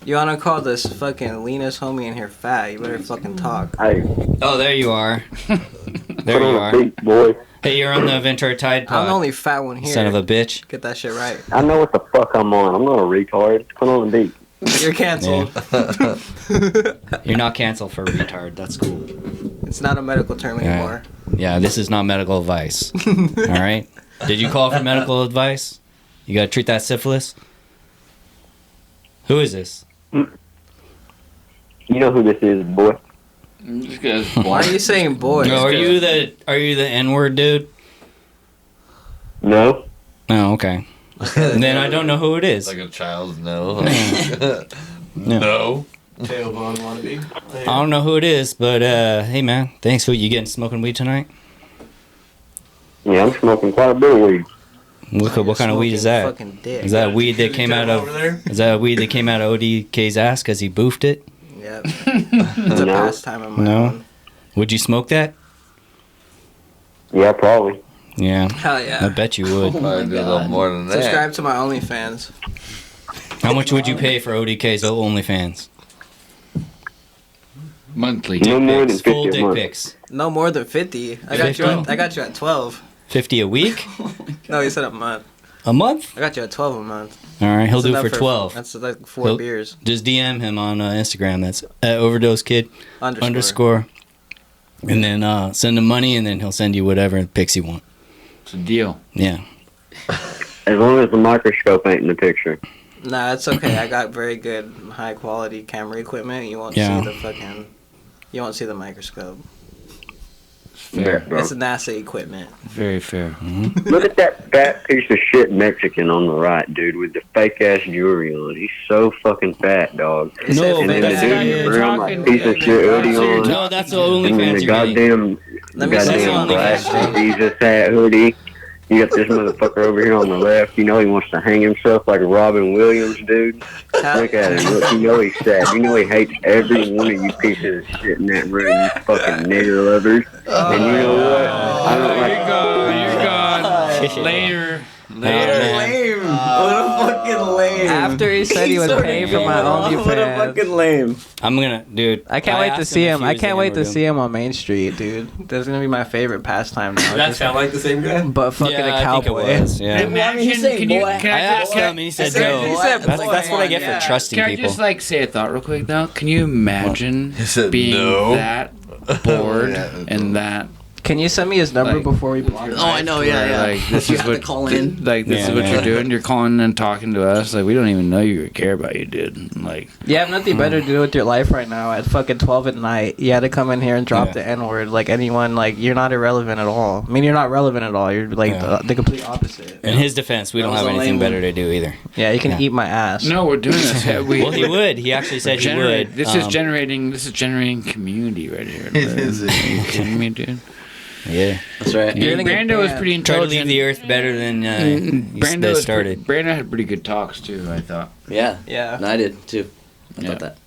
You wanna call this fucking leanest homie in here fat? You better fucking talk. Oh, there you are. There you are. Boy. Hey, you're on the Ventura Tide Pod. I'm the only fat one here. Son of a bitch. Get that shit right. I know what the fuck I'm on. I'm not a retard. Put on the beat. You're canceled. You're not canceled for retard. That's cool. It's not a medical term anymore. Yeah, this is not medical advice. All right? Did you call for medical advice? You gotta treat that syphilis? Who is this? You know who this is, boy. Why are you saying boy? No, are you the N-word dude? No. Oh, okay. Then I don't know who it is. Like a child's no. No. Tailbone wannabe. I don't know who it is, but hey man, thanks for you getting smoking weed tonight. Yeah, I'm smoking quite a bit of weed. What kind of weed is that? Fucking dick. Is that weed that came out of? Is that weed that came out of ODK's ass because he boofed it? Yep. It's a pastime of mine. No. Would you smoke that? Yeah, probably. Yeah. Hell yeah. I bet you would. Probably do a little more than that. Subscribe to my OnlyFans. How much would you pay for ODK's OnlyFans? Monthly. No more than 50 Full a dick month. pics. No more than 50. I got you. I got you at 12. 50 a week? No, you said a month. A month? I got you at 12 a month. All right, he'll That's do it enough for 12. That's like 4 beers. Just DM him on Instagram. That's at @OverdoseKid _ and then send him money, and then he'll send you whatever pics you want. It's a deal. Yeah. As long as the microscope ain't in the picture. Nah, that's okay. I got very good, high quality camera equipment. You won't see the fucking. You won't see the microscope. Fair. It's NASA equipment. Very fair. Look at that fat piece of shit Mexican on the right, dude, with the fake ass jewelry on. He's so fucking fat, dog. No, and then the that's dude in the room, like, piece of shit hoodie on. No, that's the And then OnlyFans the you're getting. goddamn black Jesus hat hoodie. You got this motherfucker over here on the left. You know he wants to hang himself like Robin Williams, dude. Look at him. Look, you know he's sad. You know he hates every one of you pieces of shit in that room, you fucking nigger lovers. And you know what? I don't like... You're gone. Later. Lame. What a fucking lame. After he said he would pay for my OnlyFans. What a fucking lame. I'm gonna, dude. I can't wait to see him. I can't wait to see him on Main Street, dude. That's gonna be my favorite pastime now. Does that sound like the same guy? But fucking Yeah, a I think it cowboy. was, yeah. Imagine, can you? I asked him, and he said no. That's what I get for trusting Can I people. just like say a thought real quick though? Can you imagine being no. that bored and that? Can you send me his number before we block him? Oh, I know, yeah. Like this You is have to what call in. Like this is what you're doing. You're calling and talking to us. Like we don't even know you care about you, dude. Like You have nothing better to do with your life right now at fucking 12 at night. You had to come in here and drop the N-word like anyone. Like, you're not irrelevant at all. I mean, you're not relevant at all. You're like the complete opposite. In his defense, we don't have anything better to do either. Yeah, you can eat my ass. no, we're doing this. Well, he would. He actually said he would. This is generating community right here. Are you kidding me, dude? Yeah, that's right. Yeah, Brando was pretty Try to intelligent. leave the earth better than Brando started. Brando had pretty good talks too. I thought. Yeah. Yeah. No, I did too. I thought that.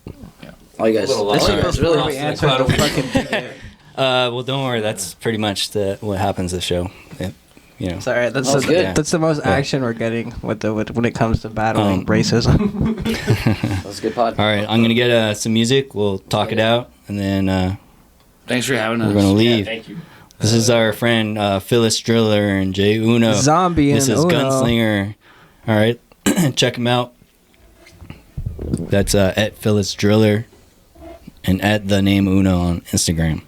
Yeah. All you guys. This is really we answered the fucking. Well, don't worry. That's pretty much what happens to the show. Yeah. You know. It's alright. That's the most action we're getting with when it comes to battling racism. That's a good pod. All right, I'm gonna get some music. We'll talk it out, and then thanks for having us. We're gonna leave. Yeah, thank you. This is our friend Phyllis Driller and Jay Uno. Zombie This and is Uno. Gunslinger. All right, check him out. That's at Phyllis Driller and at the name Uno on Instagram.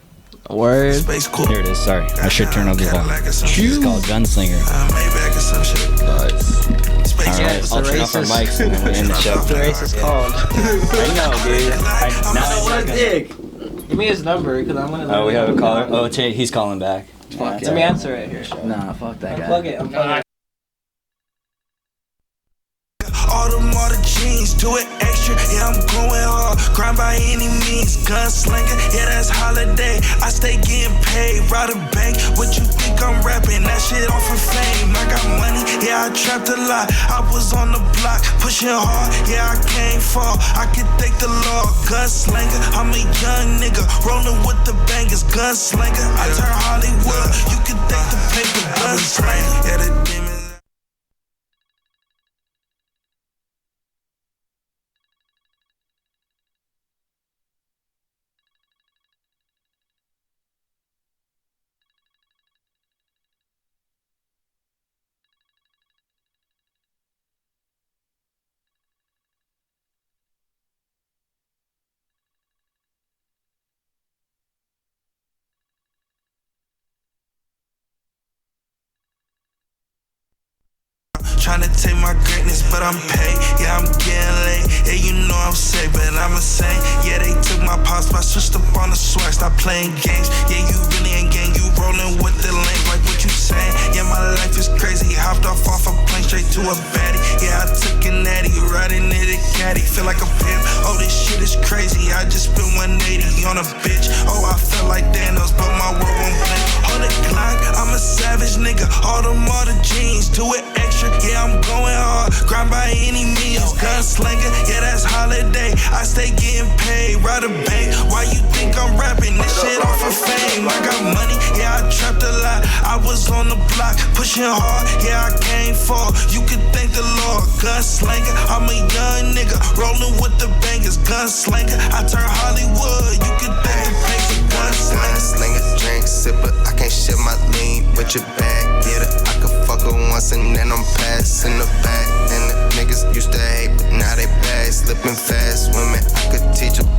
Word. Here it is. Sorry, I should turn up the volume. It's called Gunslinger. Nice. All right, I'll turn off our mics and then we end the show. The race is called. I know, dude. I want to dig. Give me his number, because I'm gonna. Oh, we have a caller. Oh, he's calling back. Let me answer it here. Nah, fuck that guy. Plug it. I'm plugging it. All the jeans, do it extra, yeah, I'm going hard. Grind by any means, gunslinger, yeah, that's holiday. I stay getting paid, rob a bank. What you think I'm rapping? That shit off of fame. I got money, yeah, I trapped a lot. I was on the block, pushing hard, yeah, I can't fall. I can thank the Lord, gunslinger. I'm a young nigga, rolling with the bangers, gunslinger. I turn Hollywood, you can thank the paper, gunslinger. Yeah, the demons. Tryna take my greatness, but I'm paid. Yeah, I'm getting late. Yeah, you know I'm safe, but I'm insane. Yeah, they took my pops, but I switched up on the swag. Stop playing games. Yeah, you really ain't gang. You rolling with the lane, like what you saying. Yeah, my life is crazy. Hopped off a plane straight to a baddie. Yeah, I took a natty, riding it a caddy. Feel like a pimp. Oh, this shit is crazy. I just spent 180 on a bitch. Oh, I feel like Thanos, but my world won't blink. Hold the clock, I'm a savage nigga. All the jeans, do it extra. Yeah, I'm going hard. grind by any means. Gunslinger, yeah, that's holiday. I stay getting paid, ride a bank. Why you think I'm rapping this shit off of fame? I got money, yeah, I trapped a lot. I was on the block, pushing hard, yeah, I came far. You could thank the Lord. Gunslinger, I'm a young nigga, rolling with the bangers. Gunslinger, I turn Hollywood. You could thank the paper. Gunslinger, drink, sipper. I can't ship my lean with your bag. Get it, I could fuck her once and then I'm passing the back. And the niggas used to hate, but now they bad. Slipping fast, women, I could teach a